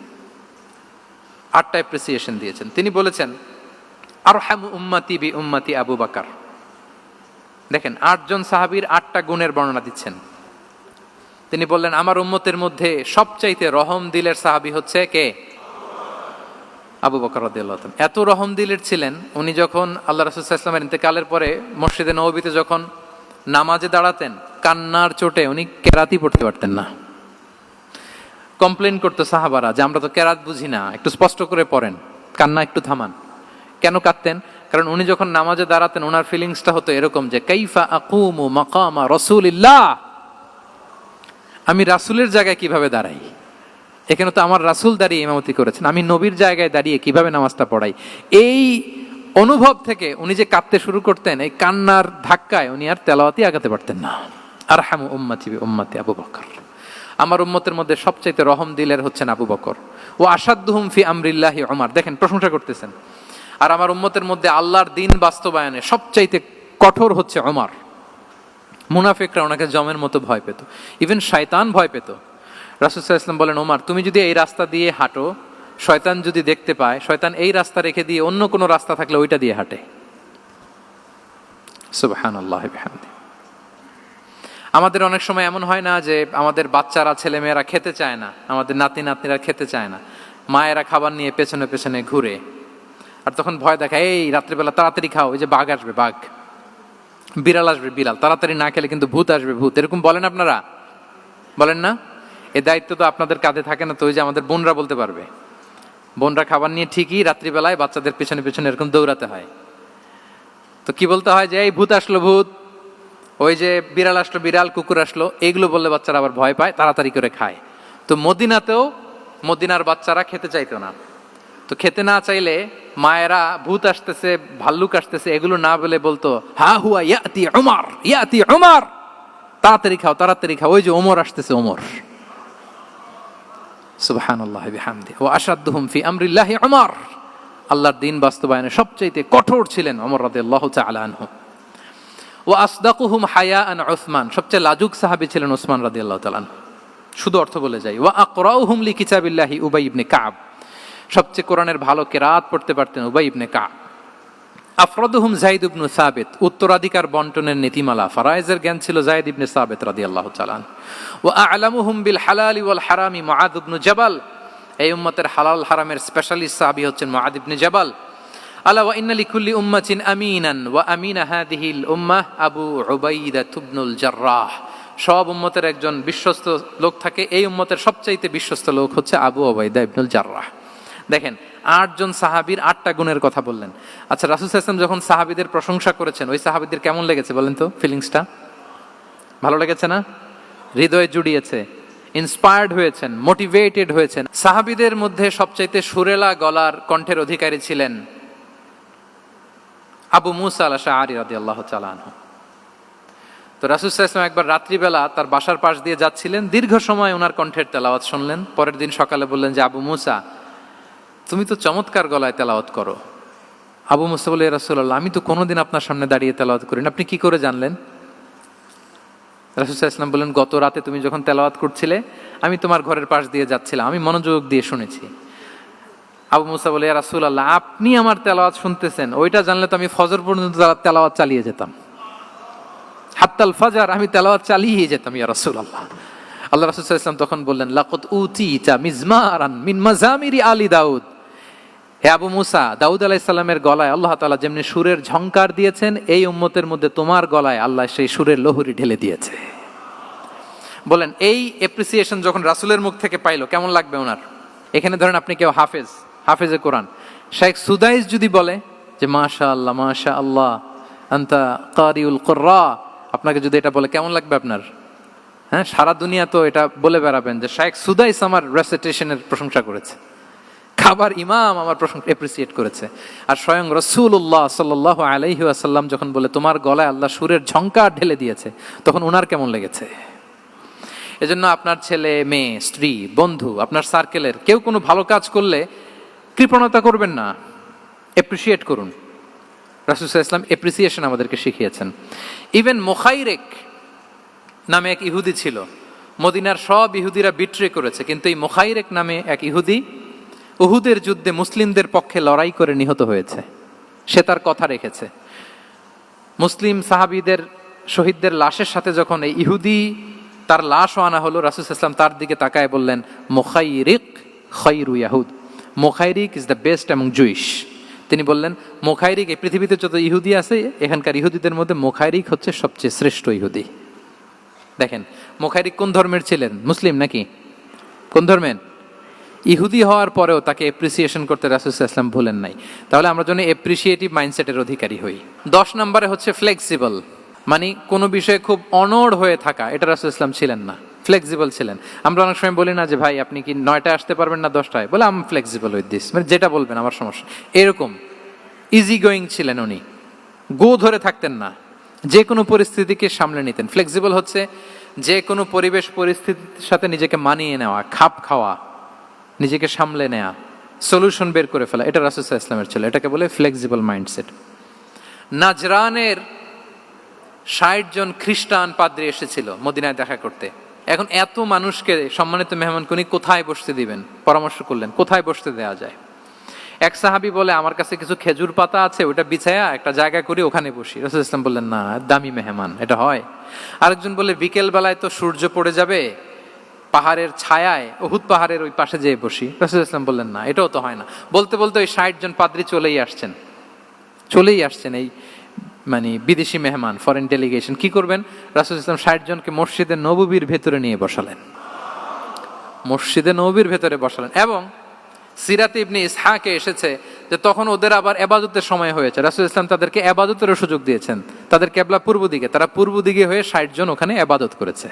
8টা অ্যাপ্রিসিয়েশন দিয়েছেন। তিনি বলেছেন আরহামু উম্মতি বি উম্মতি আবু বকর। দেখেন 8 জন সাহাবীর 8টা গুণের বর্ণনা দিচ্ছেন। তিনি বললেন আমার উম্মতের মধ্যে সবচাইতে রহম দিলের সাহাবী হচ্ছে কে? আবু বকর রাদিয়াল্লাহু তাআলা। এত রহম দিলের ছিলেন, উনি যখন আল্লাহ রাসূল সাল্লাল্লাহু আলাইহি ওয়াসাল্লামের ইন্তেকালের পরে মসজিদে নববীতে যখন নামাজে দাঁড়াতেন, কান্নার চোটে উনি কেরাতই পড়তে পারতেন না। কমপ্লেন করতো সাহাবারা যে আমরা তো কেরাত বুঝি না, একটু স্পষ্ট করে পড়েন, কান্না একটু থামান। কেন কাঁদতেন? কারণ উনি যখন নামাজে দাঁড়াতেন ওনার ফিলিংসটা হতো এরকম যে কাইফা আকুমু মাকামা রাসূলিল্লাহ, আমি রাসূলের জায়গায় কিভাবে দাঁড়াই? এখানে তো আমার রাসূল দাঁড়িয়ে ইমামতি করেছেন, আমি নবীর জায়গায় দাঁড়িয়ে কিভাবে নামাজটা পড়াই? এই অনুভব থেকে উনি যে কাঁদতে শুরু করতেন, এই কান্নার ধাক্কায় উনি আর তেলাওয়াতই আগাতে পারতেন না। আরহামু উম্মতি বি উম্মতি আবু বকর। আমার উম্মতের মধ্যে সবচাইতে রহম দিলের হচ্ছেন আবু বকর। ও আসাদ্দুহুম ফি আমরিল্লাহি ওমর। দেখেন প্রশংসা করতেছেন। আর আমার উম্মতের মধ্যে আল্লাহর দ্বীন বাস্তবায়নে সবচাইতে কঠোর হচ্ছে ওমর। মুনাফিকরা ওনাকে জমের মতো ভয় পেত, ইভেন শয়তান ভয় পেত। রাসূল সাল্লাল্লাহু আলাইহি ওয়াসাল্লাম বলেন ওমর, তুমি যদি এই রাস্তা দিয়ে হাঁটো, শয়তান যদি দেখতে পায়, শয়তান এই রাস্তা রেখে দিয়ে অন্য কোনো রাস্তা থাকলে ওইটা দিয়ে হাঁটে। সুবহানাল্লাহি বিহামদিহি। আমাদের অনেক সময় এমন হয় না যে আমাদের বাচ্চারা, ছেলেমেয়েরা খেতে চায় না, আমাদের নাতি নাতনিরা খেতে চায় না, মায়েরা খাবার নিয়ে পেছনে পেছনে ঘুরে, আর তখন ভয় দেখায় এই রাত্রিবেলা তাড়াতাড়ি খাও, ওই যে বাঘ আসবে বাঘ, বিড়াল আসবে বিড়াল, তাড়াতাড়ি না খেলে কিন্তু ভূত আসবে ভূত। এরকম বলেন আপনারা? বলেন না? এই দায়িত্ব তো আপনাদের কাঁধে থাকে না? তো ওই যে আমাদের বোনরা বলতে পারবে, বোনরা খাবার নিয়ে ঠিকই রাত্রিবেলায় বাচ্চাদের পেছনে পেছনে এরকম দৌড়াতে হয়। তো কি বলতে হয় যে এই ভূত আসলো ভূত, ওই যে বিড়াল আসলো বিড়াল, কুকুর আসলো, এইগুলো বললে বাচ্চারা আবার ভয় পায়, তাড়াতাড়ি করে খায়। তো মদিনাতেও মদিনার বাচ্চারা খেতে চাইতো না। তো খেতে না চাইলে মায়েরা ভূত আসতেছে, ভাল্লুক আসতেছে এগুলো না বলে বলতো হা হুয়া ইয়াতি উমর, ইয়াতি উমর, তাড়াতাড়ি খাও তাড়াতাড়ি খাও, ওই যে ওমর আসতেছে ওমর। সুবহানাল্লাহি বিহামদিহি। ওয়া আশাদ্দুহুম ফি আমরিল্লাহি উমর। আল্লাহর দ্বীন বাস্তবায়নে সবচাইতে কঠোর ছিলেন ওমর রাদিয়াল্লাহু তাআলা আনহু। ওয়া আসদাকুহুম হায়াআন উসমান। সবচেয়ে লাজুক সাহাবী ছিলেন উসমান রাদিয়াল্লাহু তাআলা আনহু। শুধু অর্থ বলে যাই। ওয়া আকরাউহুম লিকিতাবিল্লাহি উবাই ইবনে কাব। সবচেয়ে কোরআনের ভালো কিরাত পড়তে পারতেন উবাই ইবনে কাব। আফরাদুহুম যায়েদ ইবনে সাবিত। উত্তরাধিকার বন্টনের নীতিমালা, ফারায়েজের জ্ঞান ছিল যায়েদ ইবনে সাবিত রাদিয়াল্লাহু তাআলা আনহু। ওয়া আ'লামুহুম বিল হালালি ওয়াল হারামি মুআদ ইবনে জাবাল। এই উম্মতের হালাল হারামের স্পেশালিস্ট সাহাবী হচ্ছেন মুআদ ইবনে জাবাল। আলা ওয়া ইন্না লিকুল্লি উম্মাতিন আমিনান ওয়া আমিনা হাদিহিল উম্মাহ আবু উবাইদা ইবনুল জাররাহ। সব উম্মতের একজন বিশ্বস্ত লোক থাকে, এই উম্মতের সবচাইতে বিশ্বস্ত লোক হচ্ছে আবু উবাইদা ইবনুল জাররাহ। দেখেন 8 জন সাহাবীর 8টা গুণের কথা বললেন। আচ্ছা, রাসূল সাল্লাল্লাহু আলাইহি ওয়াসাল্লাম যখন সাহাবীদের প্রশংসা করেছেন, ওই সাহাবীদের কেমন লেগেছে বলেন তো? ফিলিংসটা ভালো লেগেছে না? হৃদয়ে জুড়িয়েছে, ইন্সপায়ার্ড হয়েছেন, মোটিভেটেড হয়েছেন। সাহাবীদের মধ্যে সবচাইতে সুরেলা গলার কণ্ঠের অধিকারী ছিলেন আবু মুসা আল আশআরী রাদিয়াল্লাহু তাআলা আনহু। তো রাসূল সাল্লাল্লাহু আলাইহি ওয়াসাল্লাম একবার রাত্রিবেলা তার বাসার পাশ দিয়ে যাচ্ছিলেন, দীর্ঘ সময় ওনার কণ্ঠের তেলাওয়াত শুনলেন। পরের দিন সকালে বললেন যে আবু মুসা, তুমি তো চমৎকার গলায় তেলাওয়াত করো। আবু মুসা বলে, ইয়া রাসূলুল্লাহ, আমি তো কোনোদিন আপনার সামনে দাঁড়িয়ে তেলাওয়াত করি না, আপনি কি করে জানলেন? রাসূল সাল্লাল্লাহু আলাইহি ওয়াসাল্লাম বললেন, গত রাতে তুমি যখন তেলাওয়াত করছিলে, আমি তোমার ঘরের পাশ দিয়ে যাচ্ছিলাম, আমি মনোযোগ দিয়ে শুনেছি। আবু মুসা বলে, ইয়া রাসূলুল্লাহ, আপনি আমার তেলাওয়াত শুনতেছেন, ওইটা জানলে তো আমি ফজর পর্যন্ত তেলাওয়াত চালিয়ে যেতাম, হাত্তাল ফাজর আমি তেলাওয়াত চালিয়ে যেতাম ইয়া রাসূলুল্লাহ। আল্লাহ রাসূল সাল্লাল্লাহু আলাইহি ওয়াসাল্লাম তখন বললেন, লাকাদ উতিতা মিজমারান মিন মাজামিরি আলি দাউদ। হে আবু মুসা, দাউদ আলাইহিস সালামের গলায় আল্লাহ তাআলা যেমনি সুরের ঝংকার দিয়েছেন, এই উম্মতের মধ্যে তোমার গলায় আল্লাহ সেই সুরের লহরী ঢেলে দিয়েছে। বলেন এই এপ্রিসিয়েশন যখন রাসূলের মুখ থেকে পাইলো কেমন লাগবে ওনার? এখানে ধরেন আপনি কেউ হাফেজে কোরআন শেখ সুদাইস যদি বলে যে মাশাআল্লাহ মাশাআল্লাহ আনতা কারিউল কুররা, আপনাকে যদি এটা বলে কেমন লাগবে আপনার? হ্যাঁ, সারা দুনিয়া তো এটা বলে বেড়াবেন যে শেখ সুদাইস আমার রেসিটেশনের প্রশংসা করেছে, খাবার ইমাম আমার প্রশংসা এপ্রিসিয়েট করেছে। আর স্বয়ং রাসূলুল্লাহ সাল্লাল্লাহু আলাইহি ওয়াসাল্লাম যখন বলে তোমার গলায় আল্লাহ সুরের ঝংকার ঢেলে দিয়েছে, তখন ওনার কেমন লেগেছে? এজন্য আপনার ছেলে মেয়ে, স্ত্রী, বন্ধু, আপনার সার্কেলের কেউ কোনো ভালো কাজ করলে কৃপণতা করবেন না, এপ্রিসিয়েট করুন। রাসূল সাল্লাল্লাহু আলাইহি ওয়াসাল্লাম এপ্রিসিয়েশন আমাদেরকে শিখিয়েছেন। ইভেন মুখাইরেক নামে এক ইহুদি ছিল, মদিনার সব ইহুদিরা বিট্রে করেছে, কিন্তু এই মুখাইরেক নামে এক ইহুদি উহুদের যুদ্ধে মুসলিমদের পক্ষে লড়াই করে নিহত হয়েছে, সে তার কথা রেখেছে। মুসলিম সাহাবীদের শহীদদের লাশের সাথে যখন এই ইহুদি তার লাশও আনা হলো, রাসূল সাল্লাল্লাহু আলাইহি ওয়াসাল্লাম তার দিকে তাকায় বললেন, মুখাইরিক খায়রু ইয়াহুদ, Mukhayriq is the best among Jewish. তিনি বললেন মুখাইরিক, এই পৃথিবীতে যত ইহুদি আছে এখানকার ইহুদিদের মধ্যে মুখাইরিক হচ্ছে সবচেয়ে শ্রেষ্ঠ ইহুদি। দেখেন মুখাইরিক কোন ধর্মের ছিলেন? মুসলিম নাকি? কোন ধর্মের? ইহুদি হওয়ার পরেও তাকে এপ্রিসিয়েশন করতে রাসূল সাল্লাল্লাহু আলাইহি ওয়াসাল্লাম ভুলেন নাই। তাহলে আমরা যেন এপ্রিসিয়েটিভ মাইন্ডসেটের অধিকারী হই। 10 নম্বরে হচ্ছে ফ্লেক্সিবল, মানে কোনো বিষয়ে খুব অনড় হয়ে থাকা, এটা রাসূল সাল্লাল্লাহু আলাইহি ওয়াসাল্লাম ছিলেন না, ফ্লেক্সিবল ছিলেন। আমরা অনেক সময় বলি না যে ভাই আপনি কি 9টায় আসতে পারবেন না 10টায়, বলে আম ফ্লেক্সিবল উইথ দিস, মানে যেটা বলবেন আমার সমস্যা, এরকম ইজি গোয়িং ছিলেন উনি, গো ধরে থাকতেন না, যে কোনো পরিস্থিতিকে সামলে নিতেন। ফ্লেক্সিবল হচ্ছে যে কোনো পরিবেশ পরিস্থিতির সাথে নিজেকে মানিয়ে নেওয়া, খাপ খাওয়া, নিজেকে সামলে নেওয়া, সলিউশন বের করে ফেলা, এটা রাসূল সাল্লাল্লাহু আলাইহি ওয়াসাল্লামের ছিল, এটাকে বলে ফ্লেক্সিবল মাইন্ডসেট। নাজরানের 60 জন খ্রিস্টান পাদ্রী এসেছিল মদিনায় দেখা করতে। এখন এত মানুষকে সম্মানিত মেহমানকে উনি কোথায় বসতে দিবেন, পরামর্শ করলেন কোথায় বসতে দেওয়া যায়। এক সাহাবী বলে আমার কাছে কিছু খেজুর পাতা আছে, ওটা বিছায়া একটা জায়গা করে ওখানে বসি। রাসূল সাল্লাল্লাহু আলাইহি ওয়াসাল্লাম বললেন না, দামি মেহমান, এটা হয়। আরেকজন বলে বিকেল বেলায় তো সূর্য পড়ে যাবে, পাহাড়ের ছায়ায় উহুদ পাহাড়ের ওই পাশে যেয়ে বসি। রাসূল সাল্লাল্লাহু আলাইহি ওয়াসাল্লাম বললেন না, এটাও তো হয় না। বলতে বলতে ওই 60 জন পাদ্রী চলেই আসছেন এই মানে বিদেশি মেহমান, ফরেন ডেলিগেশন। কি করবেন? রাসূল সাল্লাল্লাহু আলাইহি ওয়াসাল্লাম 60 জনকে মসজিদে নববীর ভেতরে নিয়ে বসালেন, মসজিদে নববীর ভেতরে বসালেন। এবং সিরাতে ইবনে ইসহাকে এসেছে যে তখন ওদের আবার ইবাদতের সময় হয়েছে, রাসূল সাল্লাল্লাহু আলাইহি ওয়াসাল্লাম তাদেরকে ইবাদতেরও সুযোগ দিয়েছেন। তাদের কিবলা পূর্ব দিকে, তারা পূর্ব দিকে হয়ে 60 জন ওখানে ইবাদত করেছে,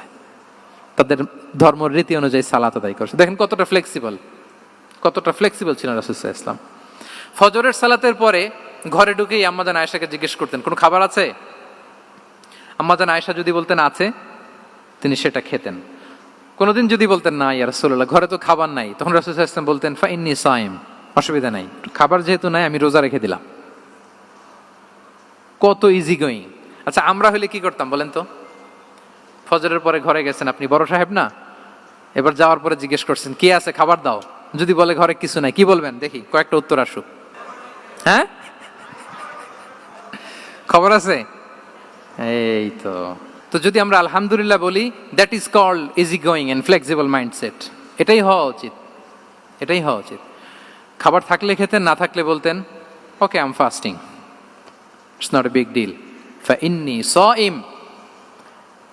তাদের ধর্ম রীতি অনুযায়ী সালাত আদায় করেছে। দেখেন কতটা ফ্লেক্সিবল ছিলেন রাসূল সাল্লাল্লাহু আলাইহি ওয়াসাল্লাম। ফজরের সালাতের পরে ঘরে ঢুকেই আম্মাজান আয়েশাকে জিজ্ঞেস করতেন কোনো খাবার আছে? আম্মাজান আয়েশা যদি বলতেন আছে, তিনি সেটা খেতেন। কোনোদিন যদি বলতেন না ইয়া রাসূলুল্লাহ ঘরে তো খাবার নাই, তখন রাসূল সাল্লাল্লাহু আলাইহি ওয়াসাল্লাম বলতেন ফা ইন্নী সাইম, অসুবিধা নাই, খাবার যেহেতু নাই আমি রোজা রেখে দিলাম। কত ইজি গোয়িং। আচ্ছা আমরা হলে কি করতাম বলেন তো? ফজরের পরে ঘরে গেছেন আপনি, বড় সাহেব না, এবার যাওয়ার পরে জিজ্ঞেস করছেন কি আছে খাবার দাও, যদি বলে ঘরে কিছু নাই, কি বলবেন দেখি, কয়েকটা উত্তর আসুক। হ্যাঁ, খবর আছে? এই তো যদি আমরা আলহামদুলিল্লাহ বলি, that is called easy going and flexible mindset. এটাই হওয়া উচিত। খাবার থাকলে খেতেন, না থাকলে বলতেন okay I am fasting, it's not a big deal, ফা ইন্নী সাইম,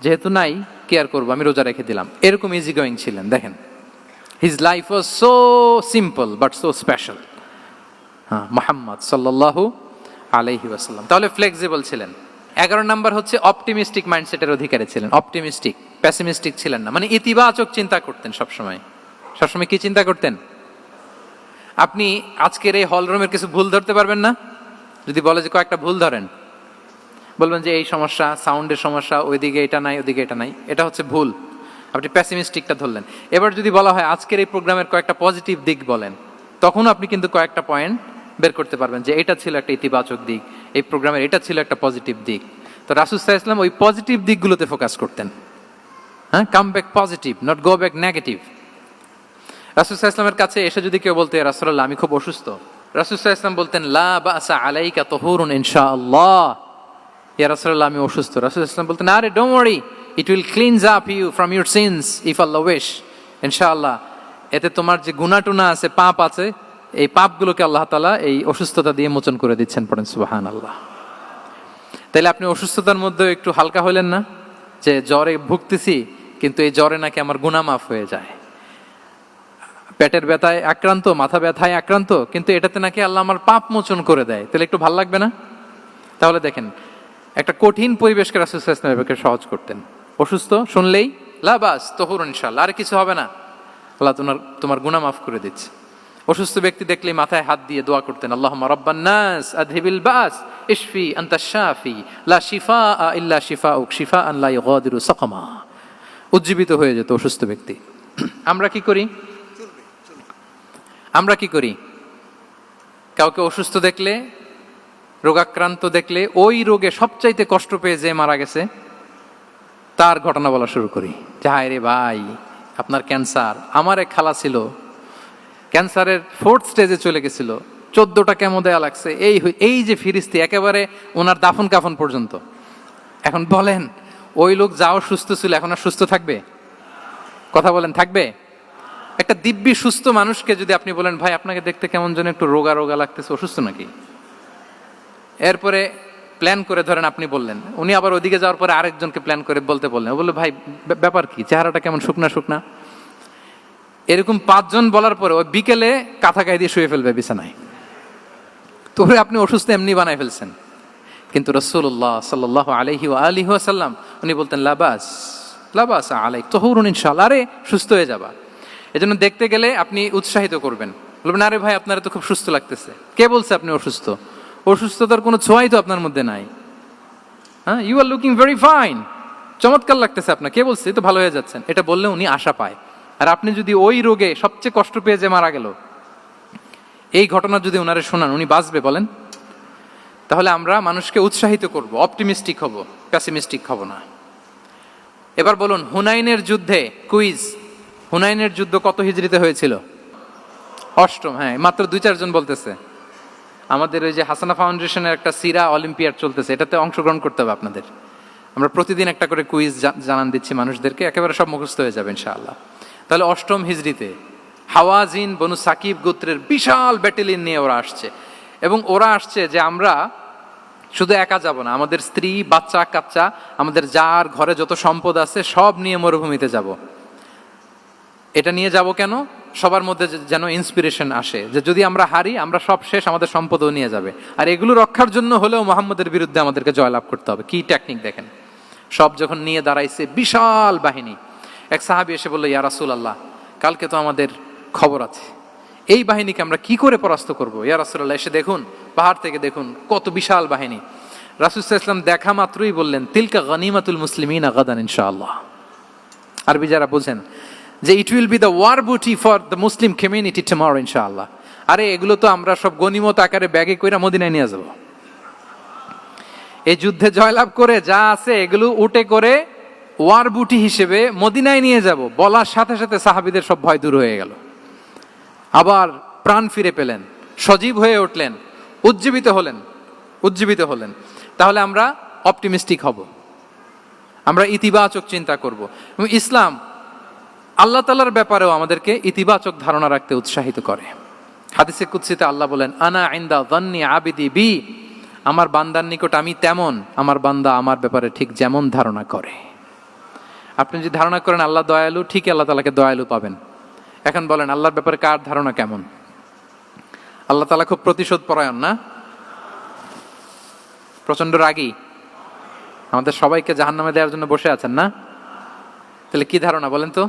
যেহেতু নাই কি আর করবো, আমি রোজা রেখে দিলাম। এরকম ইজি গোয়িং ছিলেন। দেখেন his life was so simple but so special. Muhammad সাল্লাল্লাহু আলাইহি ওয়াসাল্লাম তাহলে ফ্লেক্সিবল ছিলেন। 11 নাম্বার হচ্ছে অপটিমিস্টিক মাইন্ডসেটের অধিকারী ছিলেন। অপটিমিস্টিক, প্যাসিমিস্টিক ছিলেন না, মানে ইতিবাচক চিন্তা করতেন সবসময়। কি চিন্তা করতেন? আপনি আজকের এই হল রুমের কিছু ভুল ধরতে পারবেন না? যদি বলে যে কয়েকটা ভুল ধরেন, বলবেন যে এই সমস্যা, সাউন্ডের সমস্যা, ওইদিকে এটা নাই, ওইদিকে এটা নাই, এটা হচ্ছে ভুল। আপনি প্যাসিমিস্টিকটা ধরলেন। এবার যদি বলা হয় আজকের এই প্রোগ্রামের কয়েকটা পজিটিভ দিক বলেন, তখন আপনি কিন্তু কয়েকটা পয়েন্ট বের করতে পারবেন যে এটা ছিল একটা ইতিবাচক দিক, এই প্রোগ্রামের এটা ছিল একটা পজিটিভ দিক। তো রাসূল সাল্লাল্লাহু আলাইহি ওয়াসাল্লাম ওই পজিটিভ দিকগুলোতে ফোকাস করতেন। Come back positive, not go back negative. রাসূল সাল্লাল্লাহু আলাইহি ওয়াসাল্লামের কাছে এসে যদি কেউ বলতে ইয়া রাসূলুল্লাহ আমি খুব অসুস্থ, রাসূল সাল্লাল্লাহু আলাইহি ওয়াসাল্লাম বলতেন লা বাসা আলাইকা তুহুরুন ইনশাআল্লাহ। ইয়া রাসূলুল্লাহ আমি অসুস্থ, রাসূল সাল্লাল্লাহু আলাইহি ওয়াসাল্লাম বলতেন আরে don't worry, it will cleanse up you from your sins if Allah wish, ইনশাআল্লাহ এতে তোমার যে গুনাহ টুনা আছে, পাপ আছে, এই পাপগুলোকে আল্লাহ তাআলা এই অসুস্থতা দিয়ে মোচন করে দিচ্ছেন। পড়েন সুবহানাল্লাহ। তাইলে আপনি অসুস্থতার মধ্যে একটু হালকা হলেন না, যে জ্বরে ভুগতেছি কিন্তু এই জ্বরে নাকি আমার গুনাহ মাফ হয়ে যায়। পেটের ব্যথায় আক্রান্ত, মাথা ব্যথায় আক্রান্ত, কিন্তু এটাতে নাকি আল্লাহ আমার পাপ মোচন করে দেয়, তাহলে একটু ভালো লাগবে না? তাহলে দেখেন একটা কঠিন পরিবেশকে রাসূল সাল্লাল্লাহু আলাইহি ওয়াসাল্লাম শহজ করতেন। অসুস্থ শুনলেই লা বাস তুহুরুন ইনশাআল্লাহ, আর কিছু হবে না, আল্লাহ তোমার গুনাহ মাফ করে দিচ্ছে। অসুস্থ ব্যক্তি দেখলেই মাথায় হাত দিয়ে দোয়া করতেন আল্লাহুম্মা রাব্বান নাস আযহিবিল বাস ইশফি আনতাশ শাফি লা শিফাআ ইল্লা শিফাউক শিফাআন লা ইউগাদিরু সাকামা। উজ্জীবিত হয়ে যেত অসুস্থ ব্যক্তি। আমরা কি করি? কাউকে অসুস্থ দেখলে, রোগাক্রান্ত দেখলে, ওই রোগে সবচাইতে কষ্ট পেয়ে যে মারা গেছে তার ঘটনা বলা শুরু করি যে হায় রে ভাই আপনার ক্যান্সার, আমার এক খালা ছিল ক্যান্সারের 4th স্টেজে চলে গেছিল, 14টা কেমো দেয়া লাগছে, এই যে ফিরিস্তি একেবারে ওনার দাফন কাফন পর্যন্ত। এখন বলেন ওই লোক যাও সুস্থ ছিল, এখন আর সুস্থ থাকবে? কথা বলেন, থাকবে? একটা দিব্যি সুস্থ মানুষকে যদি আপনি বলেন ভাই আপনাকে দেখতে কেমন যেন একটু রোগা রোগা লাগতেছে, অসুস্থ নাকি? এরপরে প্ল্যান করে ধরেন আপনি বললেন, উনি আবার ওদিকে যাওয়ার পরে আরেকজনকে প্ল্যান করে বলতে বললেন, ও বললো ভাই ব্যাপার কি, চেহারাটা কেমন শুকনা শুকনা। এরকম 5 জন বলার পরে ওই বিকেলে কাঁথা গায়ে দিয়ে শুয়ে ফেলবে বিছানায়। তো আপনি অসুস্থ এমনি বানায় ফেলছেন। কিন্তু রাসূলুল্লাহ সাল্লাল্লাহু আলাইহি ওয়া আলিহি ওয়াসাল্লাম উনি বলতেন লাবাস লাবাস আলাইক তাহুরুন ইনশাআল্লাহ, আরে সুস্থ হয়ে যাবা। এজন্য দেখতে গেলে আপনি উৎসাহিত করবেন, বলবেন আরে ভাই আপনারা তো খুব সুস্থ লাগতেছে। কে বলছে আপনি অসুস্থ? অসুস্থতার কোনো ছোঁয়াই তো আপনার মধ্যে নাই। হ্যাঁ, you are looking very fine, চমৎকার লাগতেছে আপনার, কে বলছে? তো ভালো হয়ে যাচ্ছেন। এটা বললে উনি আশা পায়। আর আপনি যদি ওই রোগে সবচেয়ে কষ্ট পেয়ে যে মারা গেল, এই ঘটনা যদি ওনারে শোনান, উনি বাঁচবে বলেন? তাহলে আমরা মানুষকে উৎসাহিত করব, অপটিমিস্টিক হব, প্যাসিমিস্টিক হব না। এবার বলুন হুনাইনের যুদ্ধে, কুইজ, হুনাইনের যুদ্ধ কত হিজরিতে হয়েছিল? 8ম। হ্যাঁ, মাত্র 2-4 জন বলতেছে। আমাদের ওই যে হাসানা ফাউন্ডেশনের একটা সিরা অলিম্পিয়াড চলতেছে, এটাতে অংশগ্রহণ করতে হবে আপনাদের। আমরা প্রতিদিন একটা করে কুইজ জানান দিচ্ছি মানুষদেরকে, একেবারে সব মুখস্থ হয়ে যাবে ইনশাআল্লাহ। তাহলে 8ম হিজরিতে হাওয়াজিন বনু সাকিব গোত্রের বিশাল ব্যাটালিয়ন নিয়ে ওরা আসছে, এবং ওরা আসছে যে আমরা শুধু একা যাব না, আমাদের স্ত্রী বাচ্চা কাচ্চা, আমাদের যার ঘরে যত সম্পদ আছে সব নিয়ে মরুভূমিতে যাব। এটা নিয়ে যাব কেন? সবার মধ্যে যেন ইন্সপিরেশন আসে যে যদি আমরা হারি, আমরা সব শেষ, আমাদের সম্পদও নিয়ে যাবে। আর এগুলো রক্ষার জন্য হলেও মোহাম্মদের বিরুদ্ধে আমাদেরকে জয়লাভ করতে হবে। কি টেকনিক দেখেন! সব যখন নিয়ে দাঁড়াইছে বিশাল বাহিনী, এক সাহাবী এসে বলল ইয়া রাসূলুল্লাহ, কালকে তো আমাদের খবর আছে, এই বাহিনীকে আমরা কি করে পরাস্ত করব? ইয়া রাসূলুল্লাহ, এসে দেখুন, পাহাড় থেকে দেখুন কত বিশাল বাহিনী। রাসূল সাল্লাল্লাহু আলাইহি ওয়াসাল্লাম দেখা মাত্রই বললেন তিলকা গনিমাতুল মুসলিমিনা গাদান ইনশাআল্লাহ। আরবি যারা বোঝেন যে it will be the war booty for the Muslim community tomorrow ইনশাআল্লাহ। আরে এগুলো তো আমরা সব গনিমত আকারে ব্যাগে কইরা মদিনায় নিয়ে যাব। এই যুদ্ধে জয়লাভ করে যা আছে এগুলো উটে করে ওয়ার বুটি হিসেবে মদিনায় নিয়ে যাব। বলার সাথে সাথে সাহাবীদের সব ভয় দূর হয়ে গেল, আবার প্রাণ ফিরে পেলেন, সজীব হয়ে উঠলেন, উজ্জীবিত হলেন। তাহলে আমরা অপটিমিস্টিক হব, আমরা ইতিবাচক চিন্তা করব। এবং ইসলাম আল্লাহ তাআলার ব্যাপারেও আমাদেরকে ইতিবাচক ধারণা রাখতে উৎসাহিত করে। হাদিসে কুদসিতে আল্লাহ বলেন আনা ইনদা যান্নি আবিদি বি, আমার বান্দার নিকট আমি তেমন, আমার বান্দা আমার ব্যাপারে ঠিক যেমন ধারণা করে। আপনি যদি ধারণা করেন আল্লাহ দয়ালু, ঠিকই আল্লাহ তাআলাকে দয়ালু পাবেন। এখন বলেন আল্লাহর ব্যাপারে কার ধারণা কেমন? আল্লাহ তাআলা খুব প্রতিশোধ পরায়ণ না? প্রচন্ড রাগী, আমাদের সবাইকে জাহান্নামে দেওয়ার জন্য বসে আছেন না? তাহলে কি ধারণা বলেন তো?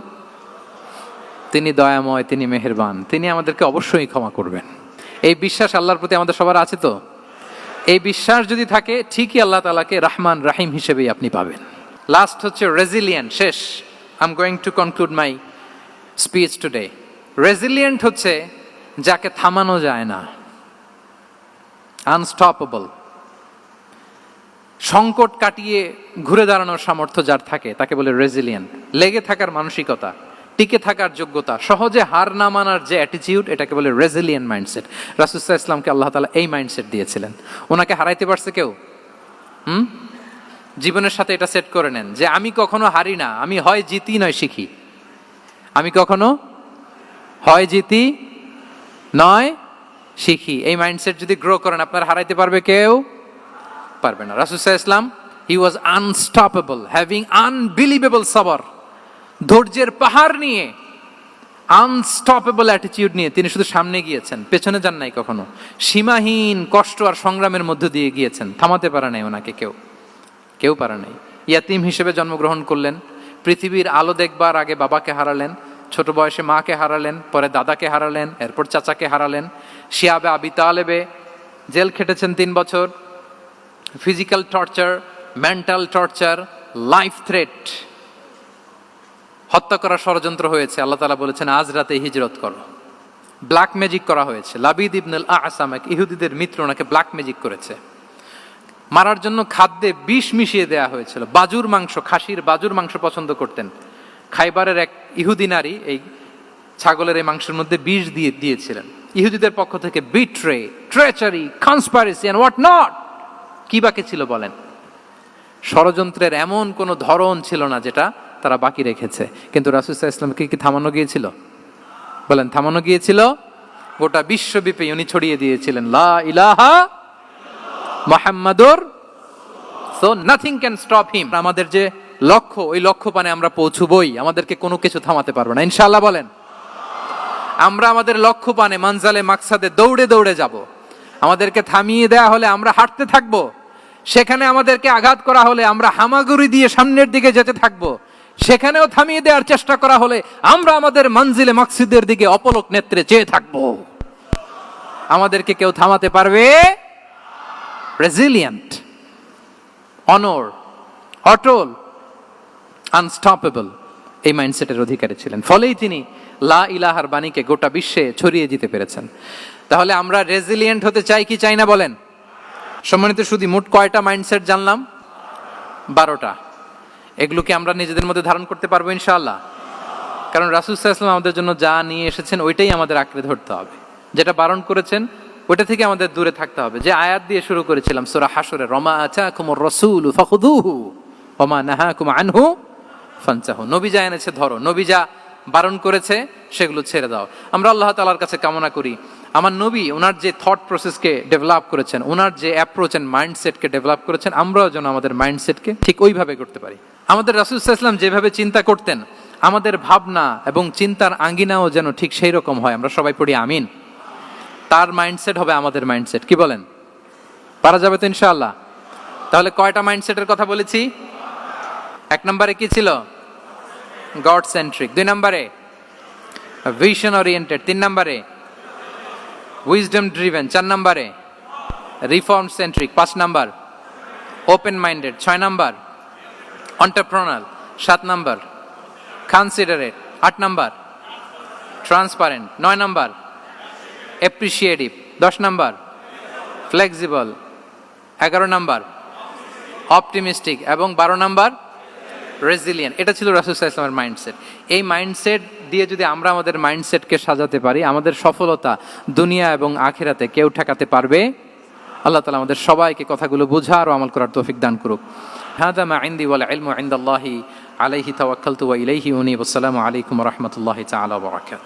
তিনি দয়াময়, তিনি মেহেরবান, তিনি আমাদেরকে অবশ্যই ক্ষমা করবেন। এই বিশ্বাস আল্লাহর প্রতি আমাদের সবার আছে তো? এই বিশ্বাস যদি থাকে, ঠিকই আল্লাহ তাআলাকে রহমান রাহিম হিসেবেই আপনি পাবেন। লাস্ট হচ্ছে রেজিলিয়েন্ট। শেষ, I am going to conclude my speech today. Resilient হচ্ছে যাকে থামানো যায় না, আনস্টপেবল। সংকট কাটিয়ে ঘুরে দাঁড়ানোর সামর্থ্য যার থাকে তাকে বলে রেজিলিয়েন্ট। লেগে থাকার মানসিকতা, টিকে থাকার যোগ্যতা, সহজে হার না মানার যে অ্যাটিটিউড, এটাকে বলে রেজিলিয়েন্ট মাইন্ডসেট। রাসূল সাল্লাল্লাহু আলাইহি ওয়াসাল্লামকে আল্লাহ তাআলা এই মাইন্ডসেট দিয়েছিলেন। ওনাকে হারাইতে পারছে কেউ? জীবনের সাথে এটা সেট করে নেন যে আমি কখনো হারি না, আমি হয় জিতি নয় শিখি। আমি কখনো হয় জিতি নয় শিখি। এই মাইন্ডসেট যদি গ্রো করেন, আপনার হারাইতে পারবে কেউ? পারবে না। রাসূল সাল্লাল্লাহু আলাইহি ওয়াসাল্লাম he was unstoppable, having unbelievable সাবর। ধৈর্যের পাহাড় নিয়ে, আনস্টপেবল অ্যাটিটিউড নিয়ে তিনি শুধু সামনে গিয়েছেন, পেছনে যান নাই কখনো। সীমাহীন কষ্ট আর সংগ্রামের মধ্য দিয়ে গিয়েছেন, থামাতে পারে নাই ওনাকে কেউ পারে নাই। ইয়াতিম হিসেবে জন্মগ্রহণ করলেন, পৃথিবীর আলো দেখবার আগে বাবাকে হারালেন, ছোট বয়সে মাকে হারালেন, পরে দাদাকে হারালেন, এরপর চাচাকে হারালেন। শিয়াবে আবি তালেবে জেল খেটেছেন 3 বছর। Physical torture, mental torture, life threat, হত্যা করার ষড়যন্ত্র হয়েছে। আল্লাহ তাআলা বলেছেন আজ রাতে হিজরত করো। ব্ল্যাক ম্যাজিক করা হয়েছে। লাবিদ ইবনুল আ'সাম, এক ইহুদিদের মিত্র, ওনাকে ব্ল্যাক ম্যাজিক করেছে। মারার জন্য খাদ্যে বিষ মিশিয়ে দেয়া হয়েছিল। বাজুর মাংস, খাসির বাজুর মাংস পছন্দ করতেন। খাইবারের এক ইহুদি নারী এই ছাগলের এই মাংসের মধ্যে বিষ দিয়েছিলেন। ইহুদিদের পক্ষ থেকে betray, treachery, conspiracy and what not, কি বাকি ছিল বলেন? ষড়যন্ত্রের এমন কোন ধরন ছিল না যেটা তারা বাকি রেখেছে। কিন্তু রাসূল সাল্লাল্লাহু আলাইহি ওয়াসাল্লামকে কি থামানো গিয়েছিল? বলেন, থামানো গিয়েছিল? গোটা বিশ্বব্যাপী উনি ছড়িয়ে দিয়েছিলেন লা ইলাহা মুহাম্মাদুর, so nothing can stop him. আমাদের যে লক্ষ্য, ওই লক্ষ্য পানে আমরা পৌঁছবই, আমাদেরকে কোনো কিছু থামাতে পারবে না ইনশাআল্লাহ। বলেন, আমরা আমাদের লক্ষ্য পানে মানজালে মাকসাদে দৌড়ে দৌড়ে যাব। আমাদেরকে থামিয়ে দেয়া হলে আমরা হাঁটতে থাকবো, সেখানে আমাদেরকে আঘাত করা হলে আমরা হামাগুড়ি দিয়ে সামনের দিকে যেতে থাকবো, সেখানেও থামিয়ে দেওয়ার চেষ্টা করা হলে আমরা আমাদের মঞ্জিলে মাকসুদের দিকে অপলক নেত্রে চেয়ে থাকবো। আমাদেরকে কেউ থামাতে পারবে? রেজিলিয়েন্ট, অনর, অটল, আনস্টপেবল, এই মাইন্ডসেটের অধিকারী ছিলেন। ফলেই তিনি লা ইলাহার বাণীকে গোটা বিশ্বে ছড়িয়ে দিতে পেরেছেন। তাহলে আমরা রেজিলিয়েন্ট হতে চাই কি চাই না বলেন? সম্মানিত শুধু মোট কয়টা মাইন্ডসেট জানলাম? 12টা। এগুলোকে আমরা নিজেদের মধ্যে ধারণ করতে পারবো ইনশাআল্লাহ। কারণ রাসূল সাল্লাল্লাহু আলাইহি ওয়াসাল্লাম আমাদের জন্য যা নিয়ে এসেছেন ওইটাই আমাদের আঁকড়ে ধরতে হবে। যেটা বারণ করেছেন ওইটা থেকে আমাদের দূরে থাকতে হবে। যে আয়াত দিয়ে শুরু করেছিলাম সূরা হাশরে, রমা আতাকুমুর রাসূলু ফাখুযুহু ওয়া মা নাহাকুম আনহু ফানতাহু। নবী যা এনেছে ধরো, নবী যা বারণ করেছে সেগুলো ছেড়ে দাও। আমরা আল্লাহ তাআলার কাছে কামনা করি আমার নবী ওনার যে থট প্রসেসকে ডেভেলপ করেছেন, ওনার যে অ্যাপ্রোচ এন্ড মাইন্ডসেটকে ডেভেলপ করেছেন, আমরাও যেন আমাদের মাইন্ডসেটকে ঠিক ওইভাবে করতে পারি। আমাদের রাসূল সাল্লাল্লাহু আলাইহি ওয়াসাল্লাম যেভাবে চিন্তা করতেন, আমাদের ভাবনা এবং চিন্তার আঙ্গিনাও যেন ঠিক সেই রকম হয়। আমরা সবাই পড়ি আমিন। তার মাইন্ডসেট হবে আমাদের মাইন্ডসেট, কি বলেন? পারা যাবে তো ইনশাআল্লাহ? তাহলে কয়টা মাইন্ডসেটের কথা বলেছি? 1 নম্বরে কি ছিল? God centric. 2 নম্বরে ভিশন ওরিয়েন্টেড। 3 নম্বরে উইজডম ড্রিভেন। 4 নম্বরে রিফর্ম সেন্ট্রিক। 5 নম্বর ওপেন মাইন্ডেড। 6 নম্বর এন্টারপ্রেনার। 7 নম্বর কনসিডারেট। 8 নম্বর ট্রান্সপারেন্ট। 9 নম্বর অ্যাপ্রিশিয়েটিভ। 10 নম্বর ফ্লেক্সিবল। 11 নম্বর অপটিমিস্টিক এবং 12 নম্বর রেজিলিয়েন্ট। এটা ছিল রাসূল সাল্লাল্লাহু আলাইহি ওয়াসাল্লামের মাইন্ডসেট। এই মাইন্ডসেট দিয়ে যদি আমরা আমাদের মাইন্ডসেটকে সাজাতে পারি, আমাদের সফলতা দুনিয়া এবং আখিরাতে কেউ ঠেকাতে পারবে। আল্লাহ তাআলা আমাদের সবাইকে কথাগুলো বোঝার ও আমল করার তৌফিক দান করুক। হাদা মা ইনদি ওয়াল ইলমু ইনদাল্লাহি আলাইহি তাওয়াক্কালতু ওয়া ইলাইহি উনীব। আসসালামু আলাইকুম ওয়া রাহমাতুল্লাহি তাআলা ওয়া বারাকাতুহু।